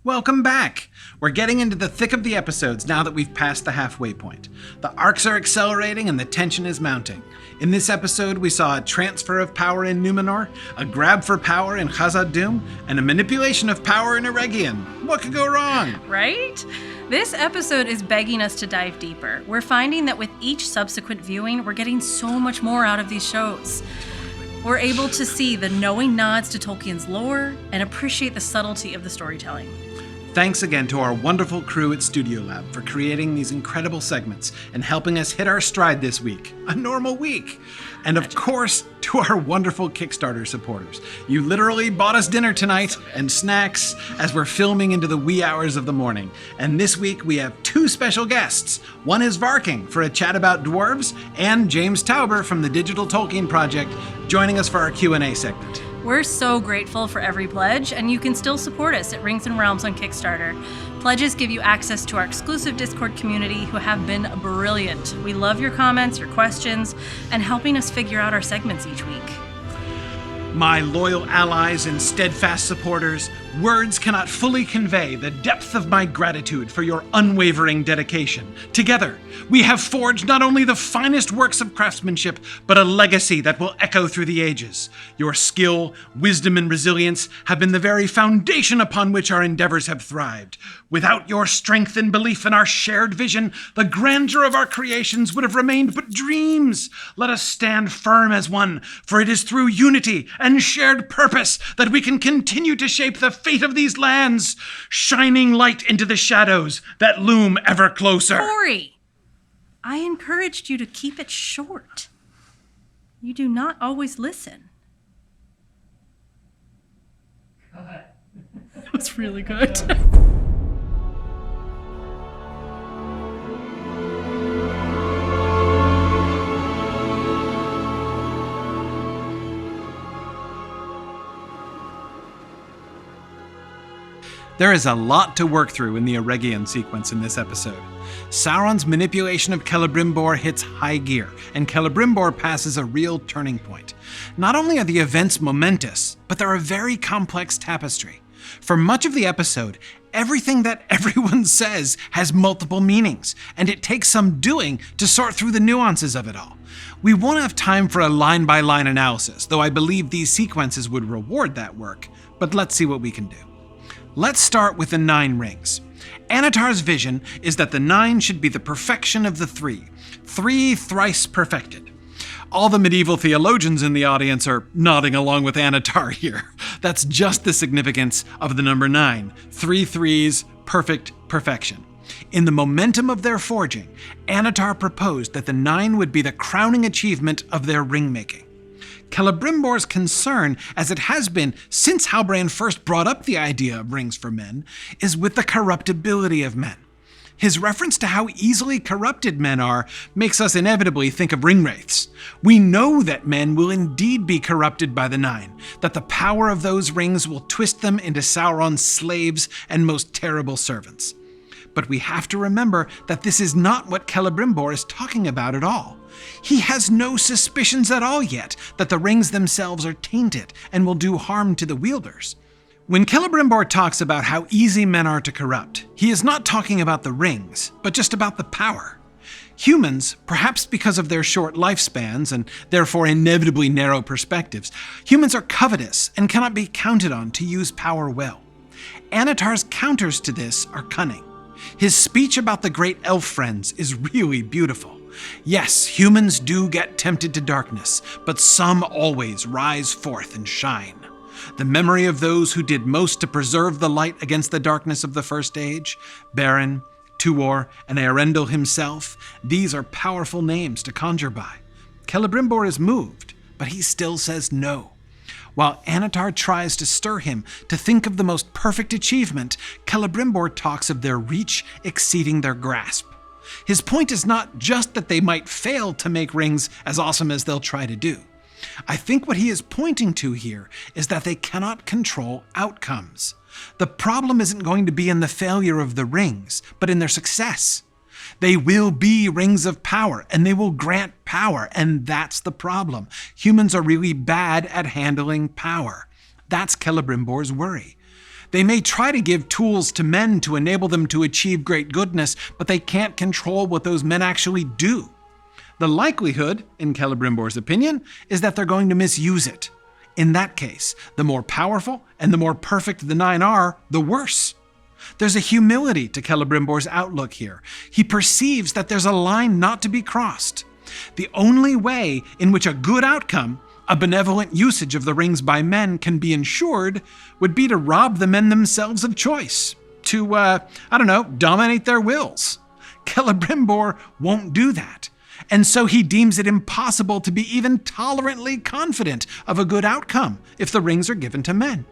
Welcome back! We're getting into the thick of the episodes now that we've passed the halfway point. The arcs are accelerating and the tension is mounting. In this episode, we saw a transfer of power in Numenor, a grab for power in Khazad-dûm, and a manipulation of power in Eregion. What could go wrong? Right? This episode is begging us to dive deeper. We're finding that with each subsequent viewing, we're getting so much more out of these shows. We're able to see the knowing nods to Tolkien's lore and appreciate the subtlety of the storytelling. Thanks again to our wonderful crew at Studio Lab for creating these incredible segments and helping us hit our stride this week, a normal week. And of course, to our wonderful Kickstarter supporters. You literally bought us dinner tonight and snacks as we're filming into the wee hours of the morning. And this week we have two special guests. One is Varking for a chat about dwarves, and James Tauber from the Digital Tolkien Project joining us for our Q&A segment. We're so grateful for every pledge, and you can still support us at Rings and Realms on Kickstarter. Pledges give you access to our exclusive Discord community who have been brilliant. We love your comments, your questions, and helping us figure out our segments each week. My loyal allies and steadfast supporters, words cannot fully convey the depth of my gratitude for your unwavering dedication. Together, we have forged not only the finest works of craftsmanship, but a legacy that will echo through the ages. Your skill, wisdom, and resilience have been the very foundation upon which our endeavors have thrived. Without your strength and belief in our shared vision, the grandeur of our creations would have remained but dreams. Let us stand firm as one, for it is through unity and shared purpose that we can continue to shape the fate of these lands, shining light into the shadows that loom ever closer. Corey, I encouraged you to keep it short. You do not always listen. That was really good. There is a lot to work through in the Eregion sequence in this episode. Sauron's manipulation of Celebrimbor hits high gear, and Celebrimbor passes a real turning point. Not only are the events momentous, but they're a very complex tapestry. For much of the episode, everything that everyone says has multiple meanings, and it takes some doing to sort through the nuances of it all. We won't have time for a line-by-line analysis, though I believe these sequences would reward that work, but let's see what we can do. Let's start with the 9 rings. Anatar's vision is that the 9 should be the perfection of the 3 thrice perfected. All the medieval theologians in the audience are nodding along with Anatar here. That's just the significance of the number 9, 3 threes, perfect perfection. In the momentum of their forging, Anatar proposed that the 9 would be the crowning achievement of their ring-making. Celebrimbor's concern, as it has been since Halbrand first brought up the idea of rings for men, is with the corruptibility of men. His reference to how easily corrupted men are makes us inevitably think of ringwraiths. We know that men will indeed be corrupted by the 9, that the power of those rings will twist them into Sauron's slaves and most terrible servants. But we have to remember that this is not what Celebrimbor is talking about at all. He has no suspicions at all yet that the rings themselves are tainted and will do harm to the wielders. When Celebrimbor talks about how easy men are to corrupt, he is not talking about the rings, but just about the power. Humans, perhaps because of their short lifespans and therefore inevitably narrow perspectives, humans are covetous and cannot be counted on to use power well. Anatar's counters to this are cunning. His speech about the great elf friends is really beautiful. Yes, humans do get tempted to darkness, but some always rise forth and shine. The memory of those who did most to preserve the light against the darkness of the First Age, Beren, Tuor, and Elendil himself, these are powerful names to conjure by. Celebrimbor is moved, but he still says no. While Anatar tries to stir him to think of the most perfect achievement, Celebrimbor talks of their reach exceeding their grasp. His point is not just that they might fail to make rings as awesome as they'll try to do. I think what he is pointing to here is that they cannot control outcomes. The problem isn't going to be in the failure of the rings, but in their success. They will be rings of power, and they will grant power, and that's the problem. Humans are really bad at handling power. That's Celebrimbor's worry. They may try to give tools to men to enable them to achieve great goodness, but they can't control what those men actually do. The likelihood, in Celebrimbor's opinion, is that they're going to misuse it. In that case, the more powerful and the more perfect the nine are, the worse. There's a humility to Celebrimbor's outlook here. He perceives that there's a line not to be crossed. The only way in which a good outcome, a benevolent usage of the rings by men, can be ensured would be to rob the men themselves of choice, to, dominate their wills. Celebrimbor won't do that, and so he deems it impossible to be even tolerantly confident of a good outcome if the rings are given to men.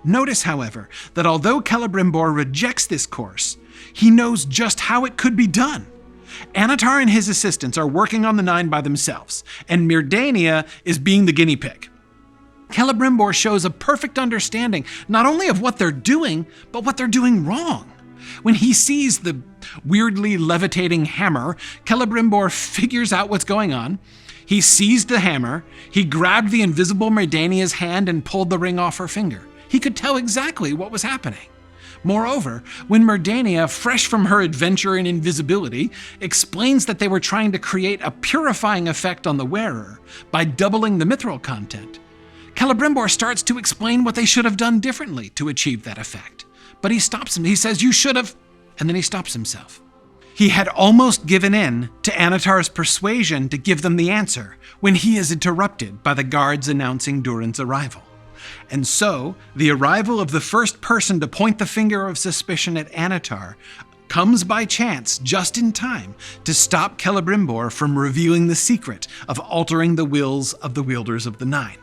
Notice, however, that although Celebrimbor rejects this course, he knows just how it could be done. Annatar and his assistants are working on the nine by themselves, and Myrdania is being the guinea pig. Celebrimbor shows a perfect understanding not only of what they're doing, but what they're doing wrong. When he sees the weirdly levitating hammer, Celebrimbor figures out what's going on. He seized the hammer, he grabbed the invisible Myrdania's hand and pulled the ring off her finger. He could tell exactly what was happening. Moreover, when Myrdania, fresh from her adventure in invisibility, explains that they were trying to create a purifying effect on the wearer by doubling the mithril content, Celebrimbor starts to explain what they should have done differently to achieve that effect. But he stops him. He says, "You should have," and then he stops himself. He had almost given in to Annatar's persuasion to give them the answer when he is interrupted by the guards announcing Durin's arrival. And so, the arrival of the first person to point the finger of suspicion at Annatar comes by chance just in time to stop Celebrimbor from revealing the secret of altering the wills of the wielders of the nine.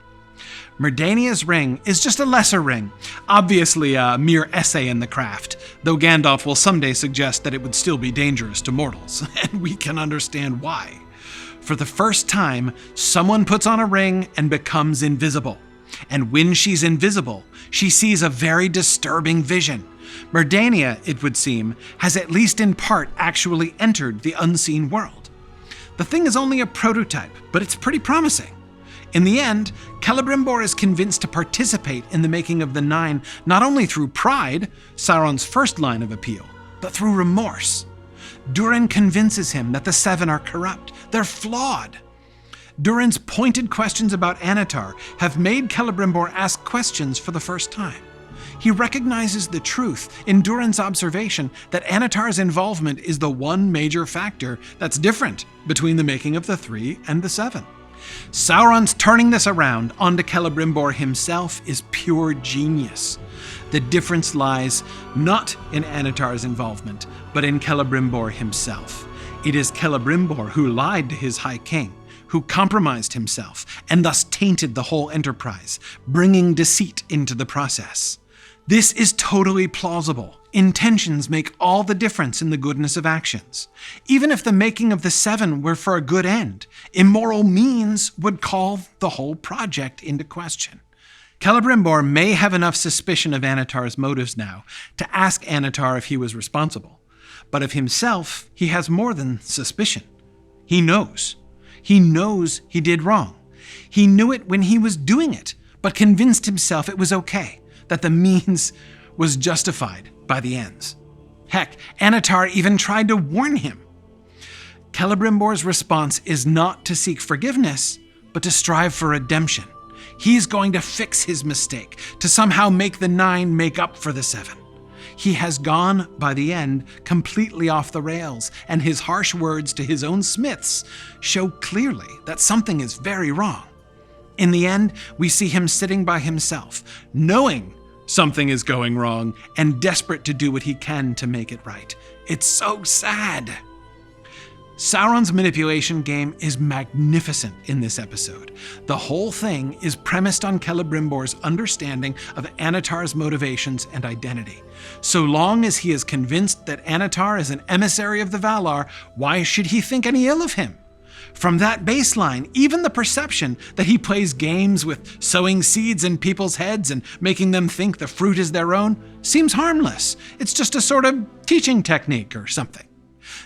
Myrdania's ring is just a lesser ring, obviously a mere essay in the craft, though Gandalf will someday suggest that it would still be dangerous to mortals, and we can understand why. For the first time, someone puts on a ring and becomes invisible. And when she's invisible, she sees a very disturbing vision. Myrdania, it would seem, has at least in part actually entered the unseen world. The thing is only a prototype, but it's pretty promising. In the end, Celebrimbor is convinced to participate in the making of the nine not only through pride, Sauron's first line of appeal, but through remorse. Durin convinces him that the seven are corrupt. They're flawed. Durin's pointed questions about Annatar have made Celebrimbor ask questions for the first time. He recognizes the truth in Durin's observation that Annatar's involvement is the one major factor that's different between the making of the three and the seven. Sauron's turning this around onto Celebrimbor himself is pure genius. The difference lies not in Annatar's involvement, but in Celebrimbor himself. It is Celebrimbor who lied to his High King, who compromised himself and thus tainted the whole enterprise, bringing deceit into the process. This is totally plausible. Intentions make all the difference in the goodness of actions. Even if the making of the seven were for a good end, immoral means would call the whole project into question. Celebrimbor may have enough suspicion of Annatar's motives now to ask Annatar if he was responsible, but of himself he has more than suspicion. He knows. He knows he did wrong. He knew it when he was doing it, but convinced himself it was okay, that the means was justified by the ends. Heck, Annatar even tried to warn him. Celebrimbor's response is not to seek forgiveness, but to strive for redemption. He's going to fix his mistake, to somehow make the nine make up for the seven. He has gone, by the end, completely off the rails, and his harsh words to his own smiths show clearly that something is very wrong. In the end, we see him sitting by himself, knowing something is going wrong, and desperate to do what he can to make it right. It's so sad. Sauron's manipulation game is magnificent in this episode. The whole thing is premised on Celebrimbor's understanding of Annatar's motivations and identity. So long as he is convinced that Annatar is an emissary of the Valar, why should he think any ill of him? From that baseline, even the perception that he plays games with sowing seeds in people's heads and making them think the fruit is their own seems harmless. It's just a sort of teaching technique or something.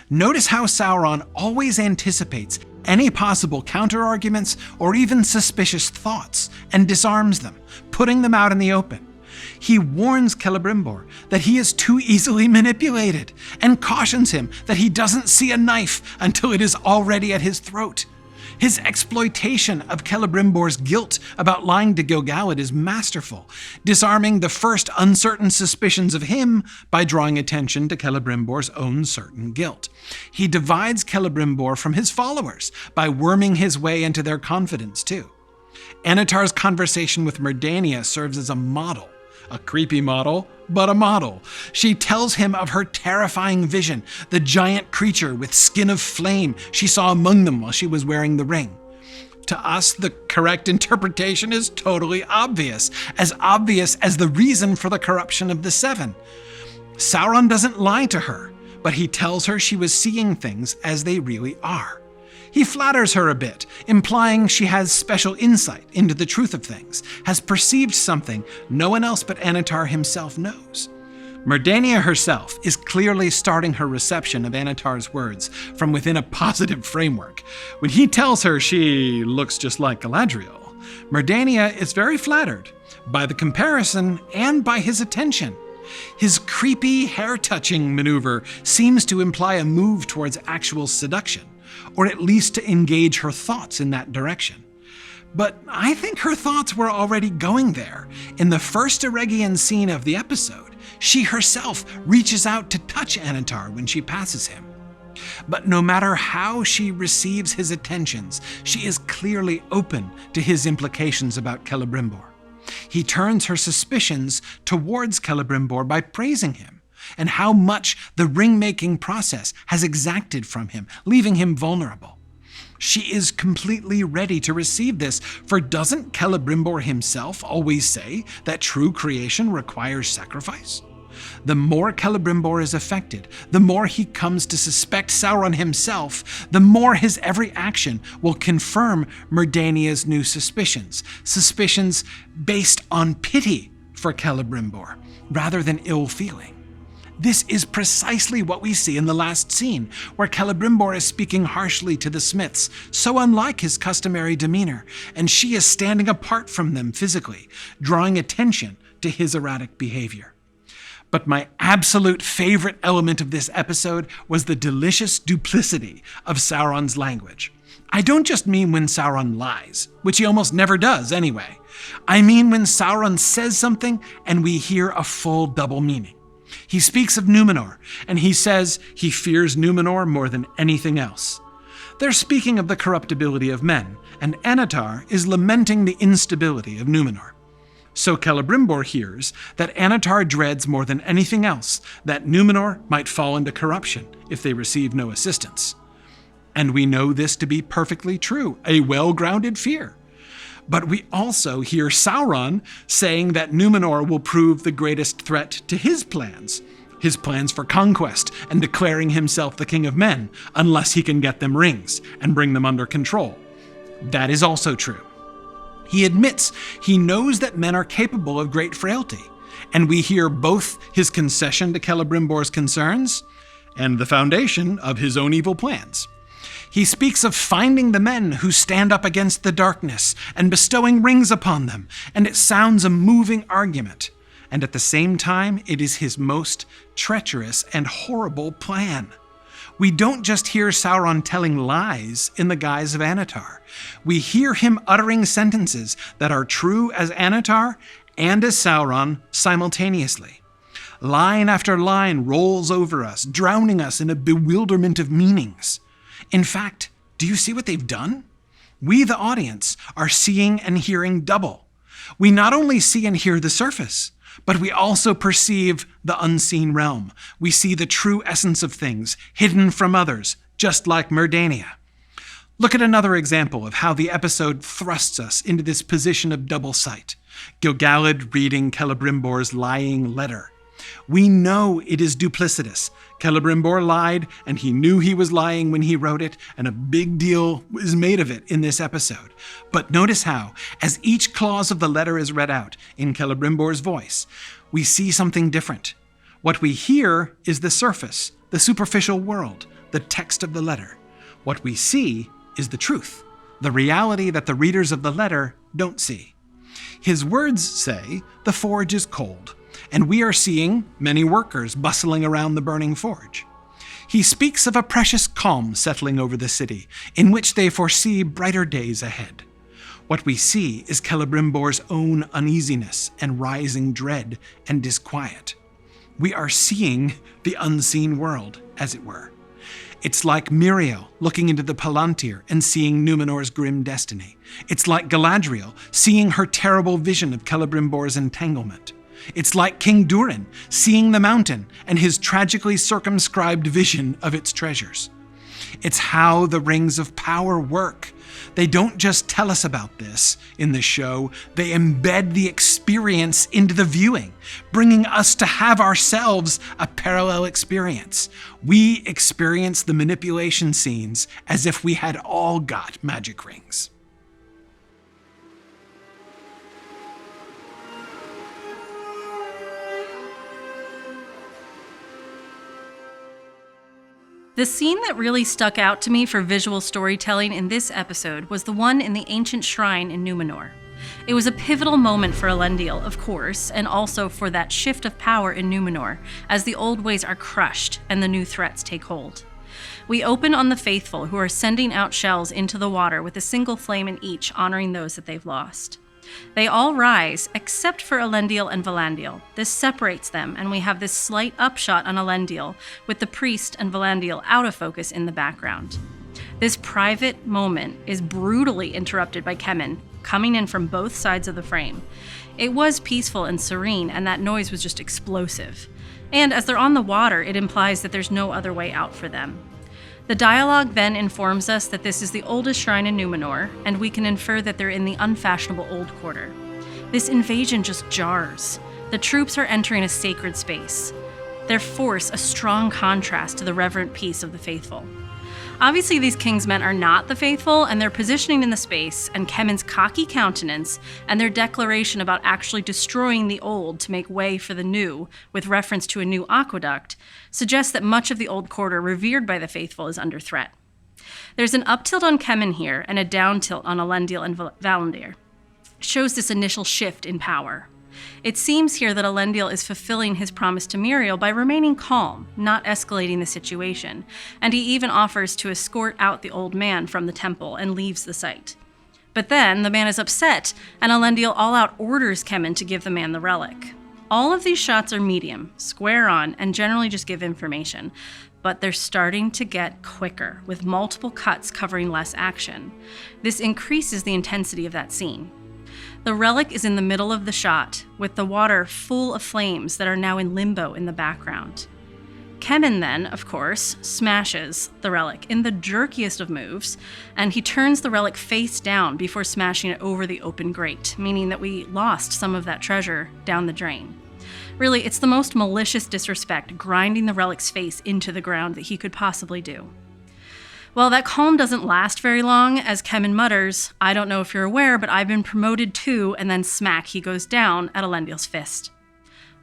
Notice how Sauron always anticipates any possible counter-arguments or even suspicious thoughts and disarms them, putting them out in the open. He warns Celebrimbor that he is too easily manipulated and cautions him that he doesn't see a knife until it is already at his throat. His exploitation of Celebrimbor's guilt about lying to Gil-galad is masterful, disarming the first uncertain suspicions of him by drawing attention to Celebrimbor's own certain guilt. He divides Celebrimbor from his followers by worming his way into their confidence too. Anatar's conversation with Merdania serves as a model. A creepy model, but a model. She tells him of her terrifying vision, the giant creature with skin of flame she saw among them while she was wearing the ring. To us, the correct interpretation is totally obvious as the reason for the corruption of the Seven. Sauron doesn't lie to her, but he tells her she was seeing things as they really are. He flatters her a bit, implying she has special insight into the truth of things, has perceived something no one else but Anatar himself knows. Merdania herself is clearly starting her reception of Anatar's words from within a positive framework. When he tells her she looks just like Galadriel, Merdania is very flattered by the comparison and by his attention. His creepy, hair-touching maneuver seems to imply a move towards actual seduction, or at least to engage her thoughts in that direction. But I think her thoughts were already going there. In the first Eregion scene of the episode, she herself reaches out to touch Anatar when she passes him. But no matter how she receives his attentions, she is clearly open to his implications about Celebrimbor. He turns her suspicions towards Celebrimbor by praising him, and how much the ring-making process has exacted from him, leaving him vulnerable. She is completely ready to receive this, for doesn't Celebrimbor himself always say that true creation requires sacrifice? The more Celebrimbor is affected, the more he comes to suspect Sauron himself, the more his every action will confirm Merdania's new suspicions based on pity for Celebrimbor, rather than ill feeling. This is precisely what we see in the last scene, where Celebrimbor is speaking harshly to the smiths, so unlike his customary demeanor, and she is standing apart from them physically, drawing attention to his erratic behavior. But my absolute favorite element of this episode was the delicious duplicity of Sauron's language. I don't just mean when Sauron lies, which he almost never does anyway. I mean when Sauron says something and we hear a full double meaning. He speaks of Numenor, and he says he fears Numenor more than anything else. They're speaking of the corruptibility of men, and Anatar is lamenting the instability of Numenor. So Celebrimbor hears that Anatar dreads more than anything else that Numenor might fall into corruption if they receive no assistance. And we know this to be perfectly true, a well-grounded fear. But we also hear Sauron saying that Numenor will prove the greatest threat to his plans for conquest and declaring himself the king of men, unless he can get them rings and bring them under control. That is also true. He admits he knows that men are capable of great frailty, and we hear both his concession to Celebrimbor's concerns and the foundation of his own evil plans. He speaks of finding the men who stand up against the darkness and bestowing rings upon them, and it sounds a moving argument. And at the same time, it is his most treacherous and horrible plan. We don't just hear Sauron telling lies in the guise of Anatar. We hear him uttering sentences that are true as Anatar and as Sauron simultaneously. Line after line rolls over us, drowning us in a bewilderment of meanings. In fact, do you see what they've done? We, the audience, are seeing and hearing double. We not only see and hear the surface, but we also perceive the unseen realm. We see the true essence of things, hidden from others, just like Merdania. Look at another example of how the episode thrusts us into this position of double sight. Gil-galad reading Celebrimbor's lying letter. We know it is duplicitous. Celebrimbor lied, and he knew he was lying when he wrote it, and a big deal is made of it in this episode. But notice how, as each clause of the letter is read out in Celebrimbor's voice, we see something different. What we hear is the surface, the superficial world, the text of the letter. What we see is the truth, the reality that the readers of the letter don't see. His words say the forge is cold, and we are seeing many workers bustling around the burning forge. He speaks of a precious calm settling over the city, in which they foresee brighter days ahead. What we see is Celebrimbor's own uneasiness and rising dread and disquiet. We are seeing the unseen world, as it were. It's like Muriel looking into the Palantir and seeing Numenor's grim destiny. It's like Galadriel seeing her terrible vision of Celebrimbor's entanglement. It's like King Durin seeing the mountain and his tragically circumscribed vision of its treasures. It's how the rings of power work. They don't just tell us about this in the show, they embed the experience into the viewing, bringing us to have ourselves a parallel experience. We experience the manipulation scenes as if we had all got magic rings. The scene that really stuck out to me for visual storytelling in this episode was the one in the ancient shrine in Numenor. It was a pivotal moment for Elendil, of course, and also for that shift of power in Numenor, as the old ways are crushed and the new threats take hold. We open on the faithful who are sending out shells into the water with a single flame in each, honoring those that they've lost. They all rise, except for Elendil and Valandil. This separates them, and we have this slight upshot on Elendil, with the priest and Valandil out of focus in the background. This private moment is brutally interrupted by Kemen, coming in from both sides of the frame. It was peaceful and serene, and that noise was just explosive. And as they're on the water, it implies that there's no other way out for them. The dialogue then informs us that this is the oldest shrine in Numenor, and we can infer that they're in the unfashionable Old Quarter. This invasion just jars. The troops are entering a sacred space. Their force a strong contrast to the reverent peace of the faithful. Obviously, these kingsmen are not the faithful, and their positioning in the space, and Kemen's cocky countenance, and their declaration about actually destroying the old to make way for the new, with reference to a new aqueduct, suggests that much of the Old Quarter revered by the faithful is under threat. There's an up tilt on Kemen here, and a down tilt on Elendil and Valandil. It shows this initial shift in power. It seems here that Elendil is fulfilling his promise to Muriel by remaining calm, not escalating the situation, and he even offers to escort out the old man from the temple and leaves the site. But then the man is upset, and Elendil all-out orders Kemen to give the man the relic. All of these shots are medium, square on, and generally just give information, but they're starting to get quicker, with multiple cuts covering less action. This increases the intensity of that scene. The relic is in the middle of the shot, with the water full of flames that are now in limbo in the background. Kemen then, of course, smashes the relic in the jerkiest of moves, and he turns the relic face down before smashing it over the open grate, meaning that we lost some of that treasure down the drain. Really, it's the most malicious disrespect, grinding the relic's face into the ground, that he could possibly do. Well, that calm doesn't last very long, as Kemen mutters, "I don't know if you're aware, but I've been promoted too," and then smack, he goes down at Elendil's fist.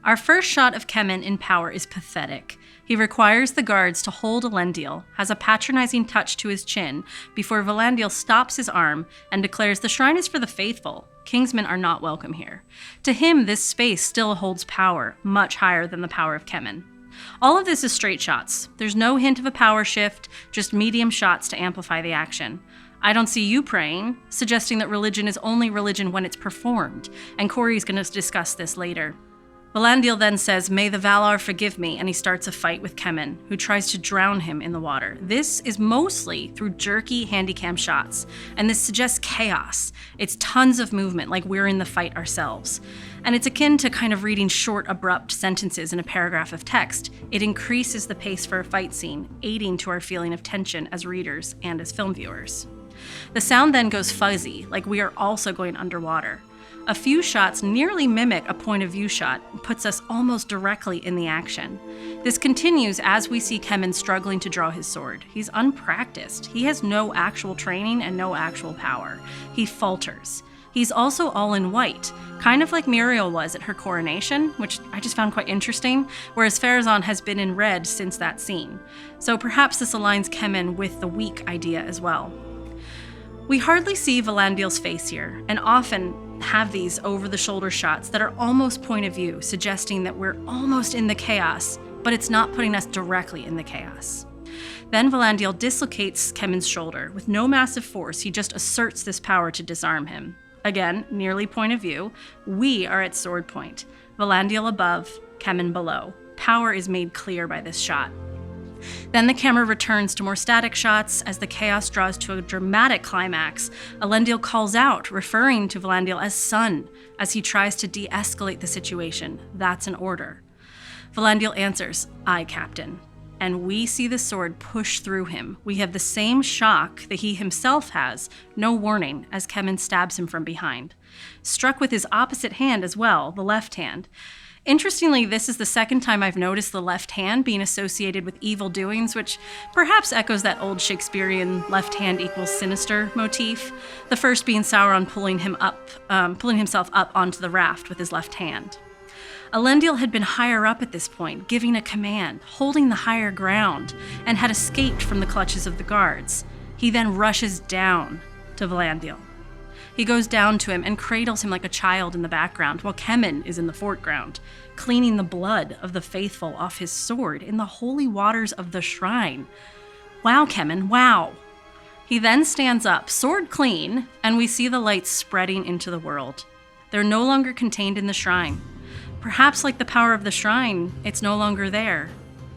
Our first shot of Kemen in power is pathetic. He requires the guards to hold Elendil, has a patronizing touch to his chin, before Valandil stops his arm and declares the shrine is for the faithful. Kingsmen are not welcome here. To him, this space still holds power, much higher than the power of Kemen. All of this is straight shots. There's no hint of a power shift, just medium shots to amplify the action. I don't see you praying, suggesting that religion is only religion when it's performed, and Corey's going to discuss this later. Valandil then says, "May the Valar forgive me," and he starts a fight with Kemen, who tries to drown him in the water. This is mostly through jerky handycam shots, and this suggests chaos. It's tons of movement, like we're in the fight ourselves. And it's akin to kind of reading short, abrupt sentences in a paragraph of text. It increases the pace for a fight scene, aiding to our feeling of tension as readers and as film viewers. The sound then goes fuzzy, like we are also going underwater. A few shots nearly mimic a point of view shot and puts us almost directly in the action. This continues as we see Kemen struggling to draw his sword. He's unpracticed. He has no actual training and no actual power. He falters. He's also all in white, kind of like Muriel was at her coronation, which I just found quite interesting, whereas Phazon has been in red since that scene. So perhaps this aligns Kemen with the weak idea as well. We hardly see Valandil's face here, and often have these over-the-shoulder shots that are almost point of view, suggesting that we're almost in the chaos, but it's not putting us directly in the chaos. Then Elendil dislocates Kemen's shoulder. With no massive force, he just asserts this power to disarm him. Again, nearly point of view. We are at sword point. Elendil above, Kemen below. Power is made clear by this shot. Then the camera returns to more static shots. As the chaos draws to a dramatic climax, Elendil calls out, referring to Elendil as son, as he tries to de-escalate the situation. That's an order. Elendil answers, "Aye, Captain." And we see the sword push through him. We have the same shock that he himself has, no warning, as Kemen stabs him from behind. Struck with his opposite hand as well, the left hand. Interestingly, this is the second time I've noticed the left hand being associated with evil doings, which perhaps echoes that old Shakespearean left hand equals sinister motif. The first being Sauron pulling himself up onto the raft with his left hand. Elendil had been higher up at this point, giving a command, holding the higher ground, and had escaped from the clutches of the guards. He then rushes down to Elendil. He goes down to him and cradles him like a child in the background, while Kemen is in the foreground, cleaning the blood of the faithful off his sword in the holy waters of the shrine. Wow, Kemen, wow. He then stands up, sword clean, and we see the light spreading into the world. They're no longer contained in the shrine. Perhaps like the power of the shrine, it's no longer there.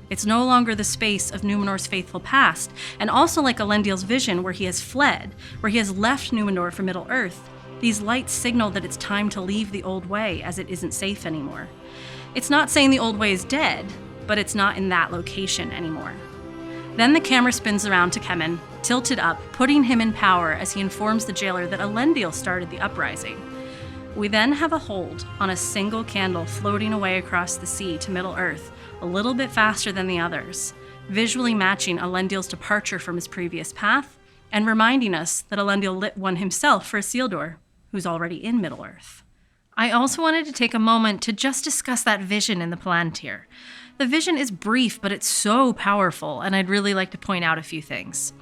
It's no longer the space of Numenor's faithful past, and also like Elendil's vision where he has fled, where he has left Numenor for Middle-earth. These lights signal that it's time to leave the old way, as it isn't safe anymore. It's not saying the old way is dead, but it's not in that location anymore. Then the camera spins around to Kemen, tilted up, putting him in power as he informs the jailer that Elendil started the uprising. We then have a hold on a single candle floating away across the sea to Middle-earth, a little bit faster than the others, visually matching Elendil's departure from his previous path, and reminding us that Elendil lit one himself for Isildur, who's already in Middle-earth. I also wanted to take a moment to just discuss that vision in the Palantir. The vision is brief, but it's so powerful, and I'd really like to point out a few things.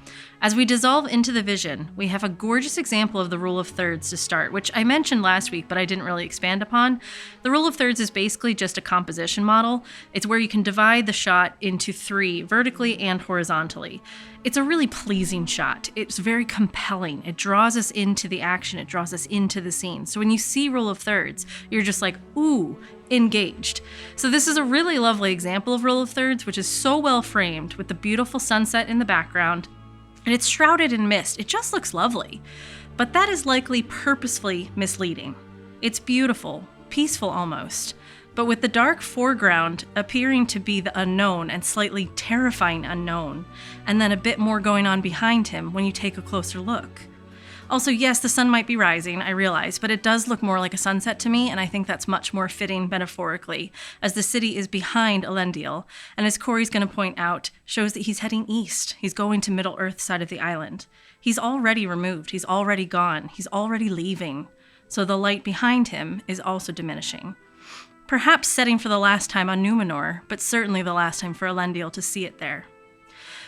As we dissolve into the vision, we have a gorgeous example of the rule of thirds to start, which I mentioned last week, but I didn't really expand upon. The rule of thirds is basically just a composition model. It's where you can divide the shot into 3, vertically and horizontally. It's a really pleasing shot. It's very compelling. It draws us into the action. It draws us into the scene. So when you see rule of thirds, you're just like, ooh, engaged. So this is a really lovely example of rule of thirds, which is so well framed with the beautiful sunset in the background, and it's shrouded in mist. It just looks lovely. But that is likely purposefully misleading. It's beautiful, peaceful almost, but with the dark foreground appearing to be the unknown and slightly terrifying unknown, and then a bit more going on behind him when you take a closer look. Also, yes, the sun might be rising, I realize, but it does look more like a sunset to me, and I think that's much more fitting metaphorically, as the city is behind Elendil, and as Corey's going to point out, shows that he's heading east. He's going to Middle-earth side of the island. He's already removed. He's already gone. He's already leaving. So the light behind him is also diminishing. Perhaps setting for the last time on Numenor, but certainly the last time for Elendil to see it there.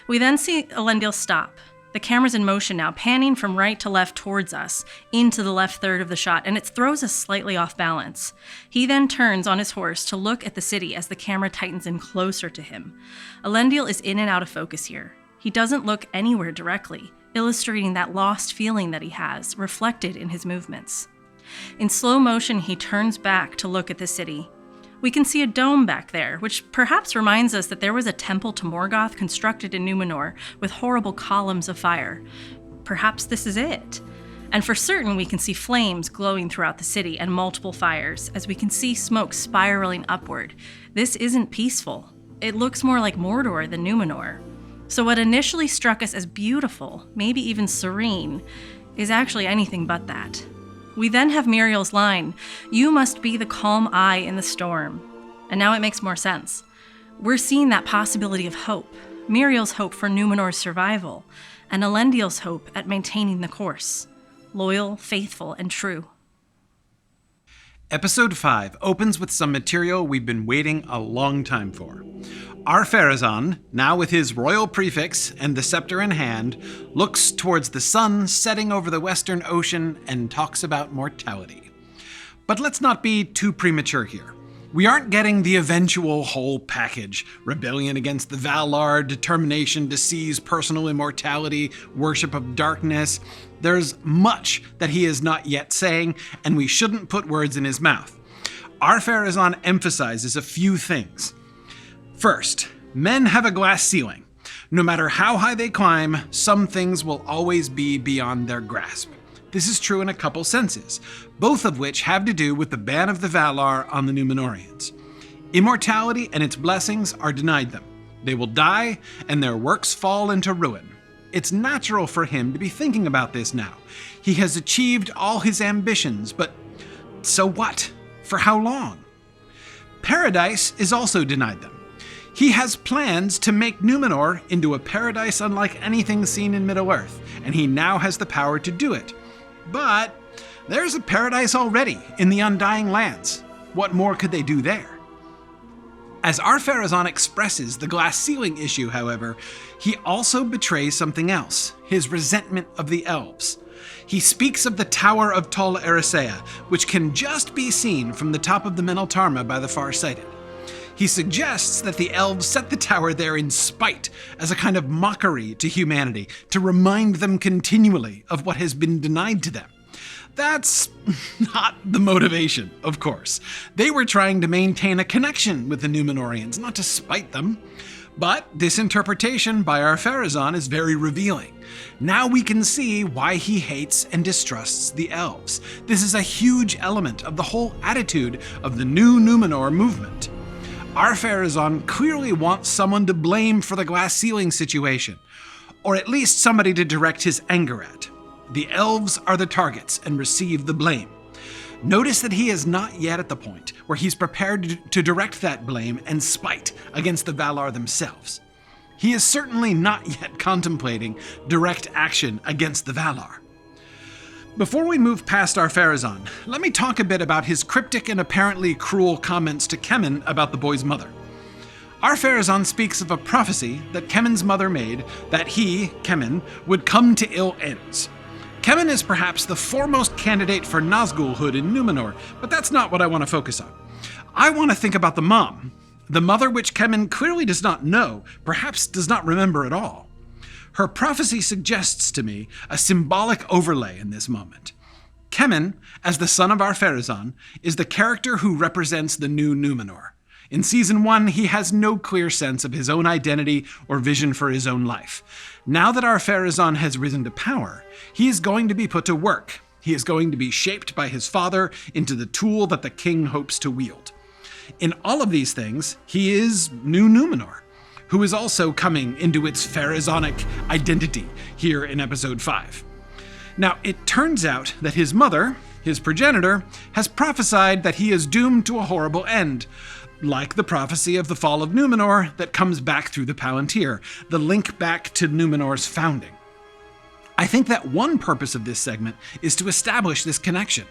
We then see Elendil stop. The camera's in motion now, panning from right to left towards us, into the left third of the shot, and it throws us slightly off balance. He then turns on his horse to look at the city as the camera tightens in closer to him. Elendil is in and out of focus here. He doesn't look anywhere directly, illustrating that lost feeling that he has, reflected in his movements. In slow motion, he turns back to look at the city. We can see a dome back there, which perhaps reminds us that there was a temple to Morgoth constructed in Numenor with horrible columns of fire. Perhaps this is it. And for certain, we can see flames glowing throughout the city and multiple fires, as we can see smoke spiraling upward. This isn't peaceful. It looks more like Mordor than Numenor. So what initially struck us as beautiful, maybe even serene, is actually anything but that. We then have Muriel's line, "You must be the calm eye in the storm." And now it makes more sense. We're seeing that possibility of hope, Muriel's hope for Numenor's survival, and Elendil's hope at maintaining the course. Loyal, faithful, and true. Episode 5 opens with some material we've been waiting a long time for. Our Phazon, now with his royal prefix and the scepter in hand, looks towards the sun setting over the western ocean and talks about mortality. But let's not be too premature here. We aren't getting the eventual whole package: rebellion against the Valar, determination to seize personal immortality, worship of darkness. There's much that he is not yet saying, and we shouldn't put words in his mouth. Ar-Pharazôn emphasizes a few things. First, men have a glass ceiling. No matter how high they climb, some things will always be beyond their grasp. This is true in a couple senses, both of which have to do with the ban of the Valar on the Numenoreans. Immortality and its blessings are denied them. They will die, and their works fall into ruin. It's natural for him to be thinking about this now. He has achieved all his ambitions, but so what? For how long? Paradise is also denied them. He has plans to make Numenor into a paradise unlike anything seen in Middle-earth, and he now has the power to do it. But there's a paradise already in the Undying Lands. What more could they do there? As Ar-Pharazôn expresses the glass ceiling issue, however, he also betrays something else: his resentment of the elves. He speaks of the Tower of Tol Eressëa, which can just be seen from the top of the Meneltarma by the far-sighted. He suggests that the elves set the tower there in spite, as a kind of mockery to humanity, to remind them continually of what has been denied to them. That's not the motivation, of course. They were trying to maintain a connection with the Numenoreans, not to spite them. But this interpretation by Ar-Pharazôn is very revealing. Now we can see why he hates and distrusts the elves. This is a huge element of the whole attitude of the new Numenor movement. Ar-Pharazôn clearly wants someone to blame for the glass ceiling situation, or at least somebody to direct his anger at. The elves are the targets and receive the blame. Notice that he is not yet at the point where he's prepared to direct that blame and spite against the Valar themselves. He is certainly not yet contemplating direct action against the Valar. Before we move past Ar-Pharazôn, let me talk a bit about his cryptic and apparently cruel comments to Kemen about the boy's mother. Ar-Pharazôn speaks of a prophecy that Kemen's mother made that he, Kemen, would come to ill ends. Kemen is perhaps the foremost candidate for Nazgulhood in Numenor, but that's not what I want to focus on. I want to think about the mom, the mother which Kemen clearly does not know, perhaps does not remember at all. Her prophecy suggests to me a symbolic overlay in this moment. Kemen, as the son of Ar-Pharazôn, is the character who represents the new Numenor. In Season 1, he has no clear sense of his own identity or vision for his own life. Now that Ar-Pharazôn has risen to power, he is going to be put to work. He is going to be shaped by his father into the tool that the king hopes to wield. In all of these things, he is new Numenor, who is also coming into its Pharazonic identity here in Episode 5. Now, it turns out that his mother, his progenitor, has prophesied that he is doomed to a horrible end, like the prophecy of the fall of Numenor that comes back through the Palantir, the link back to Numenor's founding. I think that one purpose of this segment is to establish this connection.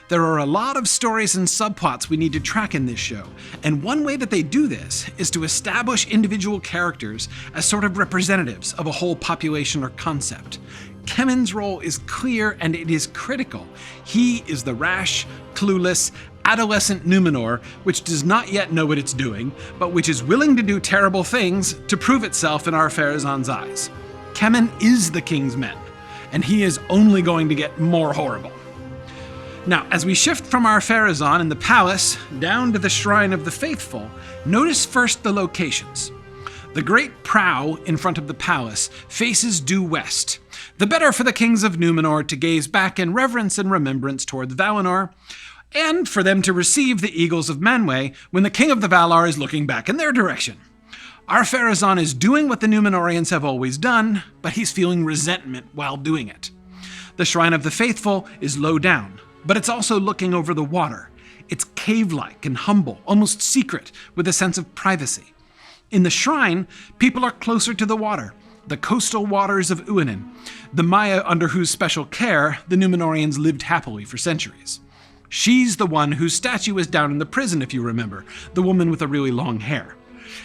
There are a lot of stories and subplots we need to track in this show, and one way that they do this is to establish individual characters as sort of representatives of a whole population or concept. Kemen's role is clear and it is critical. He is the rash, clueless, adolescent Numenor, which does not yet know what it's doing, but which is willing to do terrible things to prove itself in Ar-Pharazôn's eyes. Kemen is the king's men, and he is only going to get more horrible. Now, as we shift from Ar-Pharazôn and the palace down to the Shrine of the Faithful, notice first the locations. The great prow in front of the palace faces due west, the better for the kings of Numenor to gaze back in reverence and remembrance toward Valinor, and for them to receive the Eagles of Manwë when the king of the Valar is looking back in their direction. Ar-Pharazôn is doing what the Numenorians have always done, but he's feeling resentment while doing it. The Shrine of the Faithful is low down, but it's also looking over the water. It's cave-like and humble, almost secret, with a sense of privacy. In the shrine, people are closer to the water, the coastal waters of Uinen, the Maya under whose special care the Numenorians lived happily for centuries. She's the one whose statue is down in the prison, if you remember, the woman with the really long hair.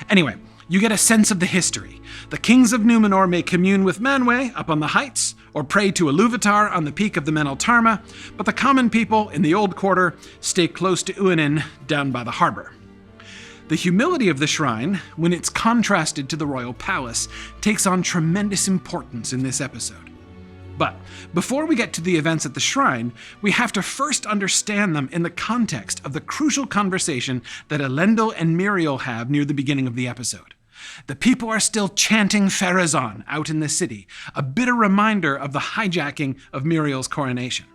Anyway, you get a sense of the history. The kings of Numenor may commune with Manwë up on the heights, or pray to Iluvatar on the peak of the Meneltarma, but the common people in the Old Quarter stay close to Uinen down by the harbor. The humility of the shrine, when it's contrasted to the royal palace, takes on tremendous importance in this episode. But before we get to the events at the shrine, we have to first understand them in the context of the crucial conversation that Elendil and Miriel have near the beginning of the episode. The people are still chanting Phazon out in the city, a bitter reminder of the hijacking of Miriel's coronation.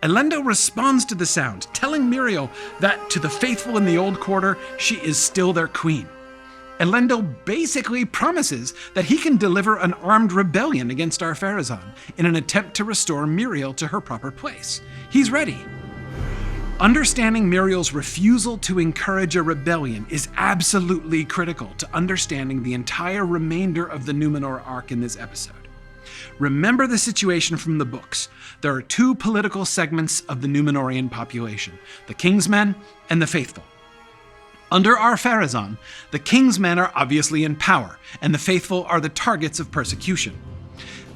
Elendil responds to the sound, telling Miriel that to the faithful in the Old Quarter, she is still their queen. Elendil basically promises that he can deliver an armed rebellion against our Phazon in an attempt to restore Miriel to her proper place. He's ready. Understanding Miriel's refusal to encourage a rebellion is absolutely critical to understanding the entire remainder of the Numenor arc in this episode. Remember the situation from the books. There are two political segments of the Numenorean population, the King's Men and the Faithful. Under our Phazon, the King's Men are obviously in power, and the Faithful are the targets of persecution.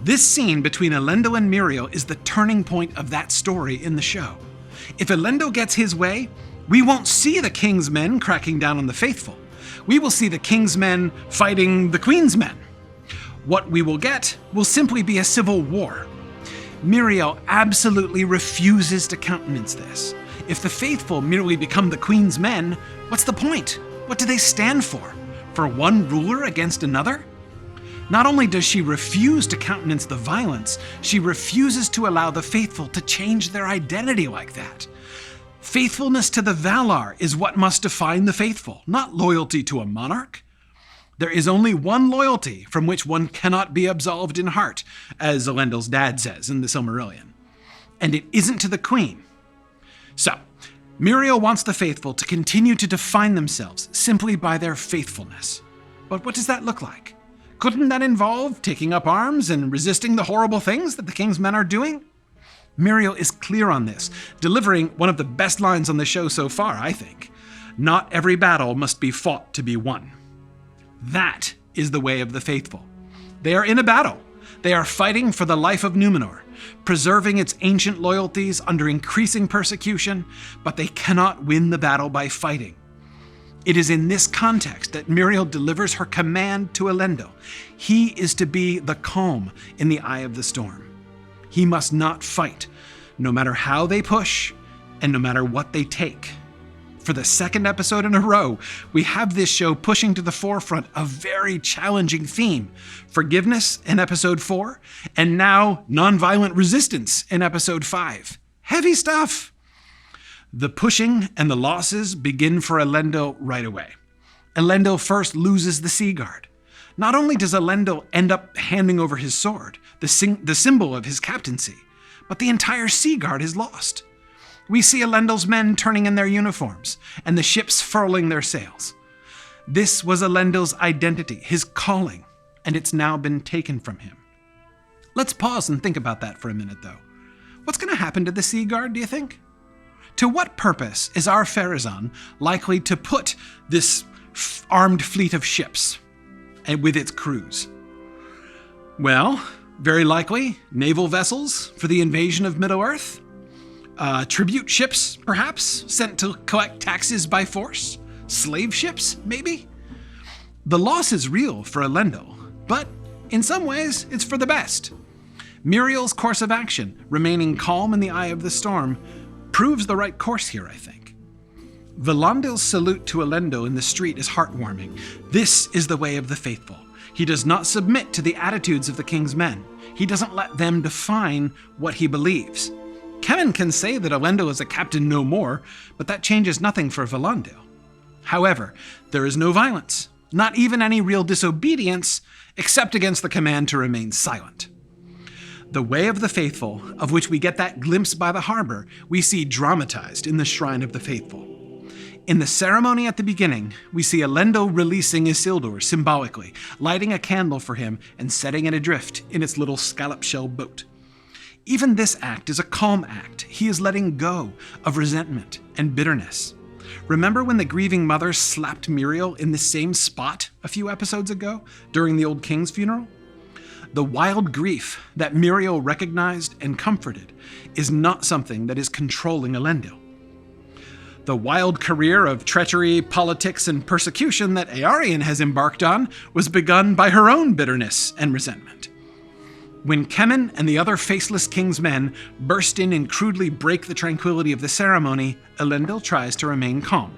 This scene between Elendil and Miriel is the turning point of that story in the show. If Elendil gets his way, we won't see the King's Men cracking down on the Faithful. We will see the King's Men fighting the Queen's Men. What we will get will simply be a civil war. Miriel absolutely refuses to countenance this. If the Faithful merely become the Queen's Men, what's the point? What do they stand for? For one ruler against another? Not only does she refuse to countenance the violence, she refuses to allow the Faithful to change their identity like that. Faithfulness to the Valar is what must define the Faithful, not loyalty to a monarch. There is only one loyalty from which one cannot be absolved in heart, as Elendil's dad says in the Silmarillion. And it isn't to the Queen. So, Miriel wants the Faithful to continue to define themselves simply by their faithfulness. But what does that look like? Couldn't that involve taking up arms and resisting the horrible things that the King's Men are doing? Miriel is clear on this, delivering one of the best lines on the show so far, I think. Not every battle must be fought to be won. That is the way of the Faithful. They are in a battle. They are fighting for the life of Numenor, preserving its ancient loyalties under increasing persecution, but they cannot win the battle by fighting. It is in this context that Miriel delivers her command to Elendil. He is to be the calm in the eye of the storm. He must not fight, no matter how they push and no matter what they take. For the second episode in a row, we have this show pushing to the forefront a very challenging theme: forgiveness in episode 4, and now nonviolent resistance in episode 5. Heavy stuff! The pushing and the losses begin for Elendil right away. Elendil first loses the Sea Guard. Not only does Elendil end up handing over his sword, the symbol of his captaincy, but the entire Sea Guard is lost. We see Elendil's men turning in their uniforms, and the ships furling their sails. This was Elendil's identity, his calling, and it's now been taken from him. Let's pause and think about that for a minute, though. What's going to happen to the Sea Guard, do you think? To what purpose is our Phazon likely to put this armed fleet of ships and with its crews? Well, very likely naval vessels for the invasion of Middle-earth. Tribute ships, perhaps, sent to collect taxes by force? Slave ships, maybe? The loss is real for Elendil, but in some ways, it's for the best. Miriel's course of action, remaining calm in the eye of the storm, proves the right course here, I think. Valandil's salute to Elendil in the street is heartwarming. This is the way of the Faithful. He does not submit to the attitudes of the King's Men. He doesn't let them define what he believes. Kemen can say that Elendil is a captain no more, but that changes nothing for Valandil. However, there is no violence, not even any real disobedience, except against the command to remain silent. The way of the Faithful, of which we get that glimpse by the harbor, we see dramatized in the Shrine of the Faithful. In the ceremony at the beginning, we see Elendil releasing Isildur symbolically, lighting a candle for him and setting it adrift in its little scallop shell boat. Even this act is a calm act. He is letting go of resentment and bitterness. Remember when the grieving mother slapped Miriel in the same spot a few episodes ago during the old king's funeral? The wild grief that Muriel recognized and comforted is not something that is controlling Elendil. The wild career of treachery, politics, and persecution that Eregion has embarked on was begun by her own bitterness and resentment. When Kemen and the other faceless king's men burst in and crudely break the tranquility of the ceremony, Elendil tries to remain calm.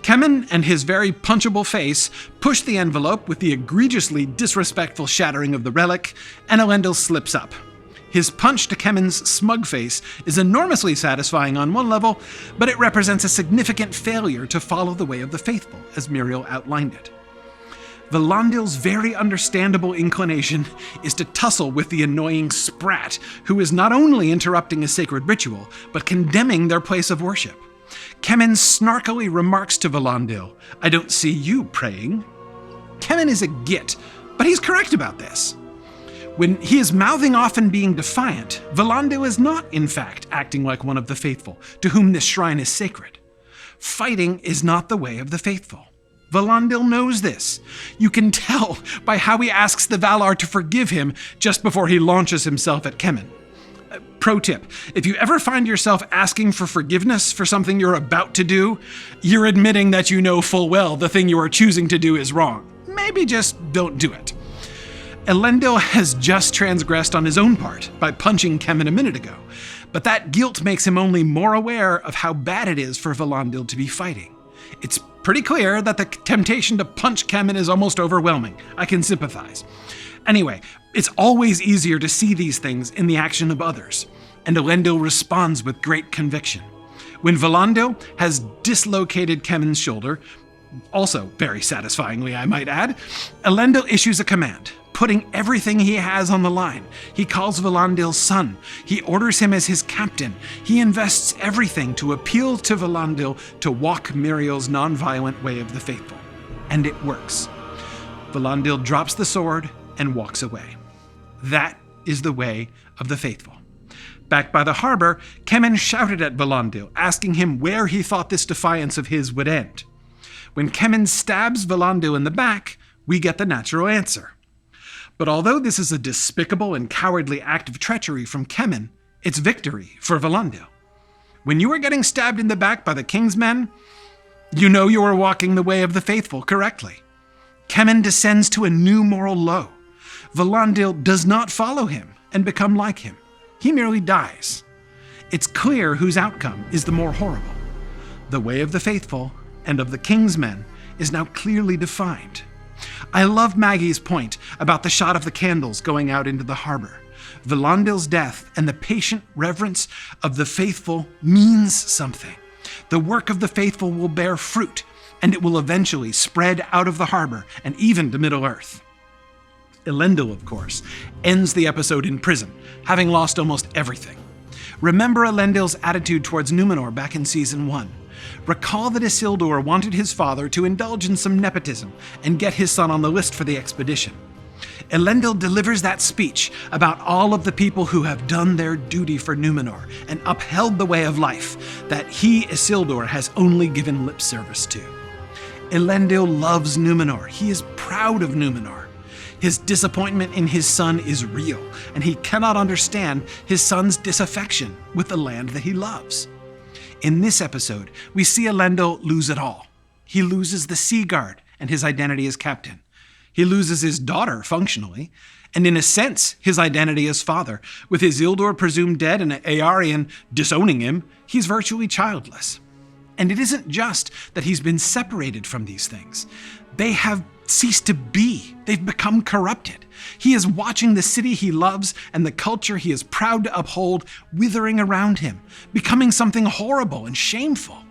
Kemen and his very punchable face push the envelope with the egregiously disrespectful shattering of the relic, and Elendil slips up. His punch to Kemen's smug face is enormously satisfying on one level, but it represents a significant failure to follow the way of the faithful, as Muriel outlined it. Valandil's very understandable inclination is to tussle with the annoying sprat, who is not only interrupting a sacred ritual, but condemning their place of worship. Kemen snarkily remarks to Valandil, "I don't see you praying." Kemen is a git, but he's correct about this. When he is mouthing off and being defiant, Valandil is not, in fact, acting like one of the faithful, to whom this shrine is sacred. Fighting is not the way of the faithful. Valandil knows this. You can tell by how he asks the Valar to forgive him just before he launches himself at Kemen. Pro tip, if you ever find yourself asking for forgiveness for something you're about to do, you're admitting that you know full well the thing you are choosing to do is wrong. Maybe just don't do it. Elendil has just transgressed on his own part by punching Kemen a minute ago, but that guilt makes him only more aware of how bad it is for Valandil to be fighting. It's pretty clear that the temptation to punch Kemen is almost overwhelming. I can sympathize. Anyway, it's always easier to see these things in the action of others, and Elendil responds with great conviction. When Valandil has dislocated Kemen's shoulder, also very satisfyingly I might add, Elendil issues a command, putting everything he has on the line. He calls Valandil son. He orders him as his captain. He invests everything to appeal to Valandil to walk Muriel's non-violent way of the faithful. And it works. Valandil drops the sword and walks away. That is the way of the faithful. Back by the harbor, Kemen shouted at Valandil, asking him where he thought this defiance of his would end. When Kemen stabs Valandil in the back, we get the natural answer. But although this is a despicable and cowardly act of treachery from Kemen, it's victory for Valandil. When you are getting stabbed in the back by the king's men, you know you are walking the way of the faithful correctly. Kemen descends to a new moral low. Valandil does not follow him and become like him. He merely dies. It's clear whose outcome is the more horrible. The way of the faithful and of the king's men is now clearly defined. I love Maggie's point about the shot of the candles going out into the harbor. Valandil's death and the patient reverence of the faithful means something. The work of the faithful will bear fruit, and it will eventually spread out of the harbor and even to Middle-earth. Elendil, of course, ends the episode in prison, having lost almost everything. Remember Elendil's attitude towards Numenor back in Season 1. Recall that Isildur wanted his father to indulge in some nepotism and get his son on the list for the expedition. Elendil delivers that speech about all of the people who have done their duty for Numenor and upheld the way of life that he, Isildur, has only given lip service to. Elendil loves Numenor. He is proud of Numenor. His disappointment in his son is real, and he cannot understand his son's disaffection with the land that he loves. In this episode, we see Elendil lose it all. He loses the Sea Guard and his identity as captain. He loses his daughter, functionally, and in a sense, his identity as father. With Isildur presumed dead and Eregion disowning him, he's virtually childless. And it isn't just that he's been separated from these things. They have ceased to be. They've become corrupted. He is watching the city he loves and the culture he is proud to uphold withering around him, becoming something horrible and shameful.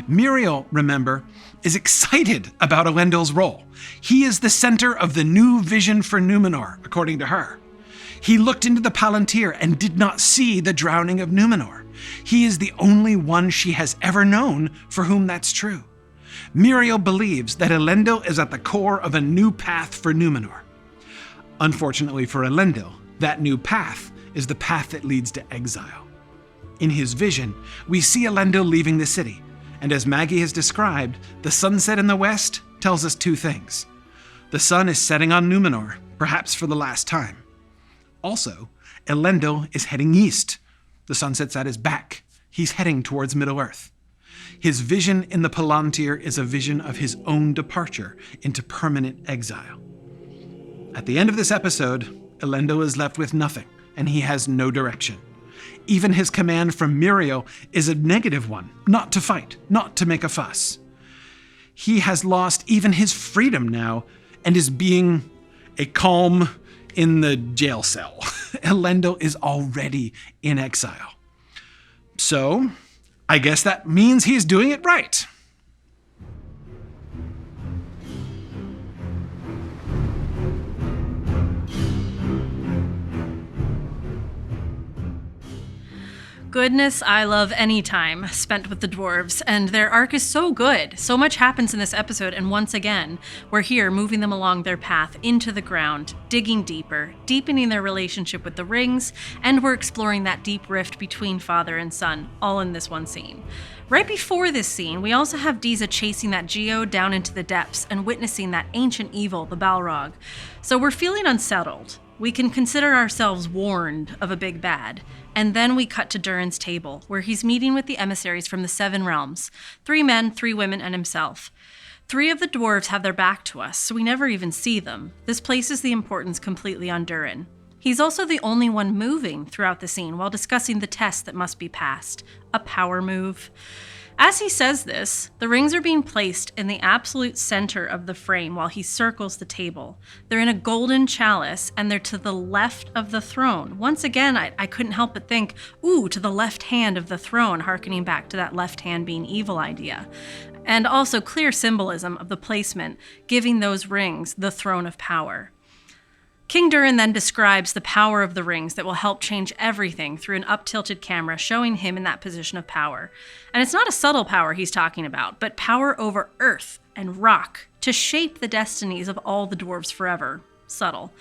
Muriel, remember, is excited about Elendil's role. He is the center of the new vision for Numenor, according to her. He looked into the Palantir and did not see the drowning of Numenor. He is the only one she has ever known for whom that's true. Muriel believes that Elendil is at the core of a new path for Numenor. Unfortunately for Elendil, that new path is the path that leads to exile. In his vision, we see Elendil leaving the city, and as Maggie has described, the sunset in the west tells us two things. The sun is setting on Numenor, perhaps for the last time. Also, Elendil is heading east. The sun sets at his back. He's heading towards Middle-earth. His vision in the Palantir is a vision of his own departure into permanent exile. At the end of this episode, Elendil is left with nothing, and he has no direction. Even his command from Muriel is a negative one, not to fight, not to make a fuss. He has lost even his freedom now, and is being a calm in the jail cell. Elendil is already in exile. So, I guess that means he's doing it right. Goodness, I love any time spent with the dwarves, and their arc is so good. So much happens in this episode, and once again, we're here moving them along their path into the ground, digging deeper, deepening their relationship with the rings, and we're exploring that deep rift between father and son, all in this one scene. Right before this scene, we also have Disa chasing that geode down into the depths and witnessing that ancient evil, the Balrog. So we're feeling unsettled. We can consider ourselves warned of a big bad. And then we cut to Durin's table, where he's meeting with the emissaries from the 7 realms, 3 men, 3 women, and himself. 3 of the dwarves have their back to us, so we never even see them. This places the importance completely on Durin. He's also the only one moving throughout the scene while discussing the test that must be passed, a power move. As he says this, the rings are being placed in the absolute center of the frame while he circles the table. They're in a golden chalice, and they're to the left of the throne. Once again, I couldn't help but think, ooh, to the left hand of the throne, hearkening back to that left hand being evil idea. And also clear symbolism of the placement, giving those rings the throne of power. King Durin then describes the power of the rings that will help change everything through an up-tilted camera showing him in that position of power. And it's not a subtle power he's talking about, but power over earth and rock to shape the destinies of all the dwarves forever. Subtle.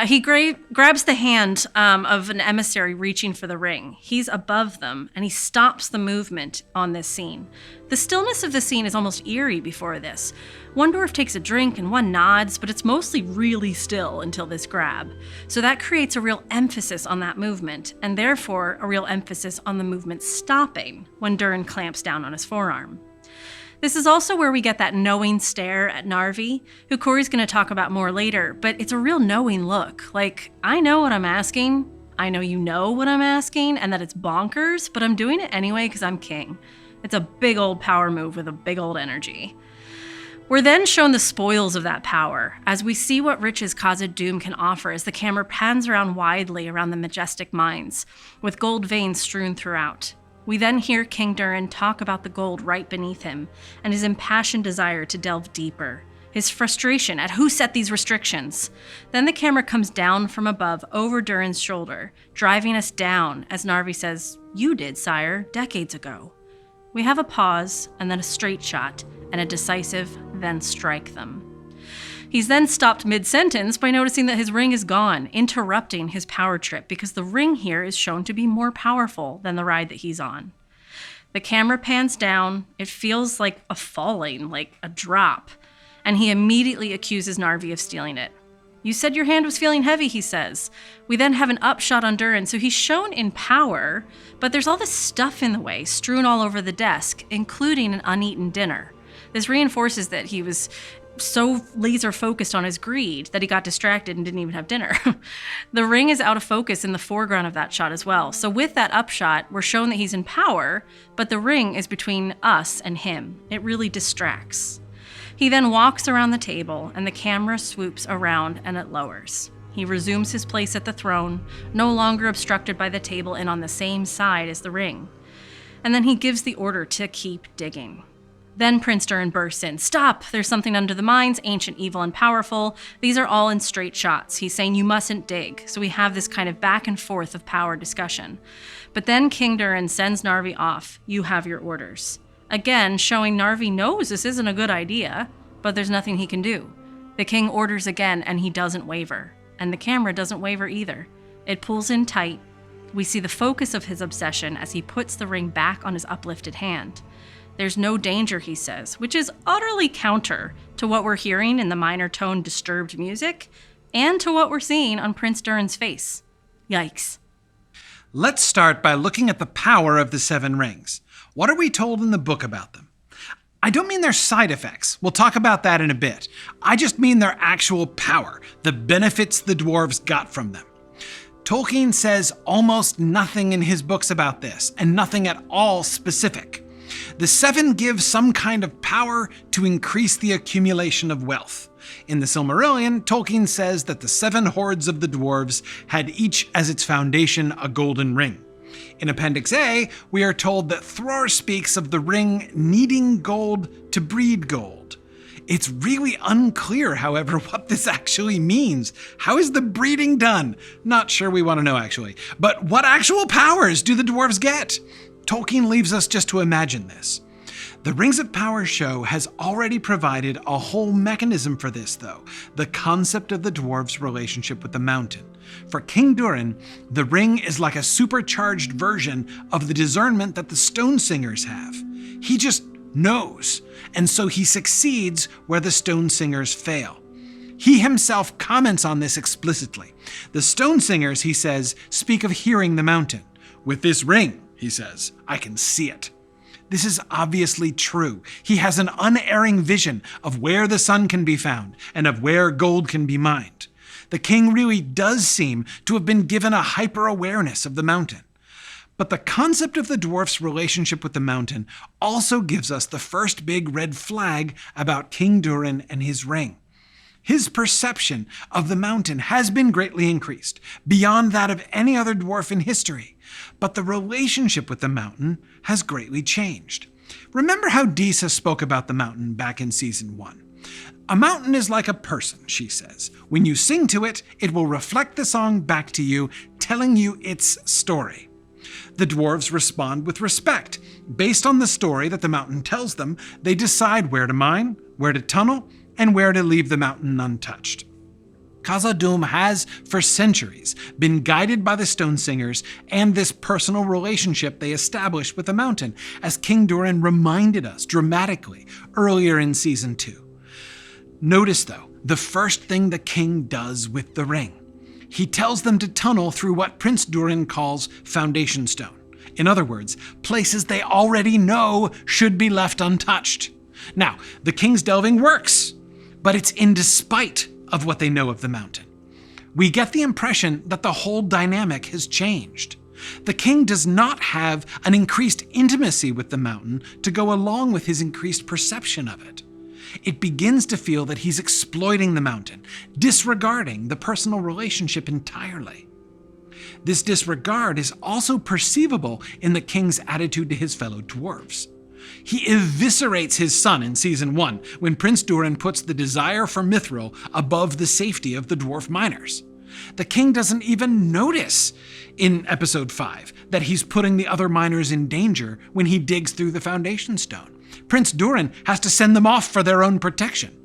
He grabs the hand of an emissary reaching for the ring. He's above them, and he stops the movement on this scene. The stillness of the scene is almost eerie before this. One dwarf takes a drink and one nods, but it's mostly really still until this grab. So that creates a real emphasis on that movement, and therefore a real emphasis on the movement stopping when Durin clamps down on his forearm. This is also where we get that knowing stare at Narvi, who Corey's going to talk about more later, but it's a real knowing look. Like, I know what I'm asking, I know you know what I'm asking, and that it's bonkers, but I'm doing it anyway because I'm king. It's a big old power move with a big old energy. We're then shown the spoils of that power, as we see what riches Khazad-dûm can offer as the camera pans around widely around the majestic mines, with gold veins strewn throughout. We then hear King Durin talk about the gold right beneath him, and his impassioned desire to delve deeper, his frustration at who set these restrictions. Then the camera comes down from above over Durin's shoulder, driving us down as Narvi says, "You did, sire, decades ago." We have a pause, and then a straight shot, and a decisive, then strike them. He's then stopped mid-sentence by noticing that his ring is gone, interrupting his power trip because the ring here is shown to be more powerful than the ride that he's on. The camera pans down, it feels like a falling, like a drop, and he immediately accuses Narvi of stealing it. "You said your hand was feeling heavy," he says. We then have an upshot on Durin, so he's shown in power, but there's all this stuff in the way, strewn all over the desk, including an uneaten dinner. This reinforces that he was so laser focused on his greed that he got distracted and didn't even have dinner. The ring is out of focus in the foreground of that shot as well. So with that upshot, we're shown that he's in power, but the ring is between us and him. It really distracts. He then walks around the table and the camera swoops around and it lowers. He resumes his place at the throne, no longer obstructed by the table and on the same side as the ring. And then he gives the order to keep digging. Then Prince Durin bursts in. "Stop! There's something under the mines, ancient, evil, and powerful." These are all in straight shots. He's saying you mustn't dig. So we have this kind of back and forth of power discussion. But then King Durin sends Narvi off. "You have your orders." Again, showing Narvi knows this isn't a good idea, but there's nothing he can do. The king orders again, and he doesn't waver. And the camera doesn't waver either. It pulls in tight. We see the focus of his obsession as he puts the ring back on his uplifted hand. "There's no danger," he says, which is utterly counter to what we're hearing in the minor tone disturbed music, and to what we're seeing on Prince Durin's face. Yikes. Let's start by looking at the power of the Seven Rings. What are we told in the book about them? I don't mean their side effects. We'll talk about that in a bit. I just mean their actual power, the benefits the dwarves got from them. Tolkien says almost nothing in his books about this, and nothing at all specific. The seven give some kind of power to increase the accumulation of wealth. In the Silmarillion, Tolkien says that the seven hordes of the dwarves had each as its foundation a golden ring. In Appendix A, we are told that Thror speaks of the ring needing gold to breed gold. It's really unclear, however, what this actually means. How is the breeding done? Not sure we want to know, actually. But what actual powers do the dwarves get? Tolkien leaves us just to imagine this. The Rings of Power show has already provided a whole mechanism for this, though, the concept of the dwarves' relationship with the mountain. For King Durin, the ring is like a supercharged version of the discernment that the stone singers have. He just knows, and so he succeeds where the stone singers fail. He himself comments on this explicitly. The stone singers, he says, speak of hearing the mountain. With this ring, he says, I can see it. This is obviously true. He has an unerring vision of where the sun can be found and of where gold can be mined. The king really does seem to have been given a hyper-awareness of the mountain. But the concept of the dwarf's relationship with the mountain also gives us the first big red flag about King Durin and his ring. His perception of the mountain has been greatly increased, beyond that of any other dwarf in history. But the relationship with the mountain has greatly changed. Remember how Disa spoke about the mountain back in Season 1? A mountain is like a person, she says. When you sing to it, it will reflect the song back to you, telling you its story. The dwarves respond with respect. Based on the story that the mountain tells them, they decide where to mine, where to tunnel, and where to leave the mountain untouched. Khazad-dûm has, for centuries, been guided by the stone singers and this personal relationship they established with the mountain, as King Durin reminded us dramatically earlier in Season 2. Notice, though, the first thing the king does with the ring. He tells them to tunnel through what Prince Durin calls Foundation Stone. In other words, places they already know should be left untouched. Now, the king's delving works, but it's in despite of what they know of the mountain. We get the impression that the whole dynamic has changed. The king does not have an increased intimacy with the mountain to go along with his increased perception of it. It begins to feel that he's exploiting the mountain, disregarding the personal relationship entirely. This disregard is also perceivable in the king's attitude to his fellow dwarves. He eviscerates his son in Season 1 when Prince Durin puts the desire for mithril above the safety of the dwarf miners. The king doesn't even notice in Episode 5 that he's putting the other miners in danger when he digs through the Foundation Stone. Prince Durin has to send them off for their own protection.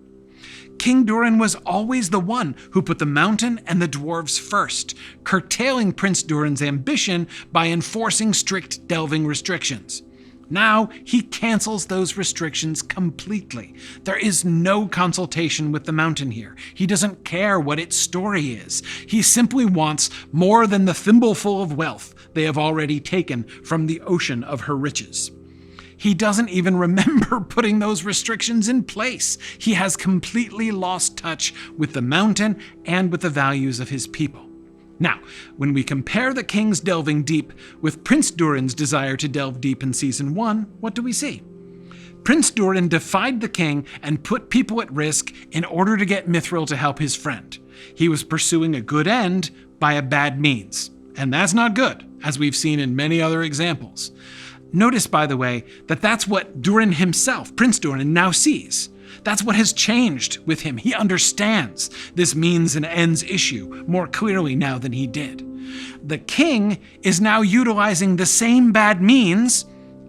King Durin was always the one who put the mountain and the dwarves first, curtailing Prince Durin's ambition by enforcing strict delving restrictions. Now, he cancels those restrictions completely. There is no consultation with the mountain here. He doesn't care what its story is. He simply wants more than the thimbleful of wealth they have already taken from the ocean of her riches. He doesn't even remember putting those restrictions in place. He has completely lost touch with the mountain and with the values of his people. Now, when we compare the king's delving deep with Prince Durin's desire to delve deep in Season 1, what do we see? Prince Durin defied the king and put people at risk in order to get mithril to help his friend. He was pursuing a good end by a bad means. And that's not good, as we've seen in many other examples. Notice, by the way, that that's what Durin himself, Prince Durin, now sees. That's what has changed with him. He understands this means and ends issue more clearly now than he did. The king is now utilizing the same bad means,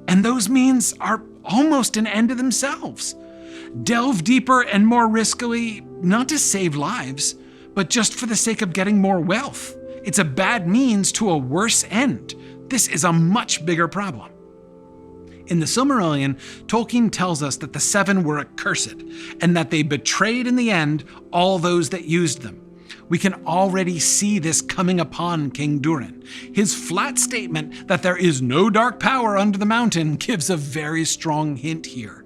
and those means are almost an end to themselves. Delve deeper and more riskily, not to save lives, but just for the sake of getting more wealth. It's a bad means to a worse end. This is a much bigger problem. In the Silmarillion, Tolkien tells us that the seven were accursed, and that they betrayed in the end all those that used them. We can already see this coming upon King Durin. His flat statement that there is no dark power under the mountain gives a very strong hint here.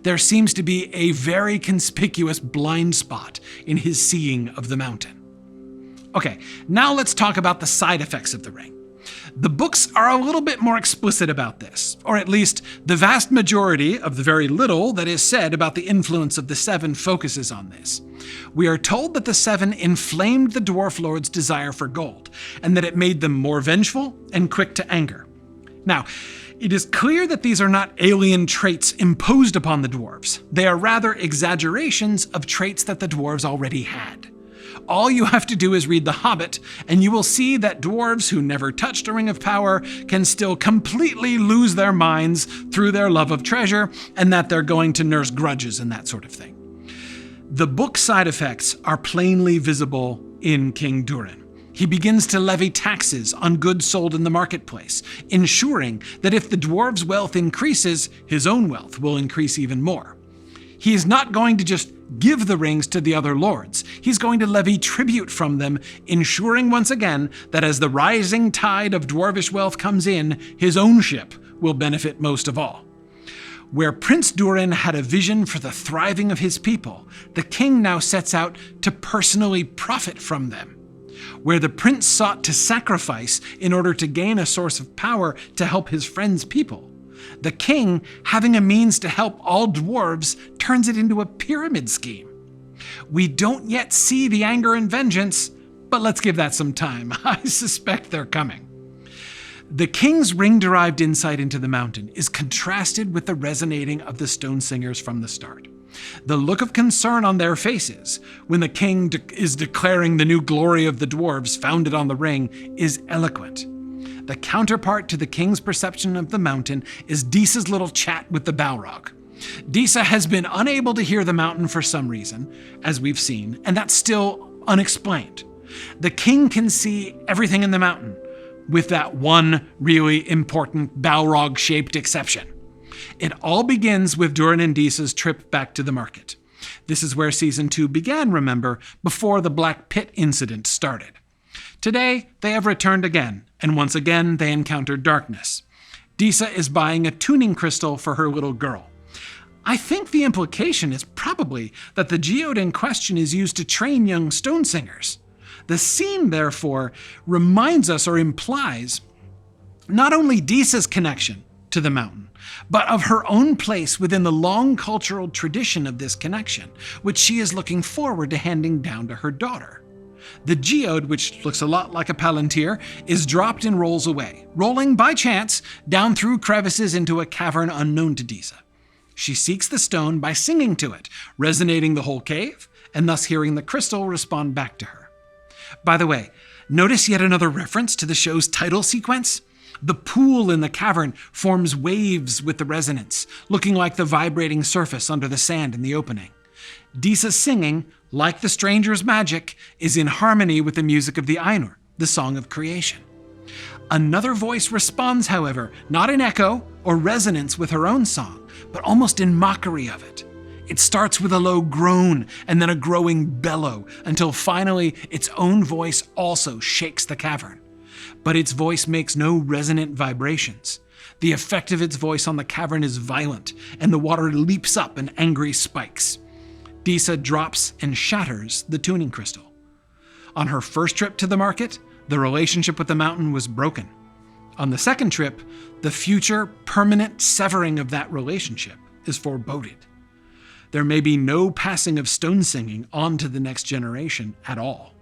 There seems to be a very conspicuous blind spot in his seeing of the mountain. Okay, now let's talk about the side effects of the ring. The books are a little bit more explicit about this, or at least the vast majority of the very little that is said about the influence of the Seven focuses on this. We are told that the Seven inflamed the Dwarf Lord's desire for gold, and that it made them more vengeful and quick to anger. Now, it is clear that these are not alien traits imposed upon the dwarves. They are rather exaggerations of traits that the dwarves already had. All you have to do is read The Hobbit, and you will see that dwarves who never touched a ring of power can still completely lose their minds through their love of treasure, and that they're going to nurse grudges and that sort of thing. The book side effects are plainly visible in King Durin. He begins to levy taxes on goods sold in the marketplace, ensuring that if the dwarves' wealth increases, his own wealth will increase even more. He is not going to just give the rings to the other lords. He's going to levy tribute from them, ensuring once again that as the rising tide of dwarvish wealth comes in, his own ship will benefit most of all. Where Prince Durin had a vision for the thriving of his people, the king now sets out to personally profit from them. Where the prince sought to sacrifice in order to gain a source of power to help his friend's people, the king, having a means to help all dwarves, turns it into a pyramid scheme. We don't yet see the anger and vengeance, but let's give that some time. I suspect they're coming. The king's ring-derived insight into the mountain is contrasted with the resonating of the stone singers from the start. The look of concern on their faces when the king is declaring the new glory of the dwarves founded on the ring is eloquent. The counterpart to the king's perception of the mountain is Disa's little chat with the Balrog. Disa has been unable to hear the mountain for some reason, as we've seen, and that's still unexplained. The king can see everything in the mountain, with that one really important Balrog-shaped exception. It all begins with Durin and Disa's trip back to the market. This is where Season 2 began, remember, before the Black Pit incident started. Today, they have returned again, and once again they encounter darkness. Disa is buying a tuning crystal for her little girl. I think the implication is probably that the geode in question is used to train young stone singers. The scene, therefore, reminds us or implies not only Disa's connection to the mountain, but of her own place within the long cultural tradition of this connection, which she is looking forward to handing down to her daughter. The geode, which looks a lot like a palantir, is dropped and rolls away, rolling by chance down through crevices into a cavern unknown to Disa. She seeks the stone by singing to it, resonating the whole cave, and thus hearing the crystal respond back to her. By the way, notice yet another reference to the show's title sequence? The pool in the cavern forms waves with the resonance, looking like the vibrating surface under the sand in the opening. Disa's singing, like the stranger's magic, is in harmony with the music of the Ainur, the song of creation. Another voice responds, however, not in echo or resonance with her own song, but almost in mockery of it. It starts with a low groan and then a growing bellow, until finally its own voice also shakes the cavern. But its voice makes no resonant vibrations. The effect of its voice on the cavern is violent, and the water leaps up in angry spikes. Disa drops and shatters the tuning crystal. On her first trip to the market, the relationship with the mountain was broken. On the second trip, the future permanent severing of that relationship is foreboded. There may be no passing of stone singing on to the next generation at all.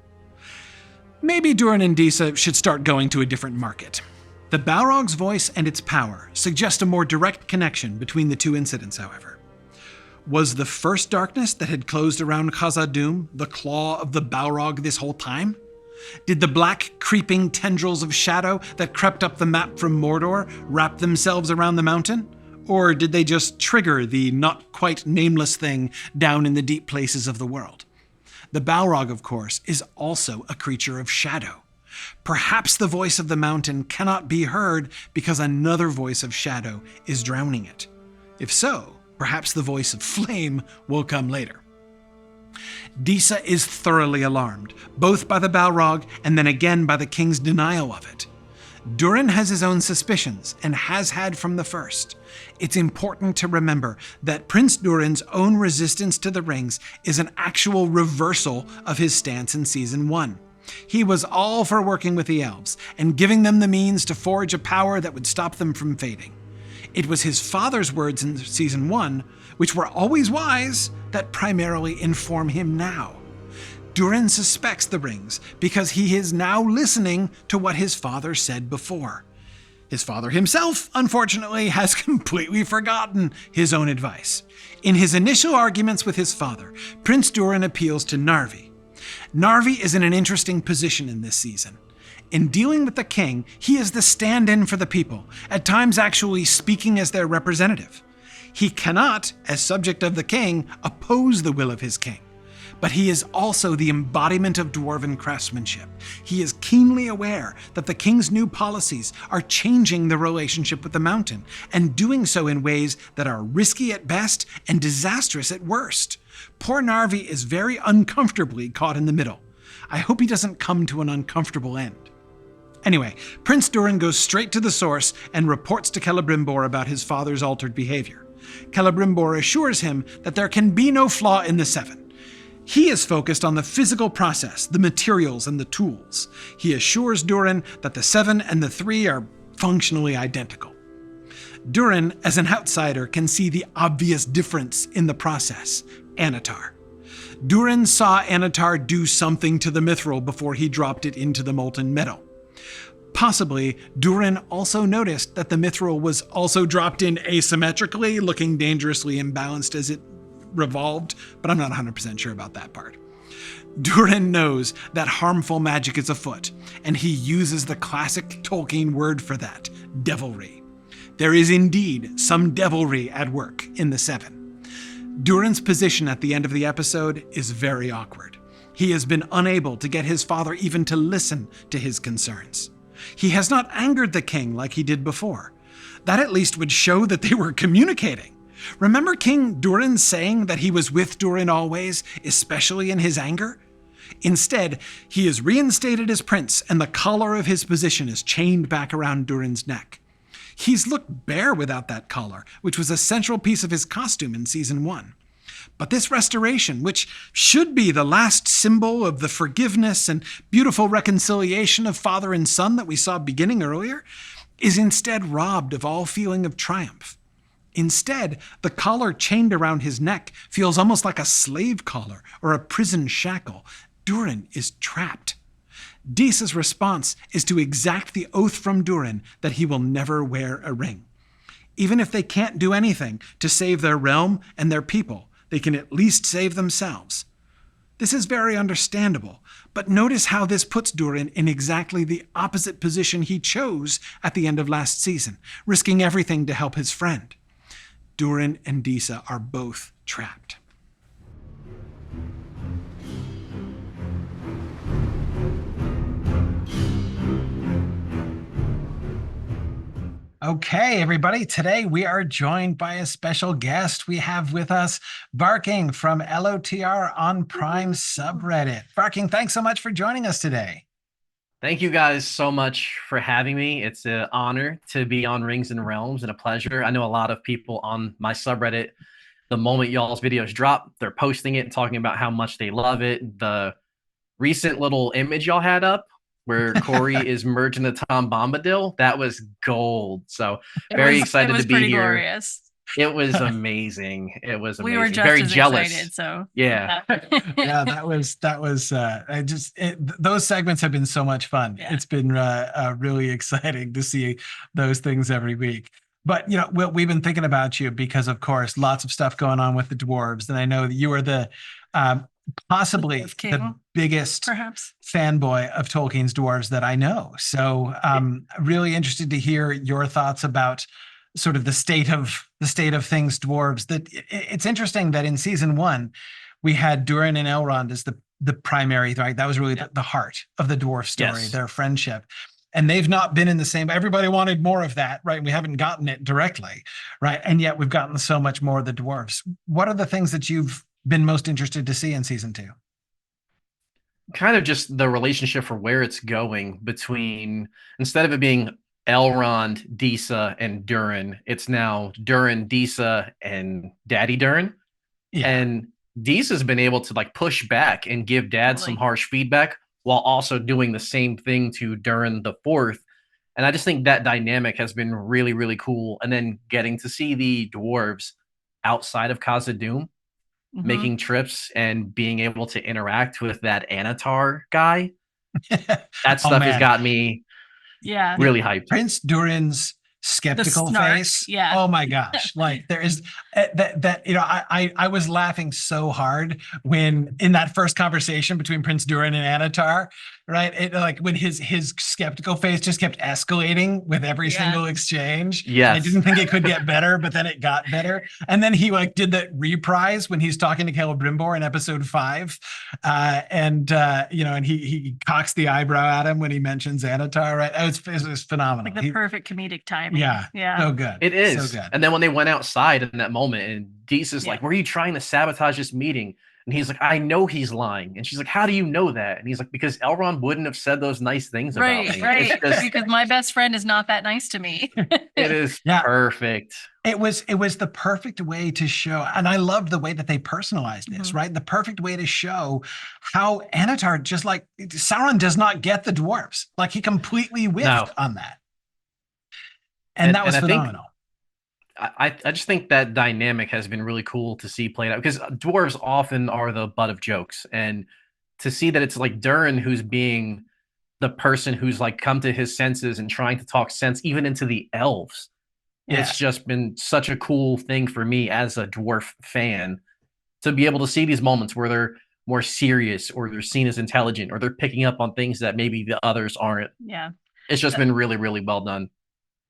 Maybe Durin and Disa should start going to a different market. The Balrog's voice and its power suggest a more direct connection between the two incidents, however. Was the first darkness that had closed around Khazad-dûm the claw of the Balrog this whole time? Did the black, creeping tendrils of shadow that crept up the map from Mordor wrap themselves around the mountain? Or did they just trigger the not-quite-nameless thing down in the deep places of the world? The Balrog, of course, is also a creature of shadow. Perhaps the voice of the mountain cannot be heard because another voice of shadow is drowning it. If so, perhaps the voice of flame will come later. Disa is thoroughly alarmed, both by the Balrog and then again by the king's denial of it. Durin has his own suspicions and has had from the first. It's important to remember that Prince Durin's own resistance to the rings is an actual reversal of his stance in Season 1. He was all for working with the elves and giving them the means to forge a power that would stop them from fading. It was his father's words in Season 1, which were always wise, that primarily inform him now. Durin suspects the rings because he is now listening to what his father said before. His father himself, unfortunately, has completely forgotten his own advice. In his initial arguments with his father, Prince Durin appeals to Narvi. Narvi is in an interesting position in this season. In dealing with the king, he is the stand-in for the people, at times actually speaking as their representative. He cannot, as subject of the king, oppose the will of his king. But he is also the embodiment of Dwarven craftsmanship. He is keenly aware that the king's new policies are changing the relationship with the mountain, and doing so in ways that are risky at best and disastrous at worst. Poor Narvi is very uncomfortably caught in the middle. I hope he doesn't come to an uncomfortable end. Anyway, Prince Durin goes straight to the source and reports to Celebrimbor about his father's altered behavior. Celebrimbor assures him that there can be no flaw in the Seven. He is focused on the physical process, the materials, and the tools. He assures Durin that the Seven and the Three are functionally identical. Durin, as an outsider, can see the obvious difference in the process: Anatar. Durin saw Anatar do something to the mithril before he dropped it into the molten metal. Possibly, Durin also noticed that the mithril was also dropped in asymmetrically, looking dangerously imbalanced as it revolved, but I'm not 100% sure about that part. Durin knows that harmful magic is afoot, and he uses the classic Tolkien word for that: devilry. There is indeed some devilry at work in the Seven. Durin's position at the end of the episode is very awkward. He has been unable to get his father even to listen to his concerns. He has not angered the king like he did before. That at least would show that they were communicating. Remember King Durin saying that he was with Durin always, especially in his anger? Instead, he is reinstated as prince, and the collar of his position is chained back around Durin's neck. He's looked bare without that collar, which was a central piece of his costume in Season 1. But this restoration, which should be the last symbol of the forgiveness and beautiful reconciliation of father and son that we saw beginning earlier, is instead robbed of all feeling of triumph. Instead, the collar chained around his neck feels almost like a slave collar or a prison shackle. Durin is trapped. Disa's response is to exact the oath from Durin that he will never wear a ring. Even if they can't do anything to save their realm and their people, they can at least save themselves. This is very understandable, but notice how this puts Durin in exactly the opposite position he chose at the end of last season, risking everything to help his friend. Durin and Disa are both trapped. Okay, everybody, today we are joined by a special guest. We have with us Varking from LOTR on Prime subreddit. Varking, thanks so much for joining us today. Thank you guys so much for having me. It's an honor to be on Rings and Realms and a pleasure. I know a lot of people on my subreddit, the moment y'all's videos drop, they're posting it and talking about how much they love it. The recent little image y'all had up where Corey is merging the Tom Bombadil, that was gold. So very excited to be here. Glorious. It was amazing. It was amazing. We were just very as jealous. Excited, so yeah. Yeah, that was those segments have been so much fun. Yeah. It's been really exciting to see those things every week. But, you know, we've been thinking about you because, of course, lots of stuff going on with the dwarves. And I know that you are the possibly the biggest perhaps fanboy of Tolkien's dwarves that I know. So really interested to hear your thoughts about sort of the state of things dwarves. That it's interesting that in Season 1 we had Durin and Elrond as the primary, right? That was really the heart of the dwarf story, their friendship. And they've not been in the same, everybody wanted more of that, right? We haven't gotten it directly, right? And yet we've gotten so much more of the dwarves. What are the things that you've been most interested to see in season 2? Kind of just the relationship for where it's going between, instead of it being Elrond, Disa, and Durin, it's now Durin, Disa, and Daddy Durin. Yeah. And Disa's been able to like push back and give Dad some harsh feedback while also doing the same thing to Durin the Fourth. And I just think that dynamic has been really, really cool. And then getting to see the dwarves outside of Khazad-dûm, making trips and being able to interact with that Anatar guy. That stuff has got me really hyped. Prince Durin's skeptical face. Yeah. Oh my gosh. Like there is that you know, I was laughing so hard when in that first conversation between Prince Durin and Anatar, right? It like when his skeptical face just kept escalating with every single exchange. Yes. I didn't think it could get better, but then it got better. And then he like did that reprise when he's talking to Celebrimbor in episode 5. And you know, and he cocks the eyebrow at him when he mentions Anatar, right? It was phenomenal. Like the perfect comedic timing. Yeah. So good. It is. So good. And then when they went outside in that moment and Disa's like, were you trying to sabotage this meeting? And he's like, I know he's lying. And she's like, how do you know that? And he's like, because Elrond wouldn't have said those nice things about me. Right. Because my best friend is not that nice to me. It is perfect. It was the perfect way to show, and I loved the way that they personalized this, right? The perfect way to show how Anatar, just like Sauron, does not get the dwarves. Like he completely whiffed on that. And that was phenomenal. I just think that dynamic has been really cool to see played out, because dwarves often are the butt of jokes, and to see that it's like Durin who's being the person who's like come to his senses and trying to talk sense even into the elves. It's just been such a cool thing for me as a dwarf fan to be able to see these moments where they're more serious or they're seen as intelligent or they're picking up on things that maybe the others aren't. Yeah. It's just been really, really well done.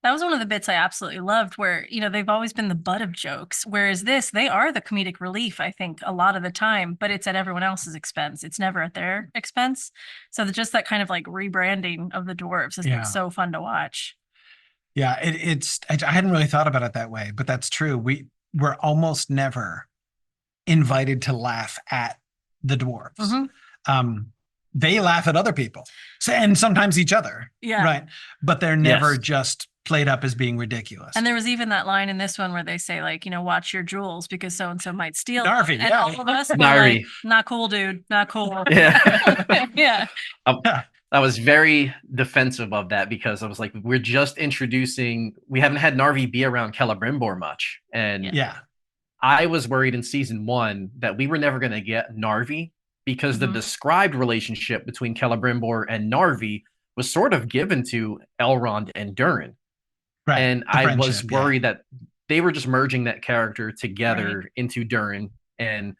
That was one of the bits I absolutely loved, where, you know, they've always been the butt of jokes, whereas they are the comedic relief, I think, a lot of the time, but it's at everyone else's expense. It's never at their expense. So just that kind of like rebranding of the dwarves has been so fun to watch. Yeah, I hadn't really thought about it that way, but that's true. We're almost never invited to laugh at the dwarves. They laugh at other people, and sometimes each other. Yeah. Right. But they're never just played up as being ridiculous. And there was even that line in this one where they say, like, you know, watch your jewels because so-and-so might steal Narvi, them. And all of us were like, not cool, dude. Not cool. Yeah. I was very defensive of that because I was like, we're just introducing, we haven't had Narvi be around Celebrimbor much. And I was worried in season 1 that we were never going to get Narvi, because the described relationship between Celebrimbor and Narvi was sort of given to Elrond and Durin. Right. And I was worried that they were just merging that character together into Durin. And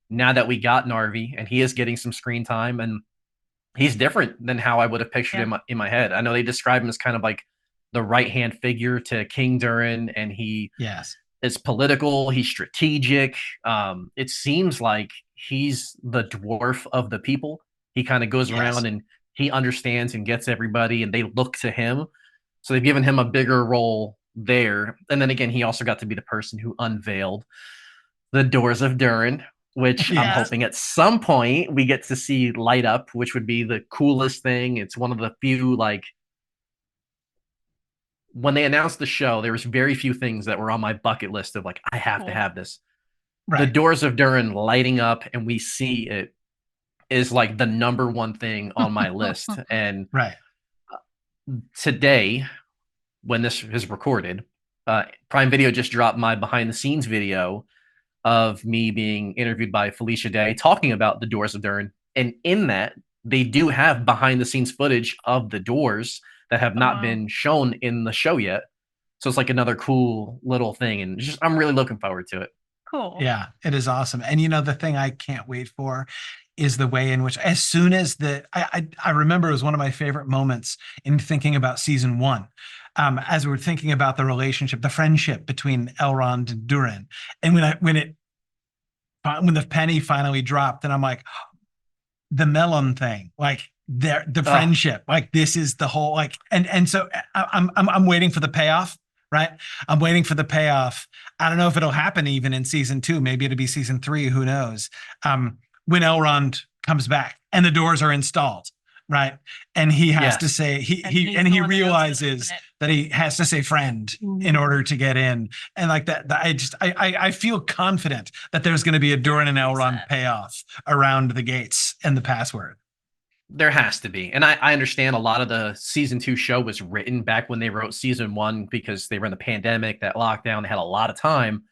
now that we got Narvi and he is getting some screen time, and he's different than how I would have pictured him in my head. I know they describe him as kind of like the right-hand figure to King Durin, and he is political, he's strategic. It seems like he's the dwarf of the people. He kind of goes around and he understands and gets everybody, and they look to him. So they've given him a bigger role there. And then again, he also got to be the person who unveiled the doors of Durin, which I'm hoping at some point we get to see light up, which would be the coolest thing. It's one of the few, like, when they announced the show, there was very few things that were on my bucket list of like, I have to have this. The doors of Durin lighting up and we see it is like the number one thing on my list. And today, when this is recorded, Prime Video just dropped my behind the scenes video of me being interviewed by Felicia Day talking about the doors of Durin. And in that, they do have behind the scenes footage of the doors that have not been shown in the show yet. So it's like another cool little thing. And just, I'm really looking forward to it. Cool. Yeah, it is awesome. And you know, the thing I can't wait for is the way in which, as soon as I remember it was one of my favorite moments in thinking about season 1. As we were thinking about the relationship, the friendship between Elrond and Durin. And when the penny finally dropped, and I'm like, the melon thing, like the friendship, like this is the whole, like, and so I'm waiting for the payoff, right? I'm waiting for the payoff. I don't know if it'll happen even in season 2. Maybe it'll be season 3. Who knows? When Elrond comes back and the doors are installed, right? And he has to say he realizes that he has to say friend in order to get in, and like that. I feel confident that there's going to be a Durin and Elrond payoff around the gates and the password. There has to be. And I understand a lot of the season 2 show was written back when they wrote season 1 because they were in the pandemic, that lockdown, they had a lot of time.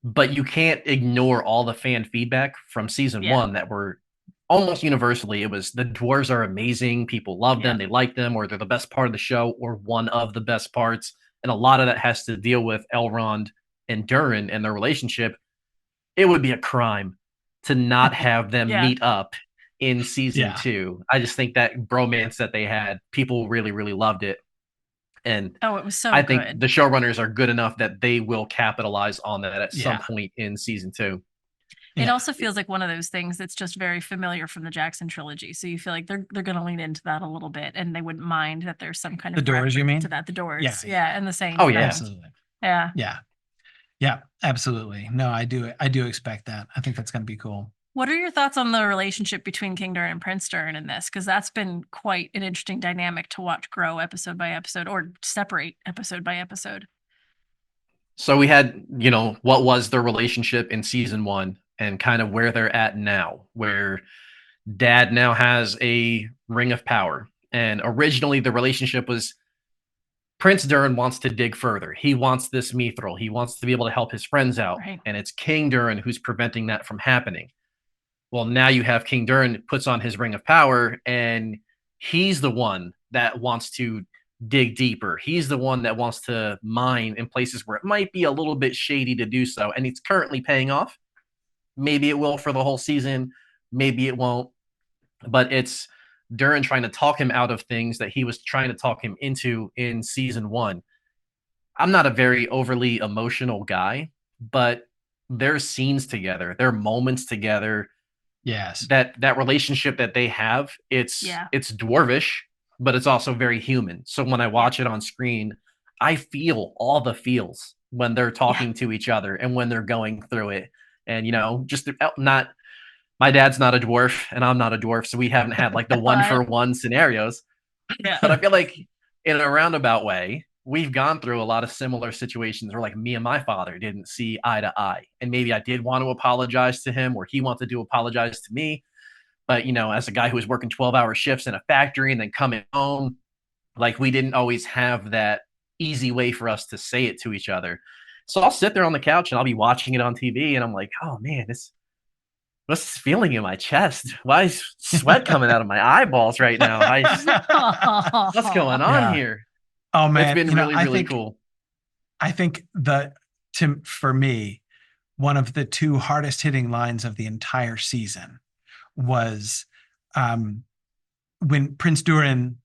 But you can't ignore all the fan feedback from season 1 that were almost universally. It was the dwarves are amazing. People love them. They like them, or they're the best part of the show, or one of the best parts. And a lot of that has to deal with Elrond and Durin and their relationship. It would be a crime to not have them meet up in season 2. I just think that bromance that they had, people really, really loved it. And it was so I think the showrunners are good enough that they will capitalize on that at some point in season 2. It also feels like one of those things that's just very familiar from the Jackson trilogy. So you feel like they're going to lean into that a little bit, and they wouldn't mind that there's some kind of the doors. You mean to that? The doors, and the same. Oh yeah, absolutely. Yeah, absolutely. No, I do expect that. I think that's going to be cool. What are your thoughts on the relationship between King Durin and Prince Durin in this? Because that's been quite an interesting dynamic to watch grow episode by episode, or separate episode by episode. So we had, what was their relationship in season 1 and kind of where they're at now, where Dad now has a ring of power. And originally the relationship was Prince Durin wants to dig further. He wants this mithril. He wants to be able to help his friends out. Right. And it's King Durin who's preventing that from happening. Well, now you have King Durin puts on his ring of power, and he's the one that wants to dig deeper. He's the one that wants to mine in places where it might be a little bit shady to do so. And it's currently paying off. Maybe it will for the whole season. Maybe it won't. But it's Durin trying to talk him out of things that he was trying to talk him into in season 1. I'm not a very overly emotional guy, but their scenes together, their moments together, that relationship that they have, it's dwarvish, but it's also very human. So when I watch it on screen, I feel all the feels when they're talking to each other and when they're going through it. And just not, my dad's not a dwarf and I'm not a dwarf, so we haven't had like the 1-for-1 scenarios. But I feel like in a roundabout way, we've gone through a lot of similar situations where like me and my father didn't see eye to eye. And maybe I did want to apologize to him, or he wanted to apologize to me. But, as a guy who was working 12-hour shifts in a factory and then coming home, like we didn't always have that easy way for us to say it to each other. So I'll sit there on the couch and I'll be watching it on TV and I'm like, oh man, what's this feeling in my chest? Why is sweat coming out of my eyeballs right now? What's going on here? Oh man, it's been really cool. I think for me, one of the 2 hardest hitting lines of the entire season was when Prince Durin,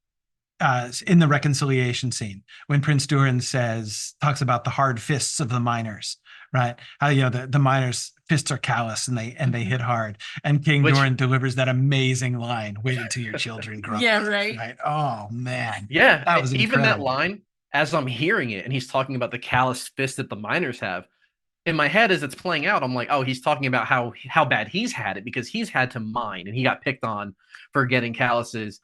in the reconciliation scene, when Prince Durin talks about the hard fists of the miners, right? How the miners' fists are callous and they hit hard, and King Durin delivers that amazing line, "Wait until your children grow." Right. Oh man, that was even incredible. that line. As I'm hearing it, and he's talking about the callous fist that the miners have, in my head as it's playing out, I'm like, oh, he's talking about how bad he's had it because he's had to mine and he got picked on for getting calluses.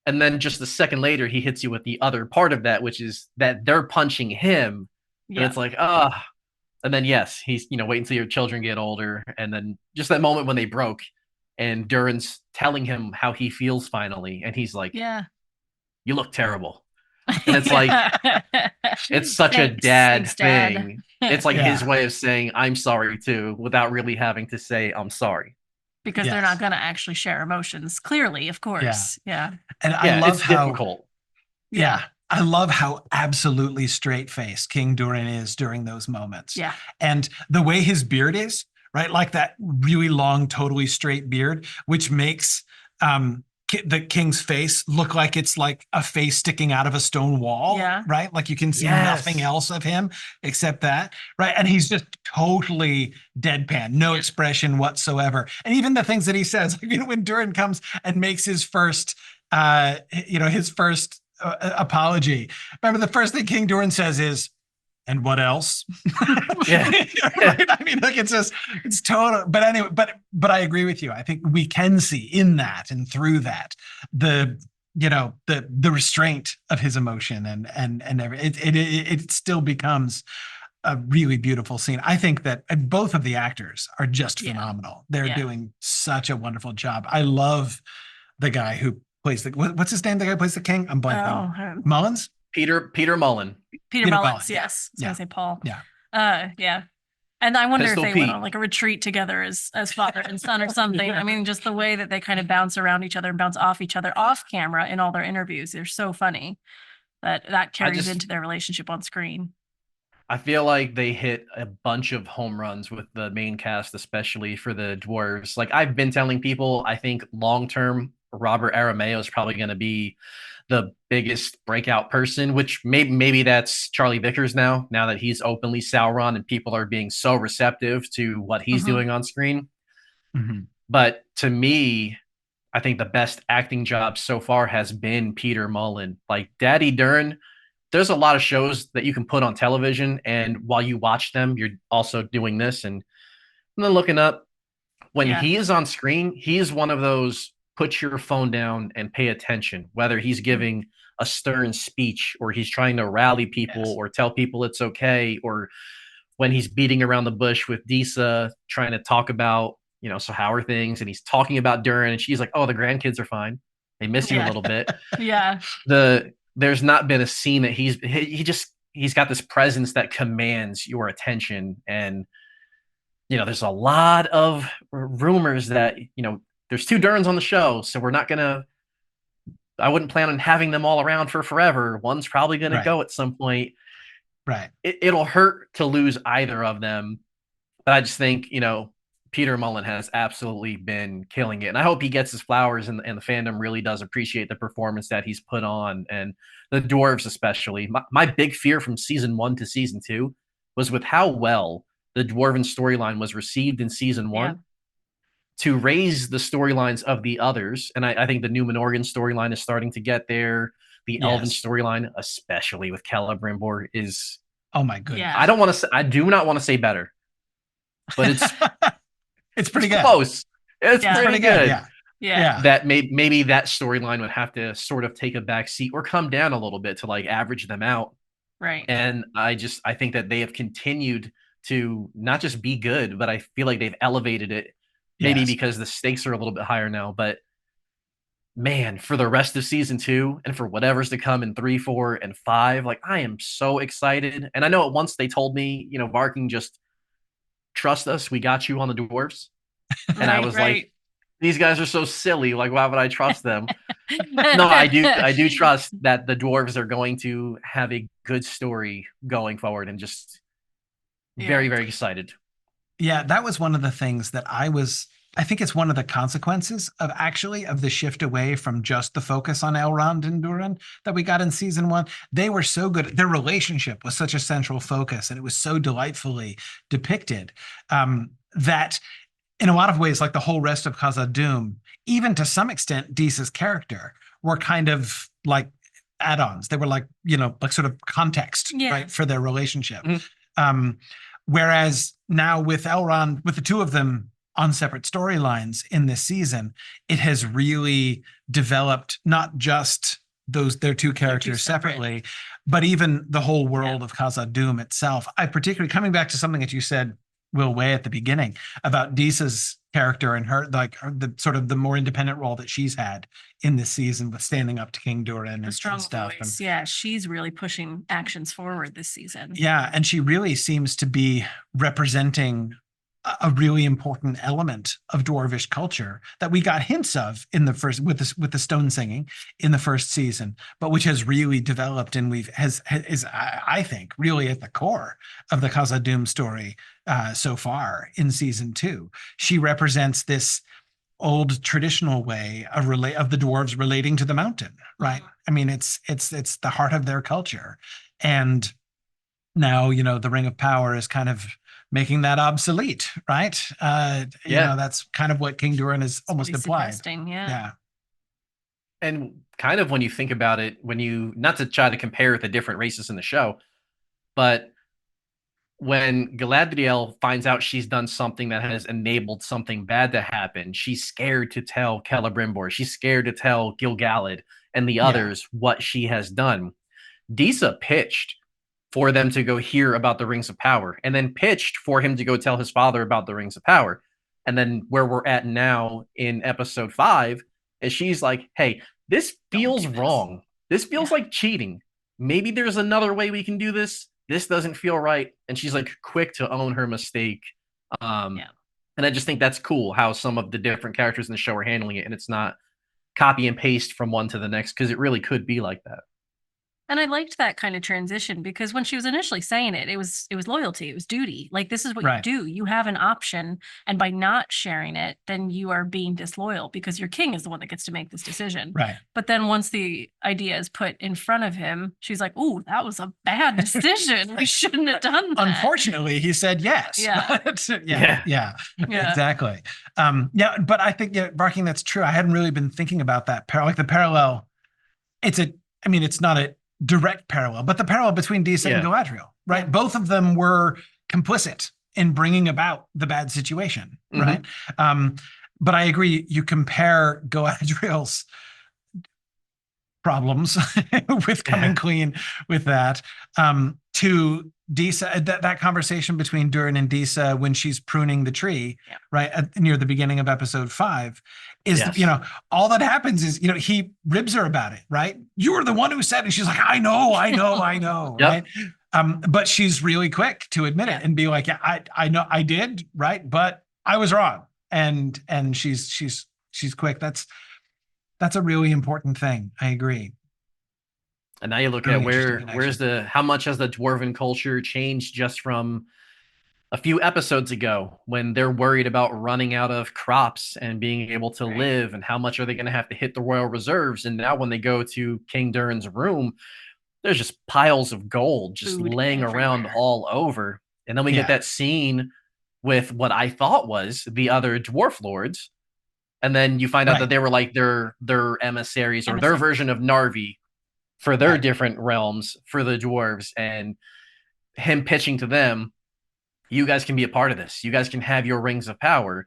And then just a second later, he hits you with the other part of that, which is that they're punching him. And it's like, and then yes, he's, wait until your children get older. And then just that moment when they broke and Durin's telling him how he feels finally. And he's like, you look terrible. And it's like, it's such a dad thing. It's like his way of saying, I'm sorry too, without really having to say, I'm sorry. Because they're not going to actually share emotions. Clearly, of course. Yeah. And I love how difficult. I love how absolutely straight-faced King Durin is during those moments. Yeah. And the way his beard is, right? Like that really long, totally straight beard, which makes the king's face look like it's like a face sticking out of a stone wall, right? Like you can see nothing else of him except that, right? And he's just totally deadpan, no expression whatsoever. And even the things that he says, when Durin comes and makes his first, his first apology. Remember, the first thing King Durin says is, "And what else?" Yeah. Right? I mean, look, it's total. But anyway, but I agree with you. I think we can see in that and through that the the restraint of his emotion and it still becomes a really beautiful scene. I think that both of the actors are just phenomenal. They're doing such a wonderful job. I love the guy who plays what's his name? The guy who plays the king? I'm blanking. Mullins? Peter Mullen. Peter Mullins, yes. I was gonna say Paul. Yeah. Yeah. And I wonder Pistol if they Pete. went on like a retreat together as father and son or something. I mean, just the way that they kind of bounce around each other and bounce off each other off camera in all their interviews. They're so funny that carries into their relationship on screen. I feel like they hit a bunch of home runs with the main cast, especially for the dwarves. Like I've been telling people, I think long-term Robert Aramayo is probably going to be the biggest breakout person, which maybe that's Charlie Vickers now that he's openly Sauron and people are being so receptive to what he's doing on screen. But to me, I think the best acting job so far has been Peter Mullen. Like Daddy Durin, there's a lot of shows that you can put on television, and while you watch them, you're also doing this. And then looking up, when he is on screen, he's one of those put your phone down and pay attention, whether he's giving a stern speech or he's trying to rally people or tell people it's okay, or when he's beating around the bush with Disa trying to talk about, so how are things? And he's talking about Durin and she's like, oh, the grandkids are fine. They miss you a little bit. There's not been a scene that he's got this presence that commands your attention. And, there's a lot of rumors that, there's 2 Durins on the show, so I wouldn't plan on having them all around for forever. One's probably going to go at some point. Right. It'll hurt to lose either of them. But I just think, Peter Mullen has absolutely been killing it. And I hope he gets his flowers and the fandom really does appreciate the performance that he's put on. And the dwarves especially. My big fear from season 1 to season 2 was with how well the Dwarven storyline was received in season 1. To raise the storylines of the others. And I think the Numenorean storyline is starting to get there. The Elven storyline, especially with Celebrimbor, is... Oh my goodness. Yeah. I do not want to say better, but it's... it's pretty good. Close. It's pretty good. Yeah. That maybe that storyline would have to sort of take a back seat or come down a little bit to like average them out. Right. And I think that they have continued to not just be good, but I feel like they've elevated it. Maybe because the stakes are a little bit higher now, but man, for the rest of season 2 and for whatever's to come in 3, 4, and 5, like I am so excited. And I know at once they told me, Varking, just trust us. We got you on the dwarves. And I was like, these guys are so silly. Like, why would I trust them? No, I do trust that the dwarves are going to have a good story going forward and just very, very excited. Yeah, that was one of the things that I think it's one of the consequences of the shift away from just the focus on Elrond and Durin that we got in season 1. They were so good. Their relationship was such a central focus and it was so delightfully depicted that in a lot of ways, like the whole rest of Khazad-dûm, even to some extent, Disa's character were kind of like add-ons. They were like, like sort of context, right, for their relationship. Whereas now with Elrond, with the 2 of them on separate storylines in this season, it has really developed not just their 2 characters separately, but even the whole world of Khazad-dûm itself. I particularly, coming back to something that you said, Will, way at the beginning about Disa's character and her, like the sort of the more independent role that she's had in this season with standing up to King Durin and stuff. Voice. She's really pushing actions forward this season. Yeah, and she really seems to be representing a really important element of dwarvish culture that we got hints of in the first with the stone singing in the first season, but which has really developed and is I think really at the core of the Khazad-dûm story so far in season 2. She represents this old traditional way of the dwarves relating to the mountain, right? I mean, it's the heart of their culture, and now the Ring of Power is kind of making that obsolete, right? That's kind of what King Durin has almost implied. Yeah. And kind of when you think about it, when you, not to try to compare the different races in the show, but when Galadriel finds out she's done something that has enabled something bad to happen, she's scared to tell Celebrimbor. She's scared to tell Gil-galad and the others what she has done. Disa pitched for them to go hear about the Rings of Power, and then pitched for him to go tell his father about the Rings of Power. And then where we're at now in episode 5 is she's like, hey, this feels wrong. This feels like cheating. Maybe there's another way we can do this. This doesn't feel right. And she's like quick to own her mistake. And I just think that's cool how some of the different characters in the show are handling it. And it's not copy and paste from one to the next, because it really could be like that. And I liked that kind of transition, because when she was initially saying it, it was loyalty, it was duty. Like, this is what you do. You have an option, and by not sharing it, then you are being disloyal, because your king is the one that gets to make this decision. Right. But then once the idea is put in front of him, she's like, "Ooh, that was a bad decision. We shouldn't have done that." Unfortunately, he said yes. Yeah. Exactly. But I think, Varking, that's true. I hadn't really been thinking about that. Like the parallel, it's not a direct parallel, but the parallel between Disa and Galadriel, right? Yeah. Both of them were complicit in bringing about the bad situation, right? But I agree, you compare Galadriel's problems with coming clean with that to Disa, that conversation between Durin and Disa when she's pruning the tree, right, near the beginning of episode 5, is, all that happens is, he ribs her about it, right? You were the one who said, and she's like, I know, right? But she's really quick to admit it and be like, I know I did, right? But I was wrong. And she's quick. That's a really important thing. I agree. And now you look at how much has the Dwarven culture changed just from a few episodes ago, when they're worried about running out of crops and being able to live, and how much are they going to have to hit the royal reserves. And now when they go to King Durin's room, there's just piles of gold just laying around all over. And then we get that scene with what I thought was the other dwarf lords. And then you find out that they were like their emissaries, or their version of Narvi for their different realms for the dwarves, and him pitching to them, you guys can be a part of this. You guys can have your rings of power,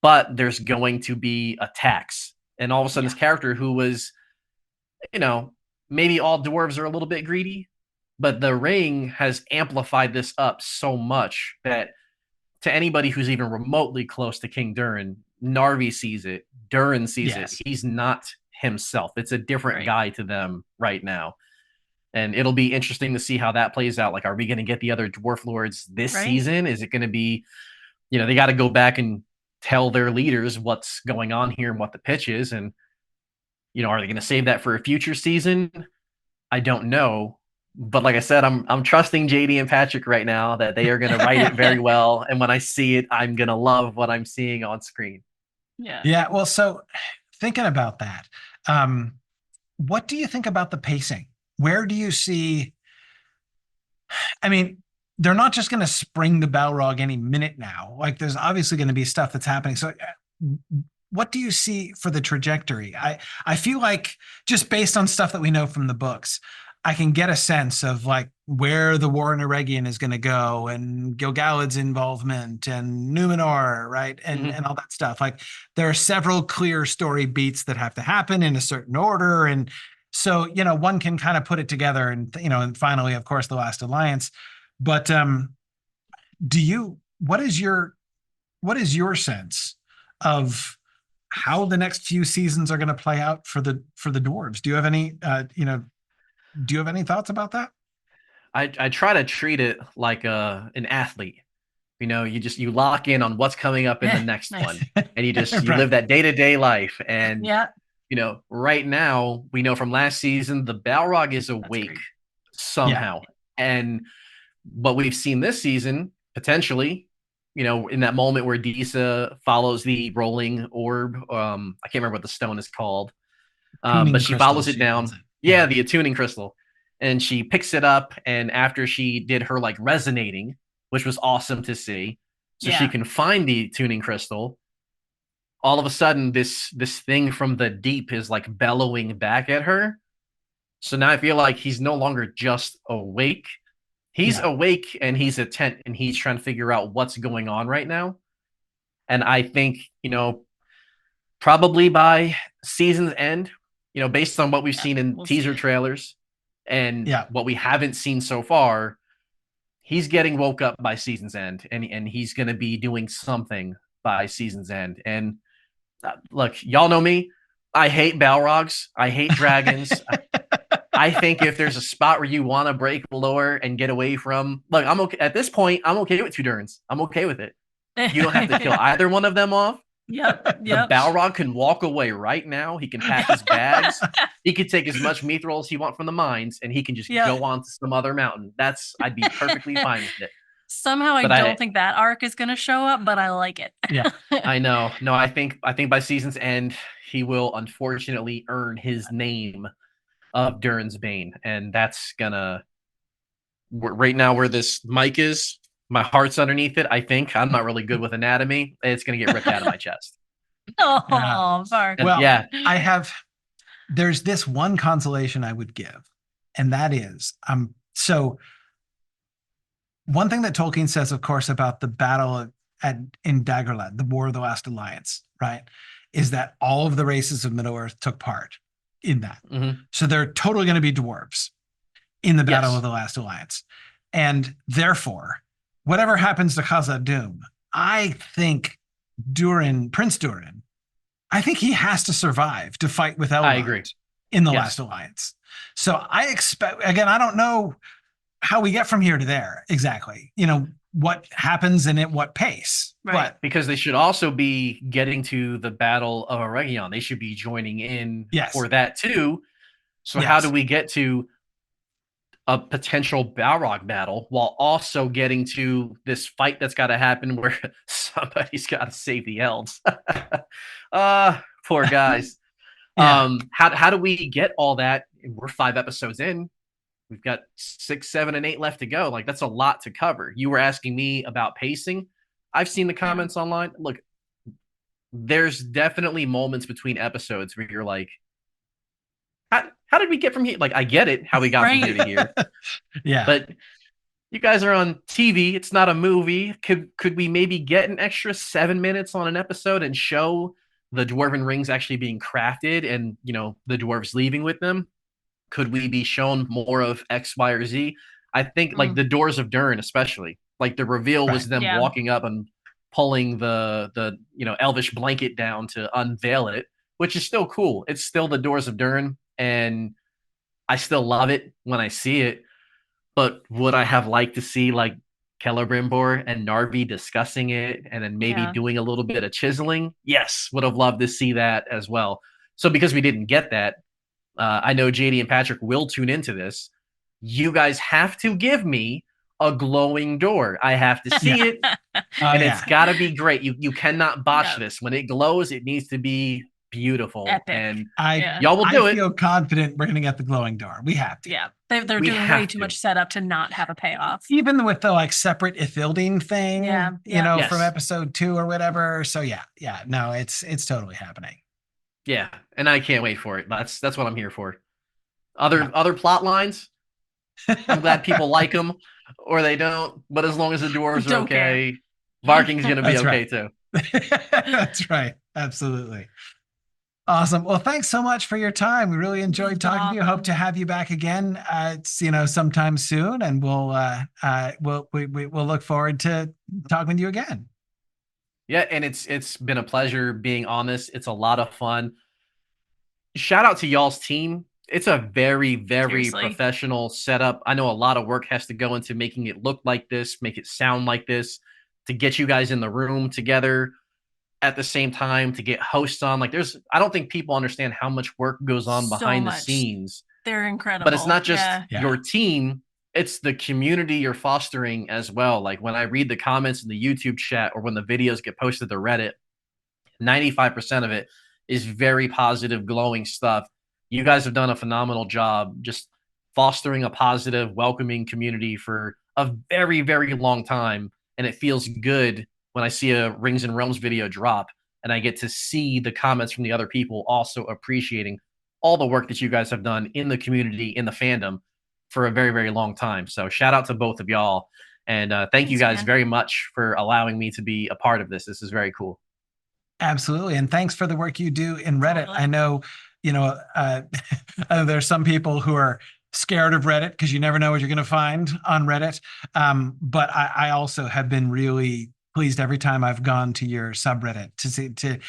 but there's going to be a tax. And all of a sudden, this character who was, maybe all dwarves are a little bit greedy, but the ring has amplified this up so much that to anybody who's even remotely close to King Durin, Narvi sees it, Durin sees it. He's not himself. It's a different guy to them right now. And it'll be interesting to see how that plays out. Like, are we going to get the other dwarf lords this season? Is it going to be, they got to go back and tell their leaders what's going on here and what the pitch is. And, are they going to save that for a future season? I don't know. But like I said, I'm trusting JD and Patrick right now that they are going to write it very well. And when I see it, I'm going to love what I'm seeing on screen. Yeah. Well, so thinking about that, what do you think about the pacing? Where do you see, they're not just going to spring the Balrog any minute now. Like, there's obviously going to be stuff that's happening. So what do you see for the trajectory? I feel like, just based on stuff that we know from the books, I can get a sense of like where the war in Eregion is going to go, and Gil-galad's involvement, and Numenor, right? And all that stuff. Like, there are several clear story beats that have to happen in a certain order. And so, one can kind of put it together, and, and finally, of course, the last alliance. But what is your sense of how the next few seasons are going to play out for the dwarves? Do you have any, do you have any thoughts about that? I try to treat it like an athlete. You lock in on what's coming up in the next one, and you live that day-to-day life. And right now, we know from last season, the Balrog is awake somehow. And what we've seen this season, potentially, in that moment where Disa follows the rolling orb, I can't remember what the stone is called, but she follows it down. The attuning crystal. And she picks it up, and after she did her like resonating, which was awesome to see, so she can find the tuning crystal. all of a sudden this thing from the deep is like bellowing back at her. So now I feel like he's no longer just awake. He's awake and he's attent and he's trying to figure out what's going on right now. And I think, probably by season's end, based on what we've seen in teaser trailers and what we haven't seen so far, he's getting woke up by season's end, and he's going to be doing something by season's end. And look, y'all know me. I hate Balrogs. I hate dragons. I think if there's a spot where you want to break lore and get away from, look, I'm okay at this point. I'm okay with 2 Durins. I'm okay with it. You don't have to kill either one of them off. Yep. The Balrog can walk away right now. He can pack his bags. He could take as much mithril as he wants from the mines, and he can just go on to some other mountain. I'd be perfectly fine with it. Somehow I don't think that arc is going to show up, but I like it. Yeah, I know. No, I think by season's end, he will unfortunately earn his name of Durin's Bane, and that's gonna. Right now, where this mic is, my heart's underneath it. I think I'm not really good with anatomy. It's gonna get ripped out of my chest. Vark. Well, there's this one consolation I would give, and that is, so one thing that Tolkien says, of course, about the battle in Dagorlad, the War of the Last Alliance, right, is that all of the races of Middle-earth took part in that. Mm-hmm. So they're totally going to be dwarves in the Battle of the Last Alliance. And therefore, whatever happens to Khazad-dûm, I think Prince Durin, I think he has to survive to fight with Elrond in the Last Alliance. So I expect, again, I don't know how we get from here to there exactly, what happens and at what pace. Right. But because they should also be getting to the Battle of Eregion. They should be joining in for that too. So how do we get to a potential Balrog battle while also getting to this fight that's got to happen where somebody's got to save the elves? Poor guys. How do we get all that? We're 5 episodes in. We've got 6, 7, and 8 left to go. Like, that's a lot to cover. You were asking me about pacing. I've seen the comments online. Look, there's definitely moments between episodes where you're like, how did we get from here? Like, I get it, how we got from here to here. But you guys are on TV. It's not a movie. Could we maybe get an extra 7 minutes on an episode and show the Dwarven rings actually being crafted and, the dwarves leaving with them? Could we be shown more of X, Y, or Z? I think like the Doors of Durin, especially, like the reveal was them walking up and pulling the elvish blanket down to unveil it, which is still cool. It's still the Doors of Durin, and I still love it when I see it. But would I have liked to see like Celebrimbor and Narvi discussing it and then maybe doing a little bit of chiseling? Yes, would have loved to see that as well. So because we didn't get that, I know JD and Patrick will tune into this. You guys have to give me a glowing door. I have to see it, and it's got to be great. You cannot botch this. When it glows, it needs to be beautiful. Epic. And y'all will do it. I feel confident we're going to get the glowing door. We have to. Yeah, they're doing way too much setup to not have a payoff. Even with the like separate Ithildine thing, from episode 2 or whatever. So no, it's totally happening. Yeah, and I can't wait for it. That's what I'm here for. Other plot lines, I'm glad people like them or they don't. But as long as the dwarves are okay, Varking's going to be okay too. That's right. Absolutely. Awesome. Well, thanks so much for your time. We really enjoyed talking to you. Hope to have you back again. It's sometime soon, and we'll look forward to talking with you again. Yeah, and it's been a pleasure being on this. It's a lot of fun. Shout out to y'all's team. It's a very, very professional setup. I know a lot of work has to go into making it look like this, make it sound like this, to get you guys in the room together at the same time, to get hosts on. Like, I don't think people understand how much work goes on behind the scenes. They're incredible. But it's not just your team. It's the community you're fostering as well. Like, when I read the comments in the YouTube chat or when the videos get posted to Reddit, 95% of it is very positive, glowing stuff. You guys have done a phenomenal job just fostering a positive, welcoming community for a very, very long time. And it feels good when I see a Rings and Realms video drop and I get to see the comments from the other people also appreciating all the work that you guys have done in the community, in the fandom for a very, very long time. So shout out to both of y'all. And thank you guys very much for allowing me to be a part of this. This is very cool. Absolutely. And thanks for the work you do in Reddit. I know, there's some people who are scared of Reddit because you never know what you're going to find on Reddit. But I also have been really pleased every time I've gone to your subreddit to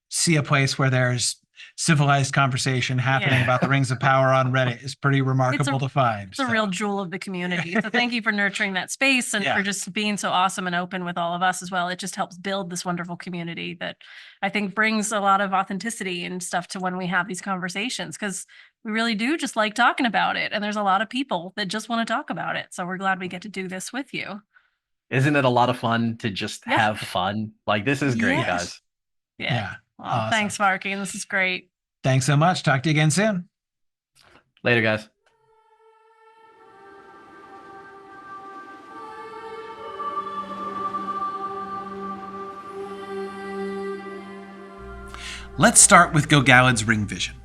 see a place where there's civilized conversation happening about the Rings of Power on Reddit is pretty remarkable to find. It's a real jewel of the community. So thank you for nurturing that space and for just being so awesome and open with all of us as well. It just helps build this wonderful community that I think brings a lot of authenticity and stuff to when we have these conversations, because we really do just like talking about it. And there's a lot of people that just want to talk about it. So we're glad we get to do this with you. Isn't it a lot of fun to just have fun? Like, this is great, guys. Yeah. Well, awesome. Thanks, Varking. This is great. Thanks so much. Talk to you again soon. Later, guys. Let's start with Gil-galad's ring vision.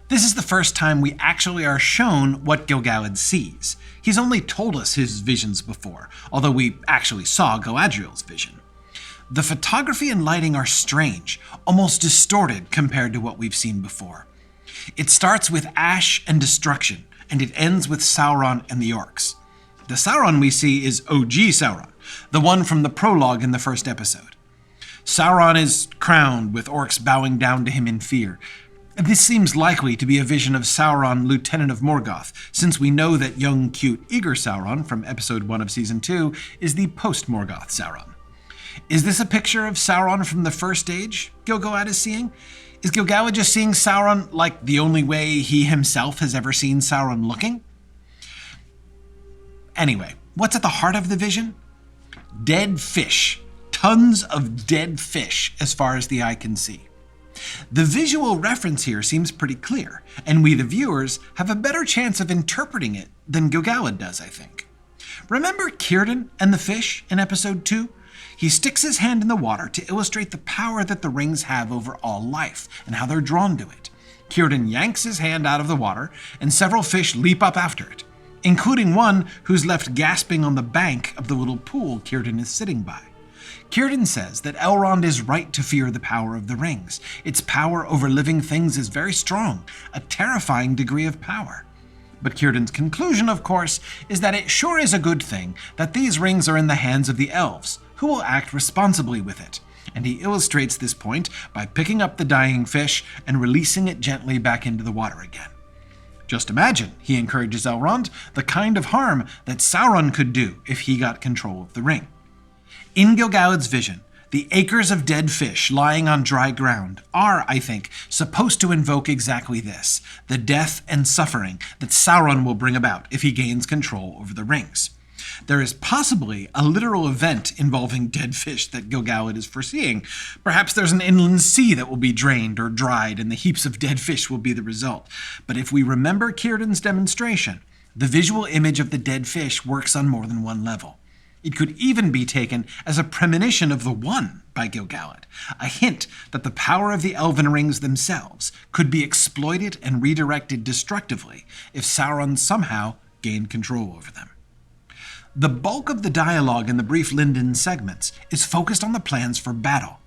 This is the first time we actually are shown what Gil-galad sees. He's only told us his visions before, although we actually saw Galadriel's vision. The photography and lighting are strange, almost distorted compared to what we've seen before. It starts with ash and destruction, and it ends with Sauron and the orcs. The Sauron we see is OG Sauron, the one from the prologue in the first episode. Sauron is crowned, with orcs bowing down to him in fear. This seems likely to be a vision of Sauron, Lieutenant of Morgoth, since we know that young, cute, eager Sauron from episode 1 of season 2 is the post-Morgoth Sauron. Is this a picture of Sauron from the first age Gil-galad is seeing? Is Gil-galad just seeing Sauron like the only way he himself has ever seen Sauron looking? Anyway, what's at the heart of the vision? Dead fish. Tons of dead fish as far as the eye can see. The visual reference here seems pretty clear, and we the viewers have a better chance of interpreting it than Gil-galad does, I think. Remember Círdan and the fish in episode 2? He sticks his hand in the water to illustrate the power that the rings have over all life and how they're drawn to it. Círdan yanks his hand out of the water, and several fish leap up after it, including one who's left gasping on the bank of the little pool Círdan is sitting by. Círdan says that Elrond is right to fear the power of the rings. Its power over living things is very strong, a terrifying degree of power. But Círdan's conclusion, of course, is that it sure is a good thing that these rings are in the hands of the elves, who will act responsibly with it. And he illustrates this point by picking up the dying fish and releasing it gently back into the water again. Just imagine, he encourages Elrond, the kind of harm that Sauron could do if he got control of the ring. In Gil-galad's vision, the acres of dead fish lying on dry ground are, I think, supposed to invoke exactly this, the death and suffering that Sauron will bring about if he gains control over the rings. There is possibly a literal event involving dead fish that Gil-galad is foreseeing. Perhaps there's an inland sea that will be drained or dried, and the heaps of dead fish will be the result. But if we remember Círdan's demonstration, the visual image of the dead fish works on more than one level. It could even be taken as a premonition of the One by Gil-galad, a hint that the power of the Elven rings themselves could be exploited and redirected destructively if Sauron somehow gained control over them. The bulk of the dialogue in the brief Linden segments is focused on the plans for battle.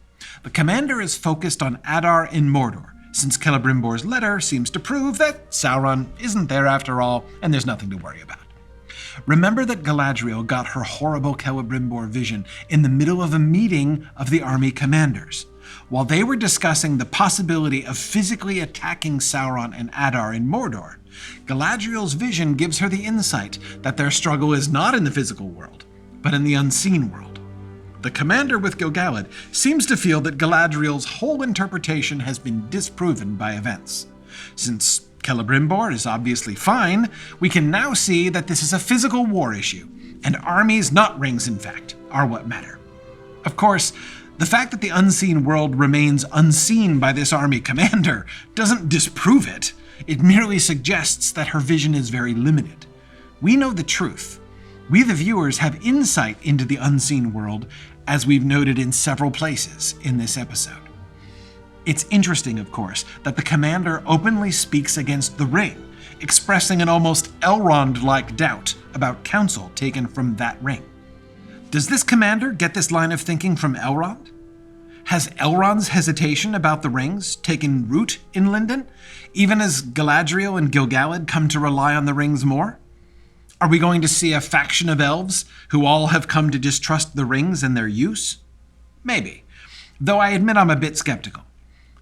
The commander is focused on Adar in Mordor, since Celebrimbor's letter seems to prove that Sauron isn't there after all, and there's nothing to worry about. Remember that Galadriel got her horrible Celebrimbor vision in the middle of a meeting of the army commanders. While they were discussing the possibility of physically attacking Sauron and Adar in Mordor, Galadriel's vision gives her the insight that their struggle is not in the physical world, but in the unseen world. The commander with Gil-galad seems to feel that Galadriel's whole interpretation has been disproven by events. Since Celebrimbor is obviously fine, we can now see that this is a physical war issue, and armies, not rings in fact, are what matter. Of course, the fact that the unseen world remains unseen by this army commander doesn't disprove it. It merely suggests that her vision is very limited. We know the truth. We, the viewers, have insight into the unseen world, as we've noted in several places in this episode. It's interesting, of course, that the commander openly speaks against the ring, expressing an almost Elrond-like doubt about counsel taken from that ring. Does this commander get this line of thinking from Elrond? Has Elrond's hesitation about the rings taken root in Lindon, even as Galadriel and Gil-galad come to rely on the rings more? Are we going to see a faction of elves who all have come to distrust the rings and their use? Maybe, though I admit I'm a bit skeptical.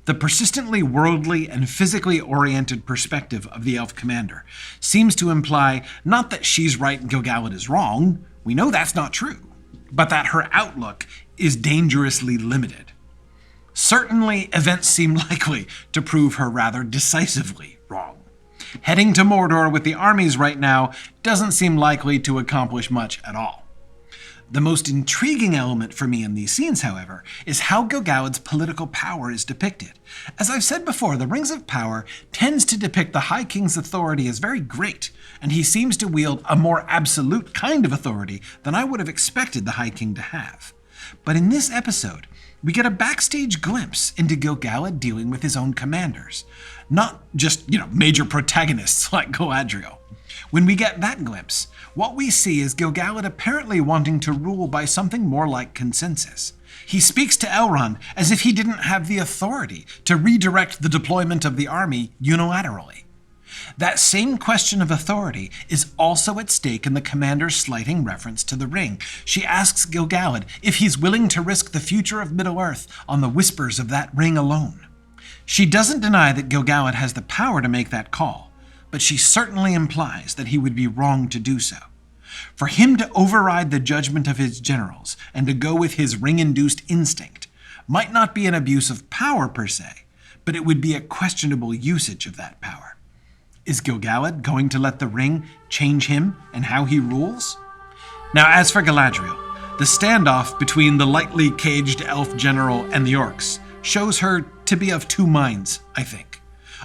The persistently worldly and physically oriented perspective of the elf commander seems to imply not that she's right and Gil-galad is wrong, we know that's not true, but that her outlook is dangerously limited. Certainly, events seem likely to prove her rather decisively wrong. Heading to Mordor with the armies right now doesn't seem likely to accomplish much at all. The most intriguing element for me in these scenes, however, is how Gil-galad's political power is depicted. As I've said before, the Rings of Power tends to depict the High King's authority as very great, and he seems to wield a more absolute kind of authority than I would have expected the High King to have. But in this episode, we get a backstage glimpse into Gil-galad dealing with his own commanders. Not just, major protagonists like Galadriel. When we get that glimpse, what we see is Gil-galad apparently wanting to rule by something more like consensus. He speaks to Elrond as if he didn't have the authority to redirect the deployment of the army unilaterally. That same question of authority is also at stake in the commander's slighting reference to the ring. She asks Gil-galad if he's willing to risk the future of Middle-earth on the whispers of that ring alone. She doesn't deny that Gil-galad has the power to make that call, but she certainly implies that he would be wrong to do so. For him to override the judgment of his generals and to go with his ring-induced instinct might not be an abuse of power per se, but it would be a questionable usage of that power. Is Gil-galad going to let the ring change him and how he rules? Now, as for Galadriel, the standoff between the lightly caged elf general and the orcs shows her to be of two minds, I think.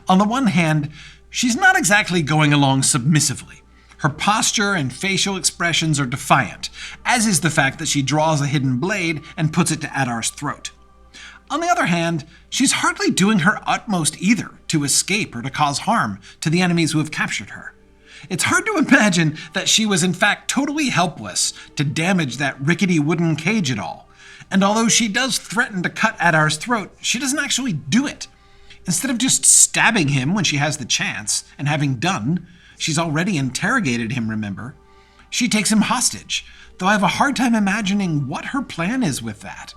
On the one hand, she's not exactly going along submissively. Her posture and facial expressions are defiant, as is the fact that she draws a hidden blade and puts it to Adar's throat. On the other hand, she's hardly doing her utmost either to escape or to cause harm to the enemies who have captured her. It's hard to imagine that she was in fact totally helpless to damage that rickety wooden cage at all. And although she does threaten to cut Adar's throat, she doesn't actually do it. Instead of just stabbing him when she has the chance, and having done, she's already interrogated him, remember? She takes him hostage, though I have a hard time imagining what her plan is with that.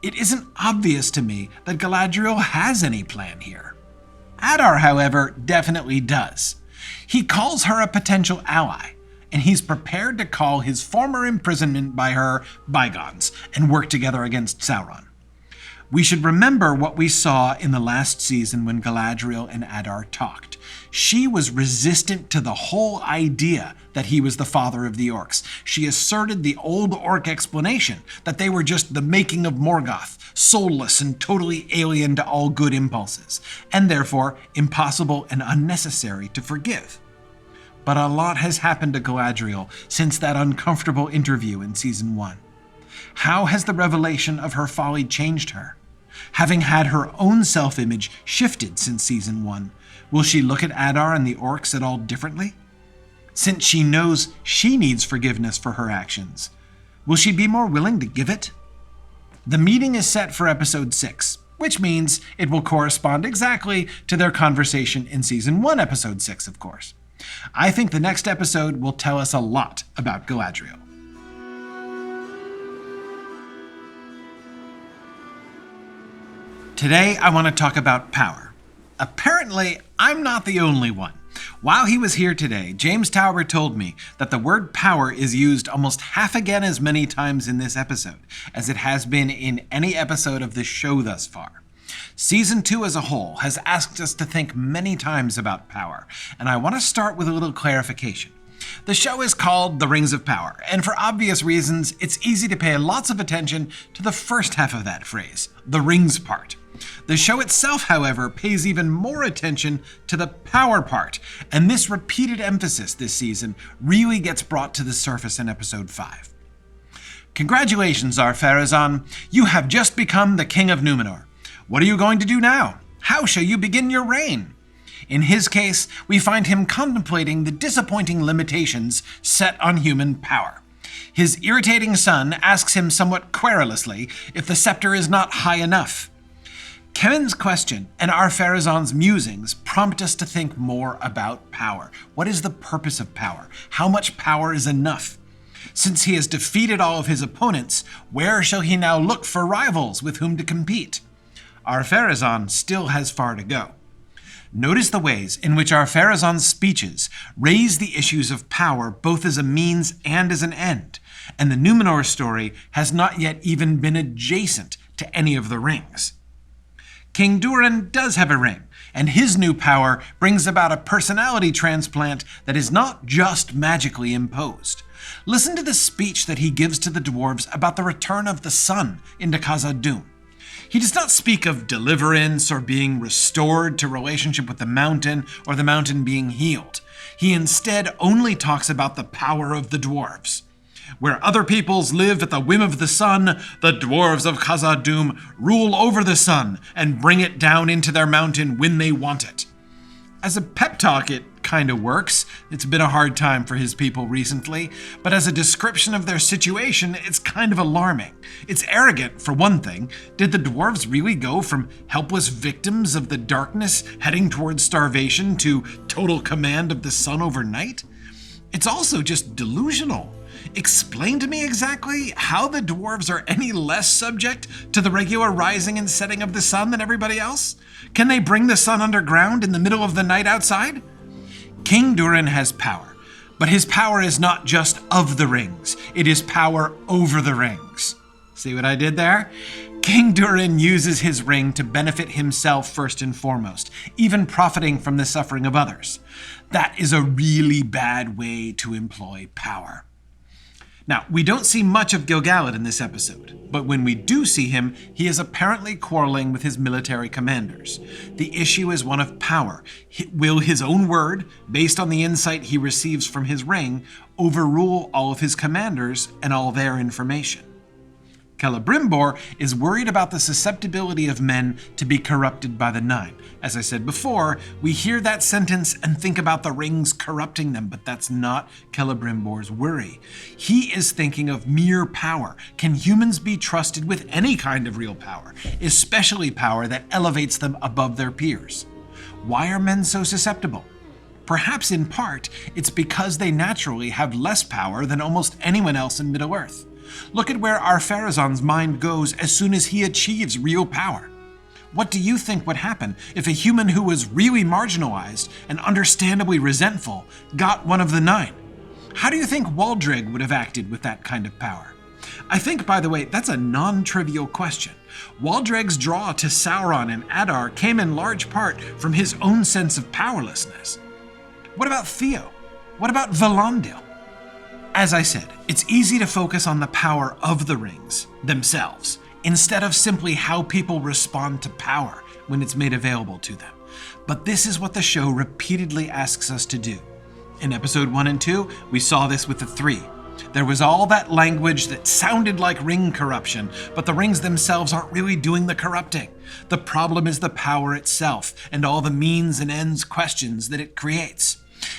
It isn't obvious to me that Galadriel has any plan here. Adar, however, definitely does. He calls her a potential ally, and he's prepared to call his former imprisonment by her bygones and work together against Sauron. We should remember what we saw in the last season when Galadriel and Adar talked. She was resistant to the whole idea that he was the father of the orcs. She asserted the old orc explanation that they were just the making of Morgoth, soulless and totally alien to all good impulses, and therefore impossible and unnecessary to forgive. But a lot has happened to Galadriel since that uncomfortable interview in Season 1. How has the revelation of her folly changed her? Having had her own self-image shifted since Season 1, will she look at Adar and the orcs at all differently? Since she knows she needs forgiveness for her actions, will she be more willing to give it? The meeting is set for Episode 6, which means it will correspond exactly to their conversation in Season 1, Episode 6, of course. I think the next episode will tell us a lot about Galadriel. Today, I want to talk about power. Apparently, I'm not the only one. While he was here today, James Tauber told me that the word power is used almost half again as many times in this episode as it has been in any episode of this show thus far. Season 2 as a whole has asked us to think many times about power, and I want to start with a little clarification. The show is called The Rings of Power, and for obvious reasons, it's easy to pay lots of attention to the first half of that phrase, the rings part. The show itself, however, pays even more attention to the power part, and this repeated emphasis this season really gets brought to the surface in Episode 5. Congratulations, Phazon. You have just become the King of Numenor. What are you going to do now? How shall you begin your reign? In his case, we find him contemplating the disappointing limitations set on human power. His irritating son asks him somewhat querulously if the scepter is not high enough. Kemen's question and Ar-Pharazôn's musings prompt us to think more about power. What is the purpose of power? How much power is enough? Since he has defeated all of his opponents, where shall he now look for rivals with whom to compete? Ar-Pharazôn still has far to go. Notice the ways in which Ar-Pharazôn's speeches raise the issues of power both as a means and as an end, and the Numenor story has not yet even been adjacent to any of the rings. King Durin does have a ring, and his new power brings about a personality transplant that is not just magically imposed. Listen to the speech that he gives to the dwarves about the return of the sun into Khazad-dûm. He does not speak of deliverance or being restored to relationship with the mountain or the mountain being healed. He instead only talks about the power of the dwarves. Where other peoples live at the whim of the sun, the dwarves of Khazad-dûm rule over the sun and bring it down into their mountain when they want it. As a pep talk, it kind of works. It's been a hard time for his people recently, but as a description of their situation, it's kind of alarming. It's arrogant, for one thing. Did the dwarves really go from helpless victims of the darkness heading towards starvation to total command of the sun overnight? It's also just delusional. Explain to me exactly how the dwarves are any less subject to the regular rising and setting of the sun than everybody else? Can they bring the sun underground in the middle of the night outside? King Durin has power, but his power is not just of the rings. It is power over the rings. See what I did there? King Durin uses his ring to benefit himself first and foremost, even profiting from the suffering of others. That is a really bad way to employ power. Now, we don't see much of Gil-galad in this episode, but when we do see him, he is apparently quarreling with his military commanders. The issue is one of power. Will his own word, based on the insight he receives from his ring, overrule all of his commanders and all their information? Celebrimbor is worried about the susceptibility of men to be corrupted by the Nine. As I said before, we hear that sentence and think about the rings corrupting them, but that's not Celebrimbor's worry. He is thinking of mere power. Can humans be trusted with any kind of real power, especially power that elevates them above their peers? Why are men so susceptible? Perhaps in part, it's because they naturally have less power than almost anyone else in Middle-earth. Look at where Ar-Pharazôn's mind goes as soon as he achieves real power. What do you think would happen if a human who was really marginalized and understandably resentful got one of the Nine? How do you think Waldreg would have acted with that kind of power? I think, by the way, that's a non-trivial question. Waldreg's draw to Sauron and Adar came in large part from his own sense of powerlessness. What about Theo? What about Elendil? As I said, it's easy to focus on the power of the rings themselves, instead of simply how people respond to power when it's made available to them. But this is what the show repeatedly asks us to do. In episode 1 and 2, we saw this with the Three. There was all that language that sounded like ring corruption, but the rings themselves aren't really doing the corrupting. The problem is the power itself and all the means and ends questions that it creates.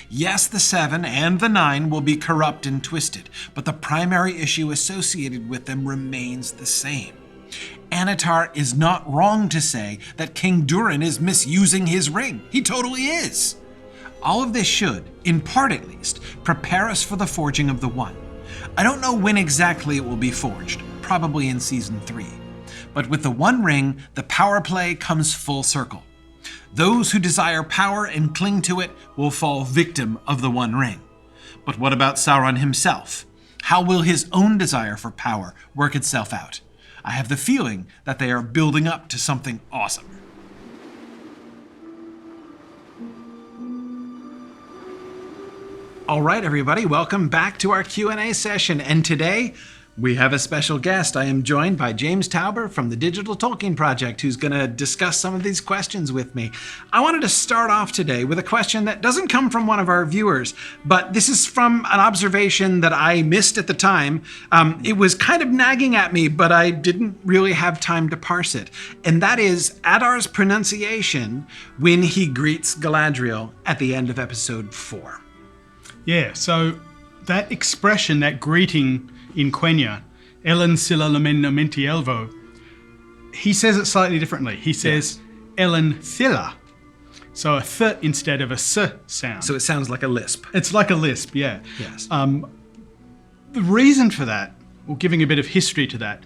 Yes, the Seven and the Nine will be corrupt and twisted, but the primary issue associated with them remains the same. Annatar is not wrong to say that King Durin is misusing his ring. He totally is. All of this should, in part at least, prepare us for the forging of the One. I don't know when exactly it will be forged, probably in Season 3. But with the One Ring, the power play comes full circle. Those who desire power and cling to it will fall victim of the One Ring. But what about Sauron himself? How will his own desire for power work itself out? I have the feeling that they are building up to something awesome. All right, everybody, welcome back to our Q&A session. And today, We have a special guest. I am joined by James Tauber from the Digital Tolkien Project, who's going to discuss some of these questions with me. I wanted to start off today with a question that doesn't come from one of our viewers, but this is from an observation that I missed at the time. It was kind of nagging at me, but I didn't really have time to parse it. And that is Adar's pronunciation when he greets Galadriel at the end of episode 4. Yeah, so that expression, that greeting in Quenya, Ellen Silla Lumennomenti Elvo, he says it slightly differently. He says Ellen Thilla, so a th instead of a s sound. So it sounds like a lisp. It's like a lisp, yeah. Yes. The reason for that, or giving a bit of history to that,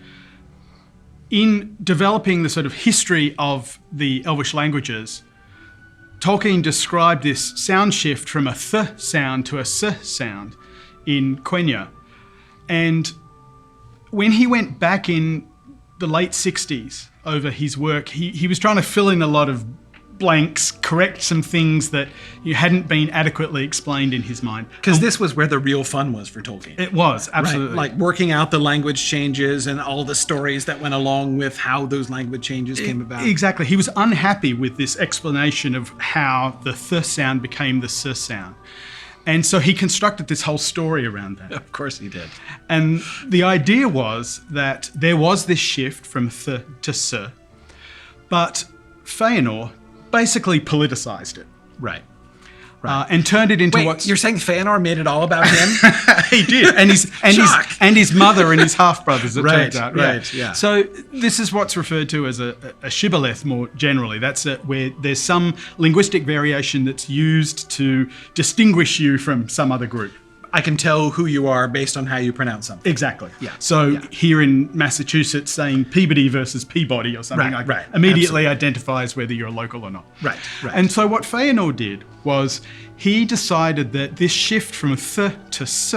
in developing the sort of history of the Elvish languages, Tolkien described this sound shift from a th sound to a s sound in Quenya. And when he went back in the late 60s over his work, he was trying to fill in a lot of blanks, correct some things that hadn't been adequately explained in his mind. Because this was where the real fun was for Tolkien. It was, absolutely. Right? Like working out the language changes and all the stories that went along with how those language changes came about. Exactly. He was unhappy with this explanation of how the th sound became the s sound. And so he constructed this whole story around that. Of course he did. And the idea was that there was this shift from th to s, but Feanor basically politicized it. Right. And turned it into Wait, you're saying Feanor made it all about him? He did, and his mother and his half brothers. It turns out, yeah. So this is what's referred to as a shibboleth more generally. That's where there's some linguistic variation that's used to distinguish you from some other group. I can tell who you are based on how you pronounce something. Exactly. Yeah. So here in Massachusetts, saying Peabody versus Peabody or something like that immediately identifies whether you're local or not. Right. And so what Feanor did was he decided that this shift from th to s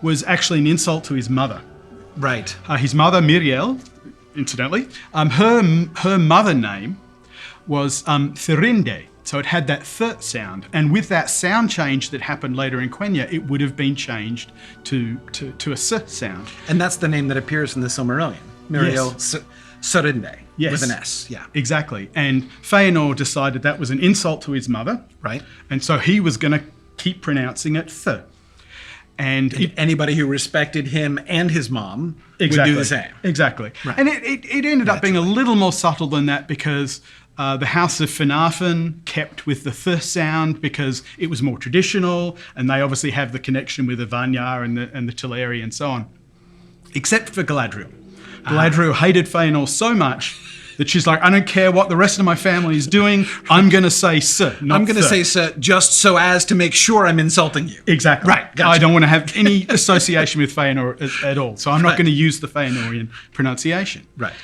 was actually an insult to his mother. Right. His mother, Miriel, incidentally, her mother name was Therinde. So it had that th sound, and with that sound change that happened later in Quenya, it would have been changed to a s sound. And that's the name that appears in the Silmarillion. Miriel Sorinde, with an S. Yeah. Exactly. And Feanor decided that was an insult to his mother. Right. And so he was going to keep pronouncing it th. And anybody who respected him and his mom would do the same. Exactly. Right. And it ended up being a little more subtle than that because the House of Finarfin kept with the th sound because it was more traditional, and they obviously have the connection with the Vanyar and the Teleri and so on. Except for Galadriel. Galadriel hated Feanor so much that she's like, I don't care what the rest of my family is doing, I'm going to say s, not I'm going to say s just so as to make sure I'm insulting you. Exactly. Right. Gotcha. I don't want to have any association with Feanor at all, so I'm not going to use the Feanorian pronunciation. Right.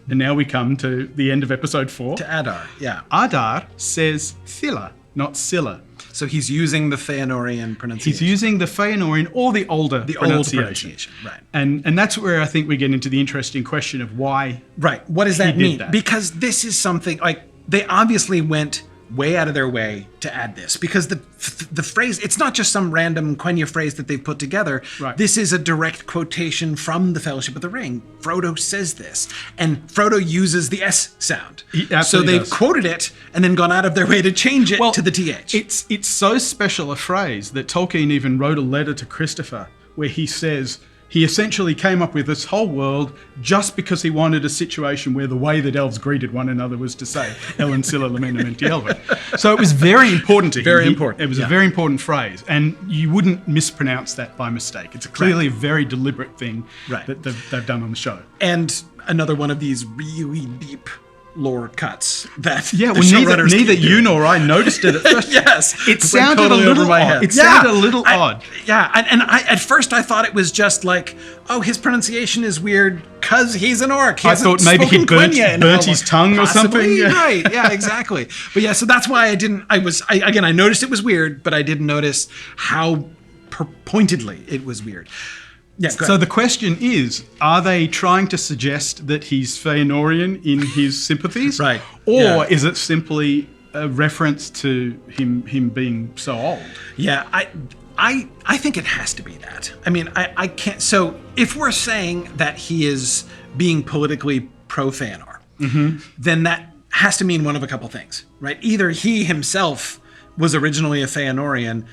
And now we come to the end of episode 4. To Adar, yeah. Adar says Thilla, not Silla. So he's using the Feanorian pronunciation. He's using the Feanorian or the older pronunciation. Right. And that's where I think we get into the interesting question of why. Right. What does that mean? That. Because this is something like they obviously went way out of their way to add this, because the phrase, it's not just some random Quenya phrase that they've put together. Right. This is a direct quotation from the Fellowship of the Ring. Frodo says this, and Frodo uses the S sound. So they've quoted it and then gone out of their way to change it to the TH. It's so special a phrase that Tolkien even wrote a letter to Christopher where he says he essentially came up with this whole world just because he wanted a situation where the way that elves greeted one another was to say Ellen Silla Lumennomenti Elvo. So it was very important to him. Very important. It was a very important phrase, and you wouldn't mispronounce that by mistake. It's clearly a very deliberate thing that they've done on the show. And another one of these really deep lore cuts that neither you nor I noticed it at first. Yes, it sounded a little odd. It sounded a little odd. Yeah, and I at first I thought it was just like, oh, his pronunciation is weird because he's an orc. I thought maybe he burnt his tongue or something. Yeah. Right? Yeah, exactly. But yeah, so that's why I noticed it was weird, but I didn't notice how pointedly it was weird. Yeah, so the question is, are they trying to suggest that he's Feanorian in his sympathies? Right. Or is it simply a reference to him being so old? Yeah, I think it has to be that. I mean, I can't. So if we're saying that he is being politically pro-Feanor, then that has to mean one of a couple things, right? Either he himself was originally a Feanorian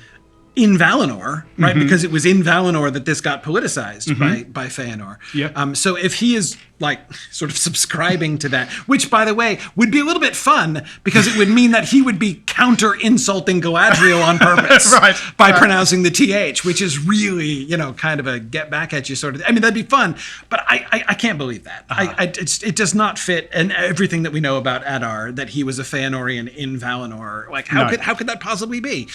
in Valinor, right? Because it was in Valinor that this got politicized by Feanor. Yep. So if he is like sort of subscribing to that, which by the way would be a little bit fun because it would mean that he would be counter-insulting Galadriel on purpose by pronouncing the TH, which is really, you know, kind of a get back at you sort of. I mean, that'd be fun, but I can't believe that. It does not fit in everything that we know about Adar that he was a Feanorian in Valinor. Like how could that possibly be?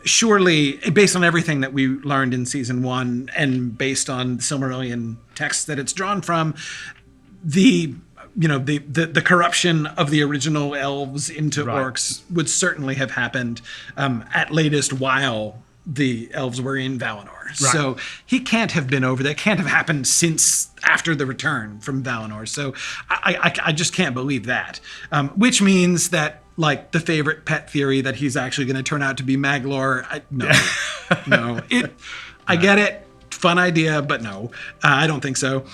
Surely, based on everything that we learned in season 1 and based on Silmarillion texts that it's drawn from, the corruption of the original elves into orcs would certainly have happened at latest while the elves were in Valinor. Right. So he can't have been over there. It can't have happened since after the return from Valinor. So I just can't believe that. Which means that, like, the favorite pet theory that he's actually going to turn out to be Maglor, no. I get it. Fun idea, but no. I don't think so.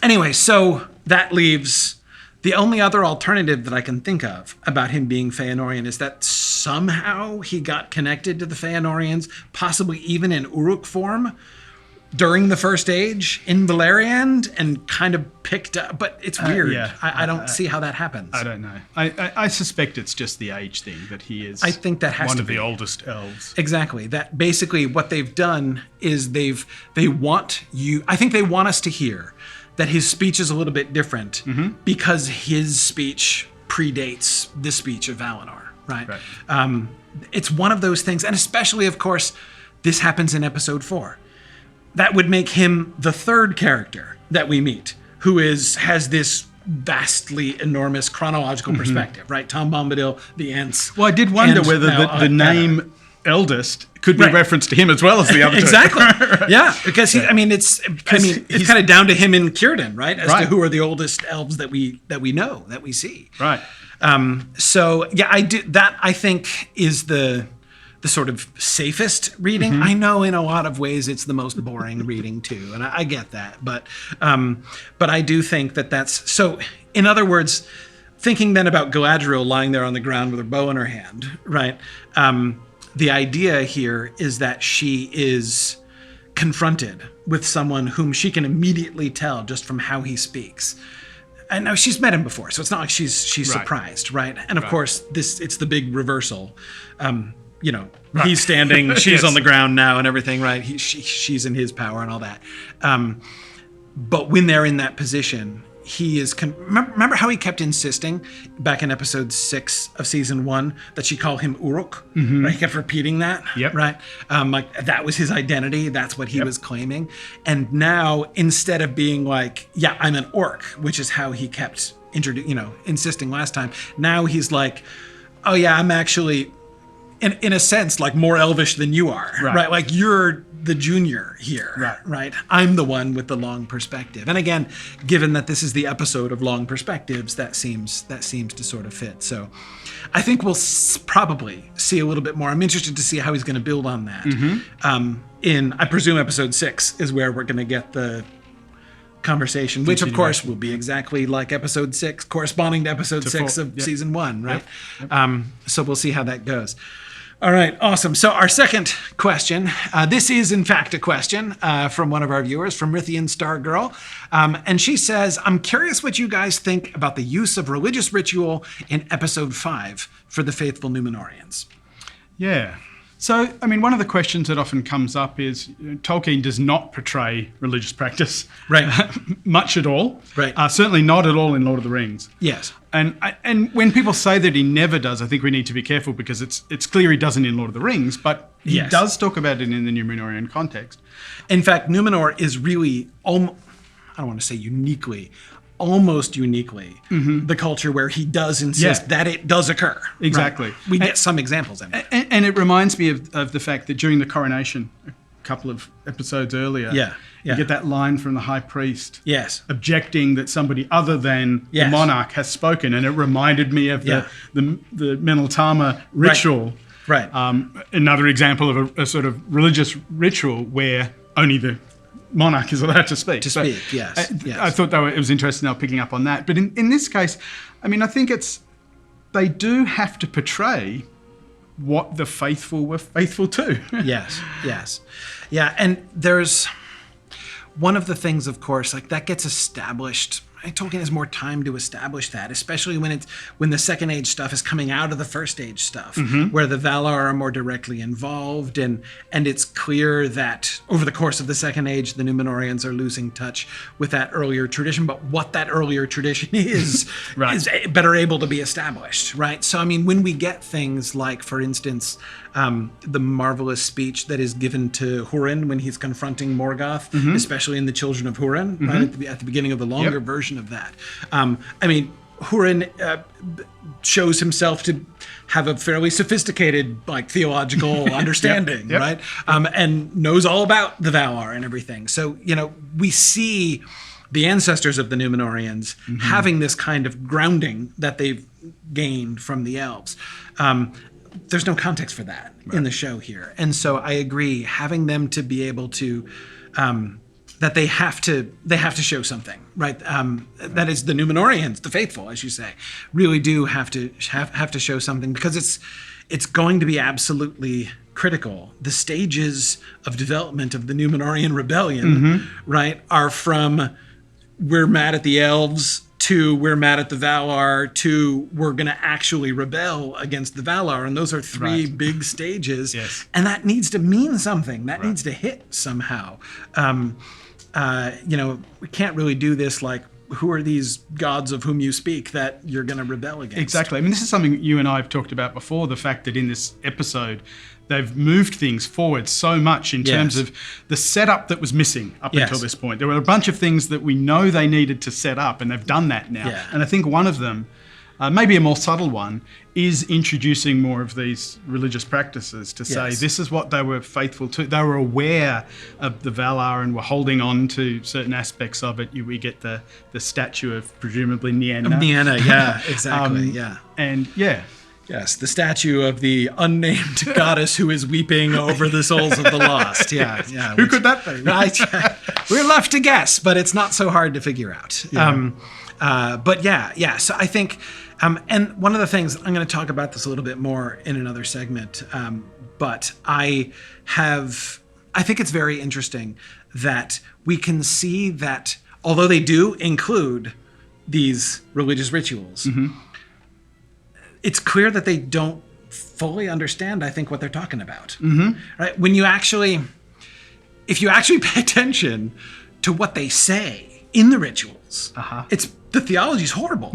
Anyway, so that leaves the only other alternative that I can think of about him being Feanorian is that somehow he got connected to the Feanorians, possibly even in Uruk form, during the First Age in Valerian and kind of picked up, but it's weird. I don't see how that happens. I don't know. I suspect it's just the age thing that he is. I think that has one to of be the oldest elves. Exactly. That basically what they've done is they want us to hear that his speech is a little bit different because his speech predates the speech of Valinor, right? It's one of those things, and especially, of course, this happens in episode 4. That would make him the third character that we meet, who has this vastly enormous chronological perspective, right? Tom Bombadil, the Ents. Well, I did wonder whether the name eldest could be referenced to him as well as the other two. Exactly. Yeah, because it's kind of down to him in Círdan, right? As to who are the oldest elves that we know, that we see. Right. So yeah, I think is the sort of safest reading. I know in a lot of ways it's the most boring reading too, and I get that, but I do think that's so. In other words, thinking then about Galadriel lying there on the ground with her bow in her hand, right? The idea here is that she is confronted with someone whom she can immediately tell just from how he speaks. And now she's met him before, so it's not like she's surprised, right? And of course, it's the big reversal. He's standing, she's on the ground now and everything, right? She's in his power and all that. But when they're in that position, he is... remember how he kept insisting back in episode 6 of season 1 that she call him Uruk? Right? He kept repeating that, right? Like that was his identity. That's what he was claiming. And now, instead of being like, yeah, I'm an orc, which is how he kept insisting last time, now he's like, oh yeah, I'm actually... In a sense, like more elvish than you are, right? Like you're the junior here, right? I'm the one with the long perspective. And again, given that this is the episode of long perspectives, that seems to sort of fit. So I think we'll probably see a little bit more. I'm interested to see how he's going to build on that. In, I presume, episode 6 is where we're going to get the conversation, which of course will be exactly like episode 6, corresponding to episode 6 of season 1, right? So we'll see how that goes. All right, awesome. So our second question, this is in fact a question from one of our viewers, from Rithian Star Girl. And she says, I'm curious what you guys think about the use of religious ritual in episode 5 for the faithful Numenorians. Yeah. So, I mean, one of the questions that often comes up is Tolkien does not portray religious practice much at all. Certainly not at all in Lord of the Rings. Yes. And when people say that he never does, I think we need to be careful because it's clear he doesn't in Lord of the Rings, but he does talk about it in the Numenorean context. In fact, Numenor is really, I don't want to say uniquely, almost uniquely the culture where he does insist that it does occur. Exactly. Right? We get some examples in it. And it reminds me of the fact that during the coronation, a couple of episodes earlier, you get that line from the high priest objecting that somebody other than the monarch has spoken. And it reminded me of the Meneltama ritual. Right. Another example of a sort of religious ritual where only the monarch is allowed to speak. Yes. I thought it was interesting they were picking up on that. But in this case, I mean, I think they do have to portray what the faithful were faithful to. Yes. Yeah, and there's one of the things, of course, like that gets established. Tolkien has more time to establish that, especially when the Second Age stuff is coming out of the First Age stuff, where the Valar are more directly involved, and it's clear that over the course of the Second Age, the Numenoreans are losing touch with that earlier tradition. But what that earlier tradition is is better able to be established, right? So I mean, when we get things like, for instance, the marvelous speech that is given to Hurin when he's confronting Morgoth, especially in the Children of Hurin, right at the beginning of the longer version of that. I mean, Hurin shows himself to have a fairly sophisticated, like, theological understanding, right? And knows all about the Valar and everything. So, you know, we see the ancestors of the Numenoreans having this kind of grounding that they've gained from the elves. There's no context for that in the show here. And so I agree, having them to be able to, that they have to show something, right? That is, the Numenoreans, the faithful, as you say, really do have to show something, because it's going to be absolutely critical. The stages of development of the Numenorean rebellion, right, are from we're mad at the elves to we're mad at the Valar to we're going to actually rebel against the Valar. And those are three big stages. And that needs to mean something. That needs to hit somehow. You know, we can't really do this like, who are these gods of whom you speak that you're going to rebel against? Exactly. I mean, this is something you and I have talked about before, the fact that in this episode, they've moved things forward so much in terms of the setup that was missing up until this point. There were a bunch of things that we know they needed to set up, and they've done that now. And I think one of them, maybe a more subtle one, is introducing more of these religious practices to say this is what they were faithful to. They were aware of the Valar and were holding on to certain aspects of it. We get the statue of presumably Nienna. Nienna, exactly, And yes, the statue of the unnamed goddess who is weeping over the souls of the lost. Who could that be? Right. We're left to guess, but it's not so hard to figure out. So I think, and one of the things, I'm going to talk about this a little bit more in another segment, but I think it's very interesting that we can see that although they do include these religious rituals, it's clear that they don't fully understand, I think, what they're talking about. Right? If you actually pay attention to what they say in the rituals, the theology's horrible.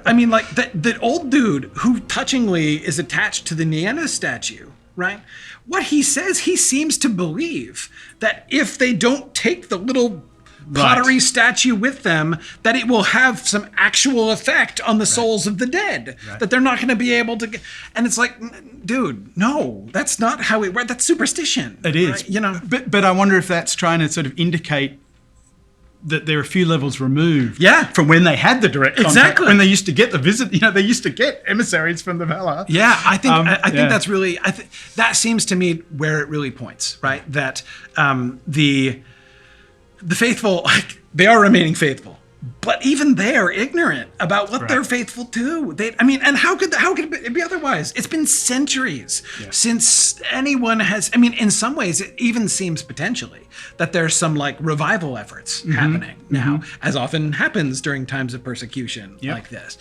I mean, like, the old dude who touchingly is attached to the Nienna statue, right? What he says, he seems to believe that if they don't take the little pottery statue with them, that it will have some actual effect on the souls of the dead, that they're not going to be able to get. And it's like, dude, no, that's not how it works. That's superstition. It is. Right? You know, but I wonder if that's trying to sort of indicate that they're a few levels removed from when they had the direct contact, when they used to get the visit. You know, they used to get emissaries from the Valar. I think I think that's really, that seems to me where it really points, right? That the faithful, like, they are remaining faithful, but even they are ignorant about what they're faithful to. And how could it be otherwise? It's been centuries since anyone has. I mean, in some ways, it even seems potentially that there's some, like, revival efforts happening now, as often happens during times of persecution like this.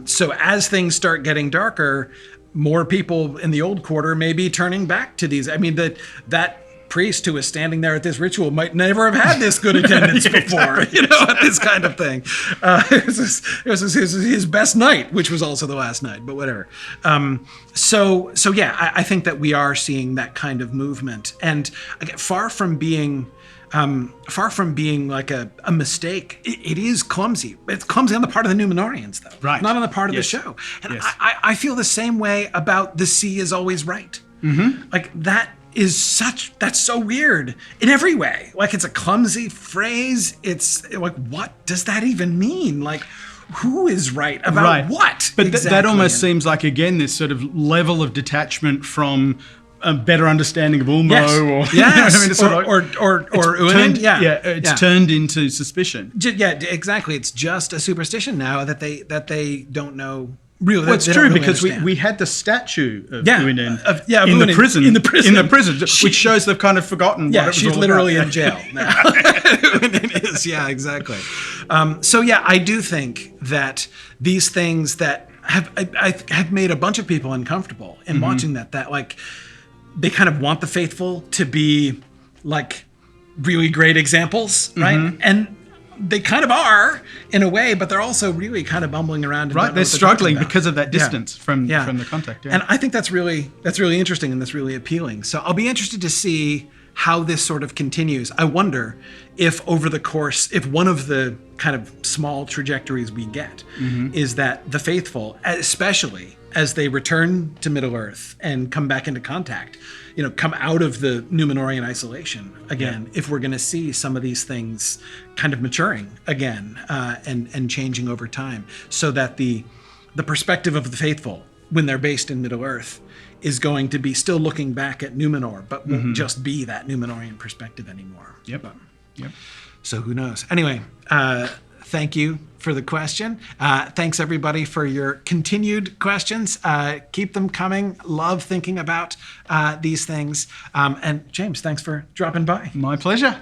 So as things start getting darker, more people in the old quarter may be turning back to these. I mean, that priest who was standing there at this ritual might never have had this good attendance before, you know, at this kind of thing. It was his best night, which was also the last night, but whatever. I think that we are seeing that kind of movement, and far from being like a mistake, it is clumsy. It's clumsy on the part of the Numenoreans, though, not on the part of the show. And I feel the same way about "the sea is always right." Like, that's so weird in every way. Like, it's a clumsy phrase. It's like, what does that even mean? Like, who is right about what? But exactly. that almost seems like, again, this sort of level of detachment from a better understanding of Ulmo, it's turned into suspicion. Exactly. It's just a superstition now that they don't know. Really, well, it's true because we had the statue of Uinen in the prison, which shows they've kind of forgotten. Yeah, what it was she's all literally about. in jail now. Uinen is, exactly. I do think that these things that have made a bunch of people uncomfortable in watching that like they kind of want the faithful to be like really great examples, right? And they kind of are in a way, but they're also really kind of bumbling around. Right, they're struggling because of that distance from the contact. Yeah. And I think that's really interesting and that's really appealing. So I'll be interested to see how this sort of continues. I wonder if over the course, if one of the kind of small trajectories we get is that the faithful, especially as they return to Middle-earth and come back into contact, come out of the Numenorean isolation again, if we're going to see some of these things kind of maturing again and changing over time, so that the perspective of the faithful when they're based in Middle-earth is going to be still looking back at Numenor, but won't just be that Numenorean perspective anymore. Yep. So who knows? Anyway, thank you for the question. Thanks everybody for your continued questions. Keep them coming. Love thinking about these things. And James, thanks for dropping by. My pleasure.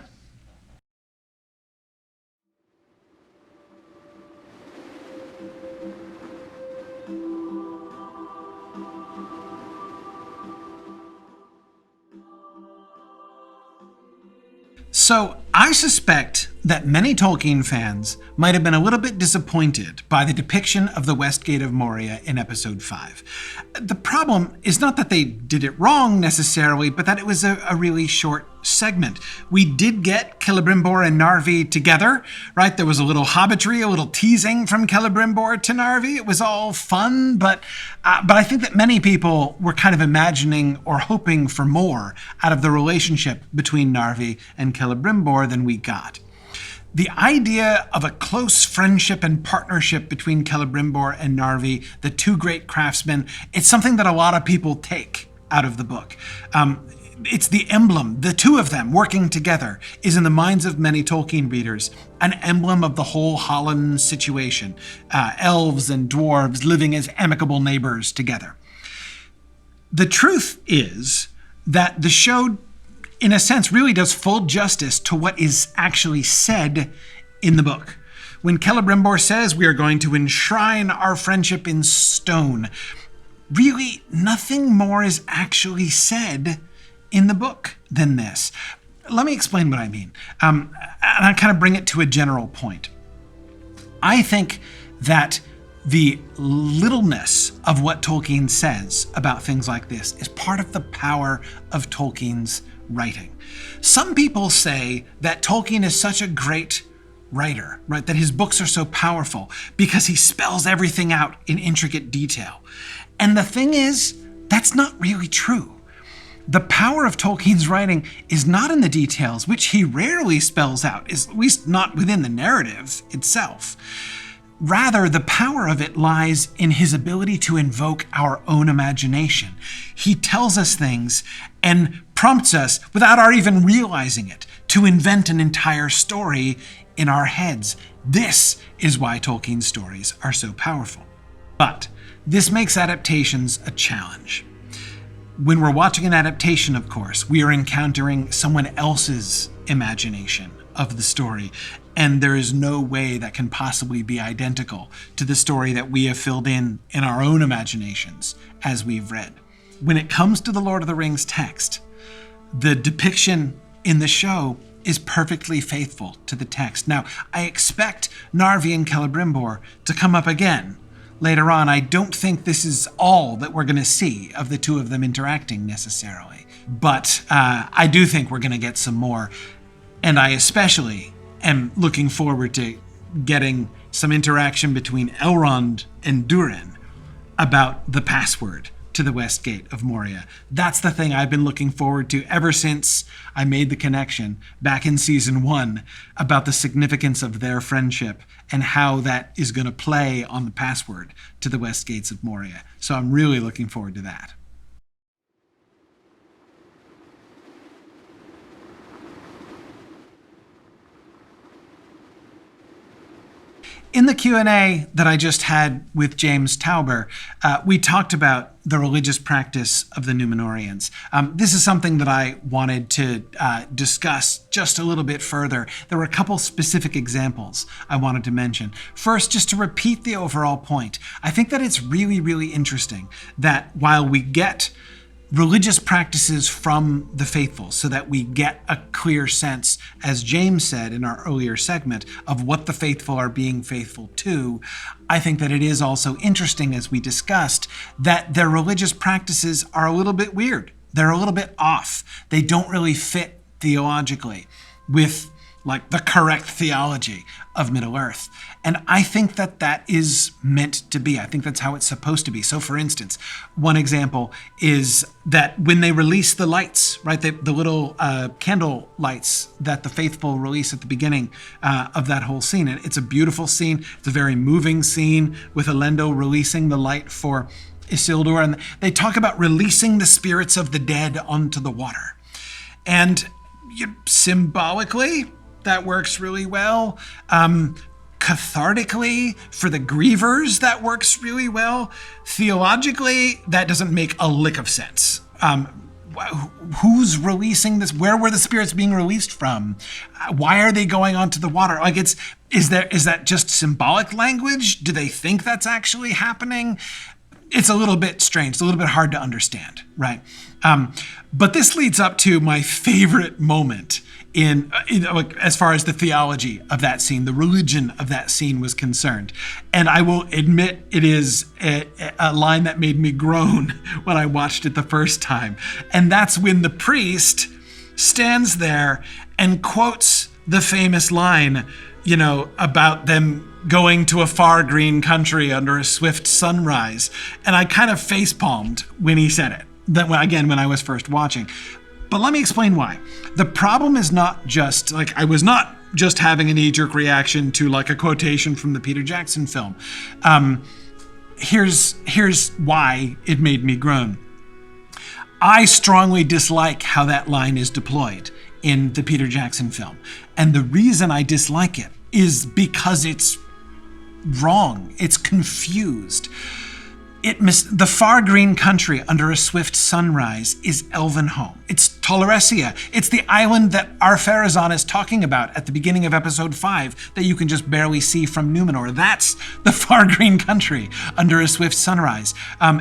So I suspect that many Tolkien fans might have been a little bit disappointed by the depiction of the West Gate of Moria in episode 5. The problem is not that they did it wrong necessarily, but that it was a really short segment. We did get Celebrimbor and Narvi together, right? There was a little hobbitry, a little teasing from Celebrimbor to Narvi. It was all fun, but I think that many people were kind of imagining or hoping for more out of the relationship between Narvi and Celebrimbor than we got. The idea of a close friendship and partnership between Celebrimbor and Narvi, the two great craftsmen, it's something that a lot of people take out of the book. It's the emblem, the two of them working together is in the minds of many Tolkien readers an emblem of the whole Holland situation, elves and dwarves living as amicable neighbors together. The truth is that the show, in a sense, really does full justice to what is actually said in the book. When Celebrimbor says we are going to enshrine our friendship in stone, really nothing more is actually said in the book than this. Let me explain what I mean. And I kind of bring it to a general point. I think that the littleness of what Tolkien says about things like this is part of the power of Tolkien's writing. Some people say that Tolkien is such a great writer, right? That his books are so powerful because he spells everything out in intricate detail. And the thing is, that's not really true. The power of Tolkien's writing is not in the details, which he rarely spells out, at least not within the narrative itself. Rather, the power of it lies in his ability to invoke our own imagination. He tells us things and prompts us, without our even realizing it, to invent an entire story in our heads. This is why Tolkien's stories are so powerful. But this makes adaptations a challenge. When we're watching an adaptation, of course, we are encountering someone else's imagination of the story, and there is no way that can possibly be identical to the story that we have filled in our own imaginations as we've read. When it comes to the Lord of the Rings text, the depiction in the show is perfectly faithful to the text. Now, I expect Narvi and Celebrimbor to come up again later on. I don't think this is all that we're going to see of the two of them interacting necessarily. But I do think we're going to get some more. And I especially am looking forward to getting some interaction between Elrond and Durin about the password to to the west gate of Moria. That's the thing I've been looking forward to ever since I made the connection back in season 1 about the significance of their friendship and how that is going to play on the password to the west gates of Moria. So I'm really looking forward to that. In the Q&A that I just had with James Tauber, we talked about the religious practice of the Numenoreans. This is something that I wanted to discuss just a little bit further. There were a couple specific examples I wanted to mention. First, just to repeat the overall point, I think that it's really, really interesting that while we get religious practices from the faithful so that we get a clear sense, as James said in our earlier segment, of what the faithful are being faithful to, I think that it is also interesting, as we discussed, that their religious practices are a little bit weird. They're a little bit off. They don't really fit theologically with like the correct theology of Middle-earth. And I think that that is meant to be. I think that's how it's supposed to be. So for instance, one example is that when they release the lights, right, the little candle lights that the faithful release at the beginning of that whole scene. And it's a beautiful scene. It's a very moving scene with Elendil releasing the light for Isildur. And they talk about releasing the spirits of the dead onto the water. And symbolically, that works really well. Cathartically, for the grievers, that works really well. Theologically, that doesn't make a lick of sense. Who's releasing this? Where were the spirits being released from? Why are they going onto the water? Like, is that just symbolic language? Do they think that's actually happening? It's a little bit strange. It's a little bit hard to understand, right? But this leads up to my favorite moment in as far as the theology of that scene, the religion of that scene was concerned. And I will admit it is a line that made me groan when I watched it the first time. And that's when the priest stands there and quotes the famous line, about them going to a far green country under a swift sunrise. And I kind of facepalmed when he said it, when I was first watching. But let me explain why. The problem is not just, I was not just having a knee-jerk reaction to a quotation from the Peter Jackson film. Here's why it made me groan. I strongly dislike how that line is deployed in the Peter Jackson film. And the reason I dislike it is because it's wrong. It's confused. The far green country under a swift sunrise is Elvenhome. It's Tolleresia. It's the island that our Phazon is talking about at the beginning of episode 5 that you can just barely see from Numenor. That's the far green country under a swift sunrise.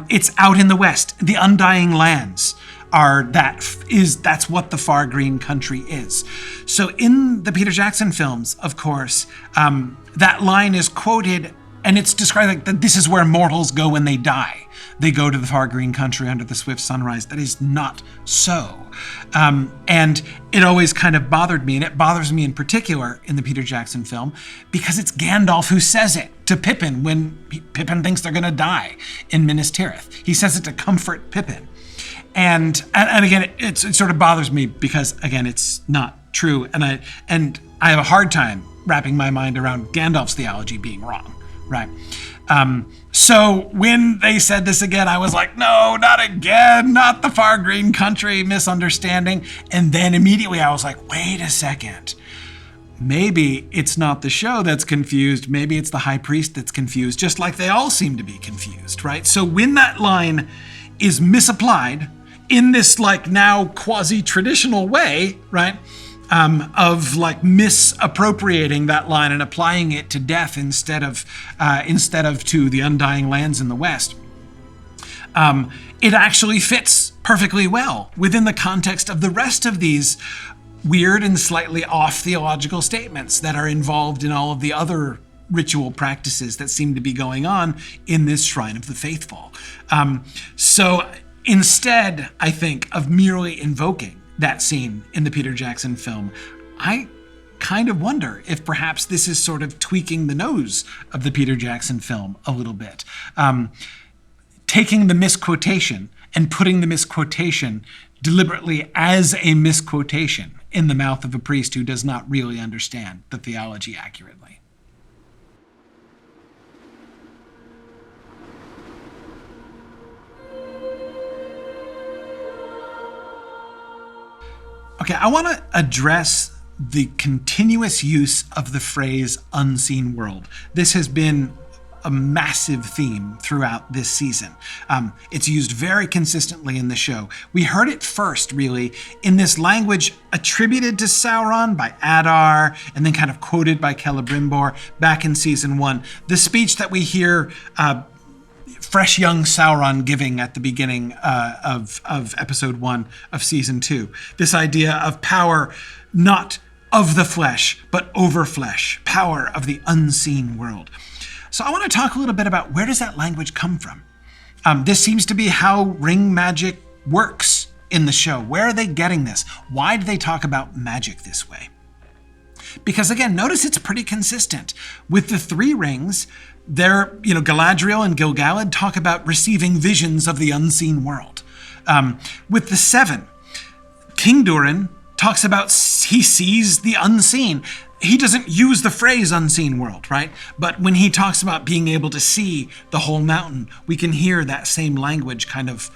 It's out in the west. The Undying Lands that's what the far green country is. So in the Peter Jackson films, of course, that line is quoted. And it's described that this is where mortals go when they die. They go to the far green country under the swift sunrise. That is not so. And it always kind of bothered me, and it bothers me in particular in the Peter Jackson film, because it's Gandalf who says it to Pippin when Pippin thinks they're going to die in Minas Tirith. He says it to comfort Pippin. And again, it sort of bothers me because, again, it's not true. And I have a hard time wrapping my mind around Gandalf's theology being wrong. Right. So when they said this again, I was like, no, not again, not the far green country, misunderstanding. And then immediately I was like, wait a second. Maybe it's not the show that's confused. Maybe it's the high priest that's confused, just like they all seem to be confused, right? So when that line is misapplied in this now quasi-traditional way, right? Of misappropriating that line and applying it to death instead of to the Undying Lands in the West. It actually fits perfectly well within the context of the rest of these weird and slightly off theological statements that are involved in all of the other ritual practices that seem to be going on in this Shrine of the Faithful. So instead, I think, of merely invoking that scene in the Peter Jackson film, I kind of wonder if perhaps this is sort of tweaking the nose of the Peter Jackson film a little bit. taking the misquotation and putting the misquotation deliberately as a misquotation in the mouth of a priest who does not really understand the theology accurately. Okay, I want to address the continuous use of the phrase unseen world. This has been a massive theme throughout this season. It's used very consistently in the show. We heard it first, really, in this language attributed to Sauron by Adar, and then kind of quoted by Celebrimbor back in season 1. The speech that we hear fresh young Sauron giving at the beginning of episode 1 of season 2. This idea of power not of the flesh, but over flesh, power of the unseen world. So I want to talk a little bit about where does that language come from? This seems to be how ring magic works in the show. Where are they getting this? Why do they talk about magic this way? Because again, notice it's pretty consistent. With the 3 rings, Galadriel and Gil-galad talk about receiving visions of the unseen world. With the 7, King Durin talks about he sees the unseen. He doesn't use the phrase unseen world, right? But when he talks about being able to see the whole mountain, we can hear that same language kind of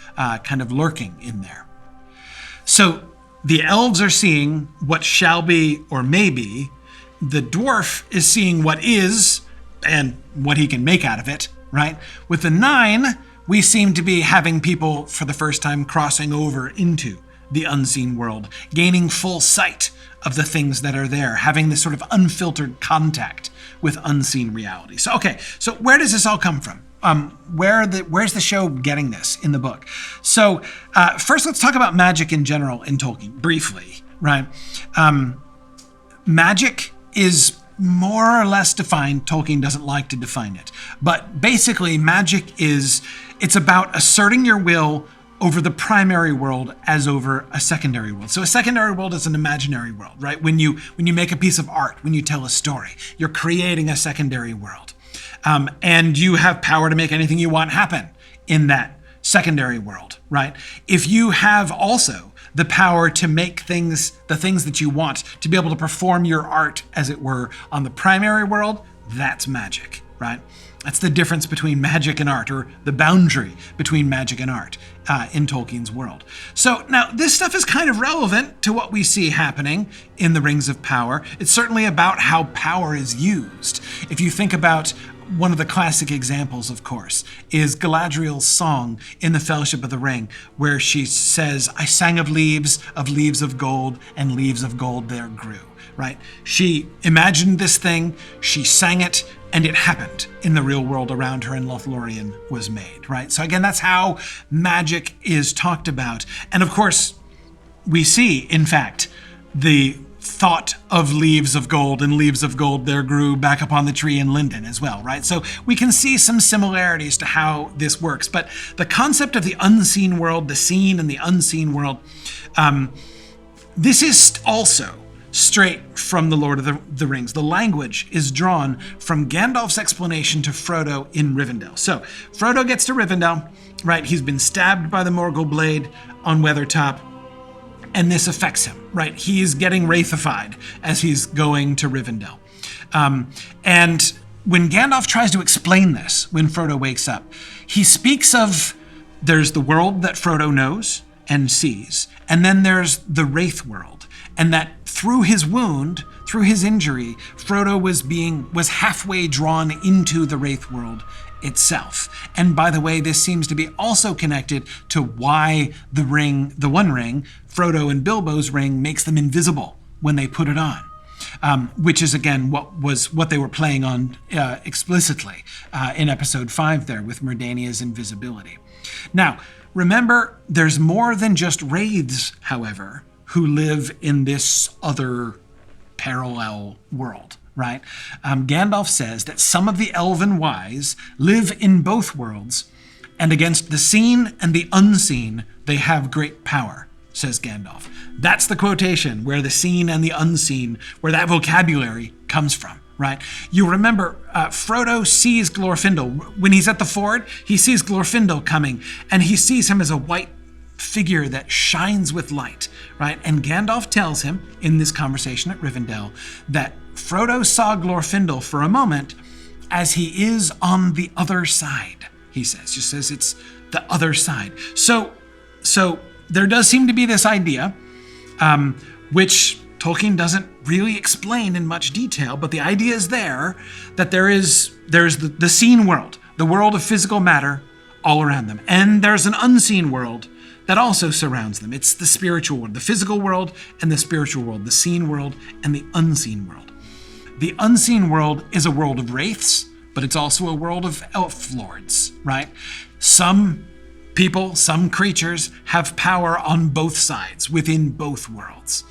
lurking in there. So the elves are seeing what shall be or may be. The dwarf is seeing what is and what he can make out of it, right? With the 9, we seem to be having people for the first time crossing over into the unseen world, gaining full sight of the things that are there, having this sort of unfiltered contact with unseen reality. So where does this all come from? Where's the show getting this in the book? So first, let's talk about magic in general in Tolkien, briefly, right? Magic is more or less defined. Tolkien doesn't like to define it. But basically, magic it's about asserting your will over the primary world as over a secondary world. So a secondary world is an imaginary world, right? When you make a piece of art, when you tell a story, you're creating a secondary world. And you have power to make anything you want happen in that secondary world, right? If you have also the power to make the things that you want, to be able to perform your art, as it were, on the primary world, that's magic, right? That's the difference between magic and art, or the boundary between magic and art in Tolkien's world. So now this stuff is kind of relevant to what we see happening in the Rings of Power. It's certainly about how power is used. If you think about one of the classic examples, of course, is Galadriel's song in the Fellowship of the Ring, where she says, "I sang of leaves of gold, and leaves of gold there grew," right? She imagined this thing, she sang it, and it happened in the real world around her, and Lothlorien was made, right? So again, that's how magic is talked about. And of course, we see, in fact, the thought of leaves of gold, and leaves of gold there grew back upon the tree in Linden as well, right? So we can see some similarities to how this works. But the concept of the unseen world, the seen and the unseen world, this is also straight from the Lord of the Rings. The language is drawn from Gandalf's explanation to Frodo in Rivendell. So Frodo gets to Rivendell, right? He's been stabbed by the Morgul blade on Weathertop, and this affects him, right? He's getting wraithified as he's going to Rivendell. And when Gandalf tries to explain this, when Frodo wakes up, he speaks of there's the world that Frodo knows and sees, and then there's the Wraith world, and that through his wound, through his injury, Frodo was halfway drawn into the Wraith world itself. And by the way, this seems to be also connected to why the One Ring, Frodo and Bilbo's ring, makes them invisible when they put it on, which is again what they were playing on explicitly in episode 5 there with Merdania's invisibility. Now, remember, there's more than just wraiths, however, who live in this other parallel world, right? Gandalf says that some of the elven wise live in both worlds, and against the seen and the unseen, they have great power, says Gandalf. That's the quotation where the seen and the unseen, where that vocabulary comes from, right? You remember Frodo sees Glorfindel. When he's at the ford, he sees Glorfindel coming, and he sees him as a white figure that shines with light, right? And Gandalf tells him in this conversation at Rivendell that Frodo saw Glorfindel for a moment as he is on the other side, he says. Just says it's the other side. So there does seem to be this idea, which Tolkien doesn't really explain in much detail, but the idea is there, that there's the seen world, the world of physical matter all around them. And there's an unseen world that also surrounds them. It's the spiritual world, the physical world and the spiritual world, the seen world and the unseen world. The unseen world is a world of wraiths, but it's also a world of elf lords, right? Some people, some creatures have power on both sides, within both worlds.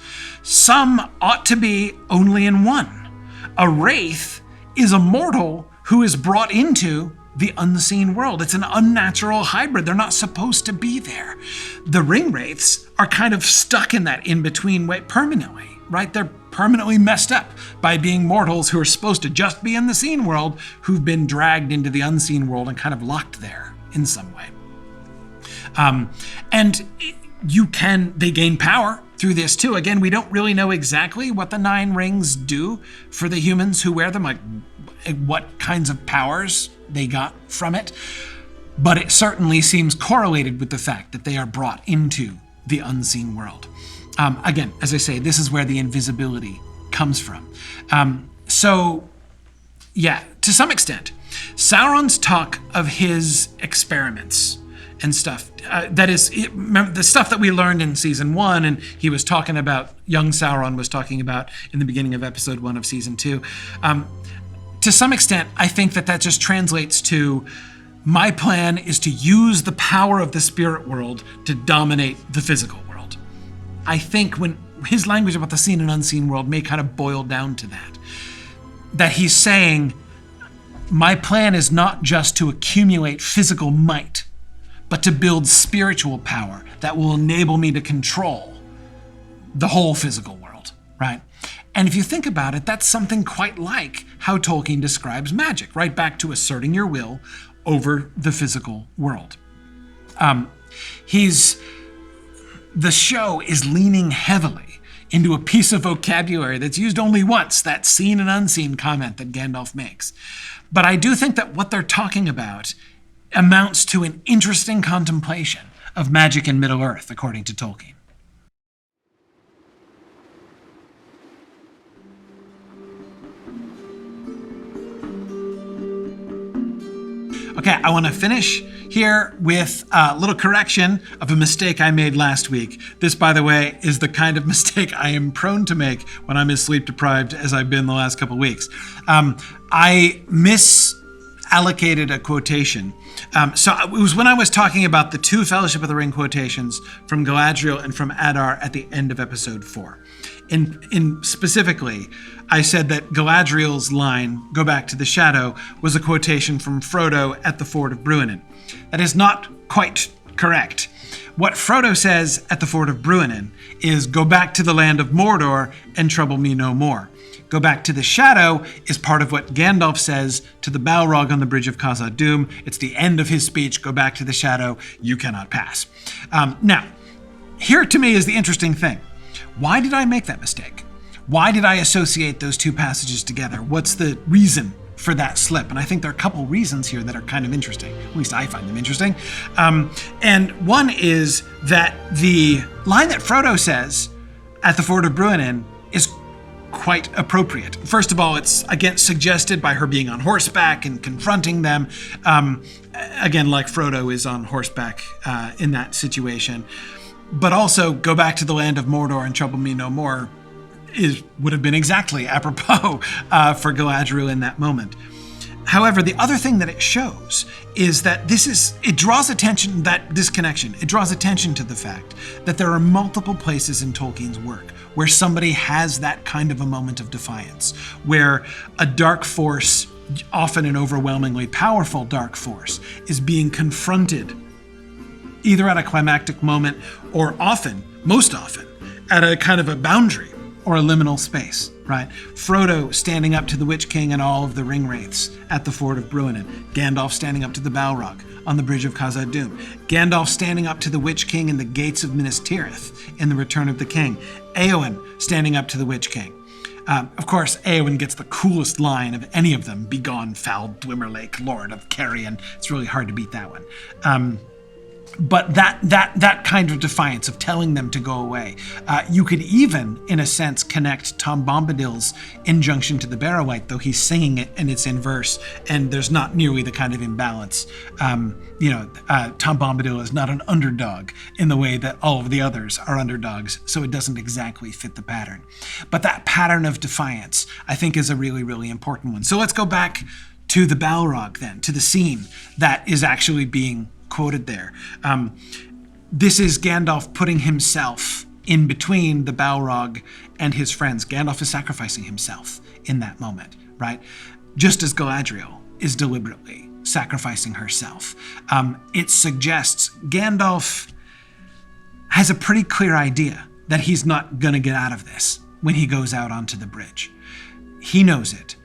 Some ought to be only in one. A wraith is a mortal who is brought into the unseen world. It's an unnatural hybrid. They're not supposed to be there. The ring wraiths are kind of stuck in that in-between way permanently, right? They're permanently messed up by being mortals who are supposed to just be in the seen world, who've been dragged into the unseen world and kind of locked there in some way. And they gain power through this too. Again, we don't really know exactly what the 9 rings do for the humans who wear them, like what kinds of powers they got from it. But it certainly seems correlated with the fact that they are brought into the unseen world. Again, as I say, this is where the invisibility comes from. To some extent, Sauron's talk of his experiments and stuff, remember the stuff that we learned in season 1, and he was talking about, young Sauron was talking about in the beginning of episode 1 of season 2. To some extent, I think that just translates to, my plan is to use the power of the spirit world to dominate the physical world. I think when his language about the seen and unseen world may kind of boil down to that he's saying, my plan is not just to accumulate physical might, but to build spiritual power that will enable me to control the whole physical world, right? And if you think about it, that's something quite like how Tolkien describes magic, right back to asserting your will over the physical world. The show is leaning heavily into a piece of vocabulary that's used only once, that seen and unseen comment that Gandalf makes. But I do think that what they're talking about amounts to an interesting contemplation of magic in Middle-earth, according to Tolkien. Okay, I want to finish here with a little correction of a mistake I made last week. This, by the way, is the kind of mistake I am prone to make when I'm as sleep deprived as I've been the last couple of weeks. I misallocated a quotation. So it was when I was talking about the 2 Fellowship of the Ring quotations from Galadriel and from Adar at the end of episode 4. In specifically, I said that Galadriel's line, "Go back to the shadow," was a quotation from Frodo at the Ford of Bruinen. That is not quite correct. What Frodo says at the Ford of Bruinen is, "Go back to the land of Mordor and trouble me no more." Go back to the shadow is part of what Gandalf says to the Balrog on the bridge of Khazad-dûm. It's the end of his speech, "Go back to the shadow, you cannot pass." Now, here to me is the interesting thing. Why did I make that mistake? Why did I associate those 2 passages together? What's the reason for that slip? And I think there are a couple reasons here that are kind of interesting. At least I find them interesting. And one is that the line that Frodo says at the Ford of Bruinen is quite appropriate. First of all, it's again suggested by her being on horseback and confronting them. Again, like Frodo is on horseback in that situation. But also, "Go back to the land of Mordor and trouble me no more" would have been exactly apropos for Galadriel in that moment. However, the other thing that it shows is that it draws attention to the fact that there are multiple places in Tolkien's work where somebody has that kind of a moment of defiance, where a dark force, often an overwhelmingly powerful dark force, is being confronted either at a climactic moment or most often, at a kind of a boundary or a liminal space, right? Frodo standing up to the Witch King and all of the ring wraiths at the ford of Bruinen. Gandalf standing up to the Balrog on the bridge of Khazad-dûm. Gandalf standing up to the Witch King in the gates of Minas Tirith in The Return of the King. Éowyn standing up to the Witch King. Of course, Éowyn gets the coolest line of any of them, "Begone, foul Dwimmerlake, Lord of Carrion." It's really hard to beat that one. But that kind of defiance of telling them to go away. You could even, in a sense, connect Tom Bombadil's injunction to the Barrow-wight, though he's singing it and it's in verse, and there's not nearly the kind of imbalance. Tom Bombadil is not an underdog in the way that all of the others are underdogs, so it doesn't exactly fit the pattern. But that pattern of defiance, I think, is a really, really important one. So let's go back to the Balrog then, to the scene that is actually being quoted there. This is Gandalf putting himself in between the Balrog and his friends. Gandalf is sacrificing himself in that moment, right? Just as Galadriel is deliberately sacrificing herself. It suggests Gandalf has a pretty clear idea that he's not going to get out of this when he goes out onto the bridge. He knows it.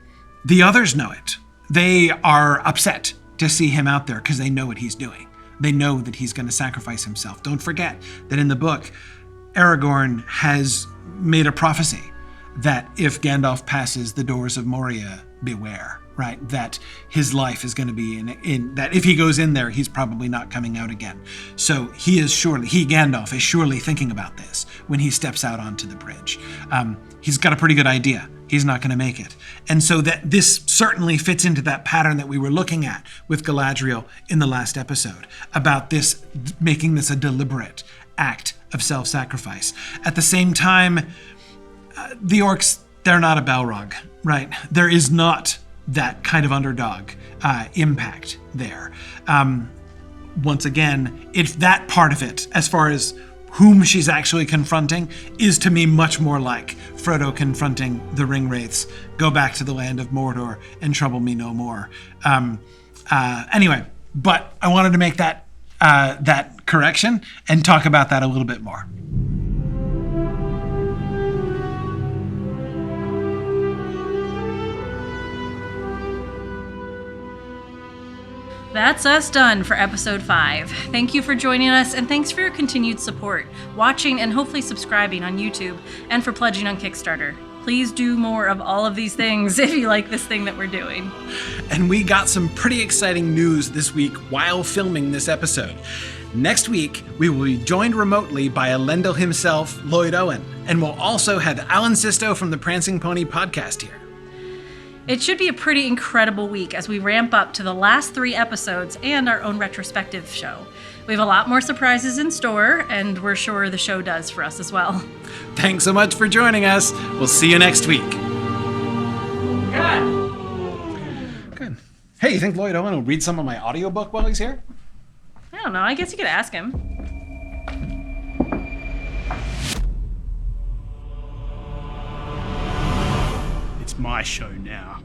The others know it. They are upset to see him out there because they know what he's doing. They know that he's going to sacrifice himself. Don't forget that in the book, Aragorn has made a prophecy that if Gandalf passes the doors of Moria, beware, right? That his life is going to be in that if he goes in there, he's probably not coming out again. So Gandalf is surely thinking about this when he steps out onto the bridge. He's got a pretty good idea. He's not going to make it. And so that this certainly fits into that pattern that we were looking at with Galadriel in the last episode, about this, making this a deliberate act of self-sacrifice. At the same time, the orcs, they're not a Balrog, right? There is not that kind of underdog impact there. Once again, if that part of it, as far as whom she's actually confronting, is to me much more like Frodo confronting the ring wraiths. Go back to the land of Mordor and trouble me no more. Anyway, but I wanted to make that correction and talk about that a little bit more. That's us done for episode 5. Thank you for joining us, and thanks for your continued support, watching and hopefully subscribing on YouTube, and for pledging on Kickstarter. Please do more of all of these things if you like this thing that we're doing. And we got some pretty exciting news this week while filming this episode. Next week, we will be joined remotely by Elendil himself, Lloyd Owen, and we'll also have Alan Sisto from the Prancing Pony podcast here. It should be a pretty incredible week as we ramp up to the last 3 episodes and our own retrospective show. We have a lot more surprises in store, and we're sure the show does for us as well. Thanks so much for joining us. We'll see you next week. Good. Hey, you think Lloyd Owen will read some of my audiobook while he's here? I don't know. I guess you could ask him. It's my show now.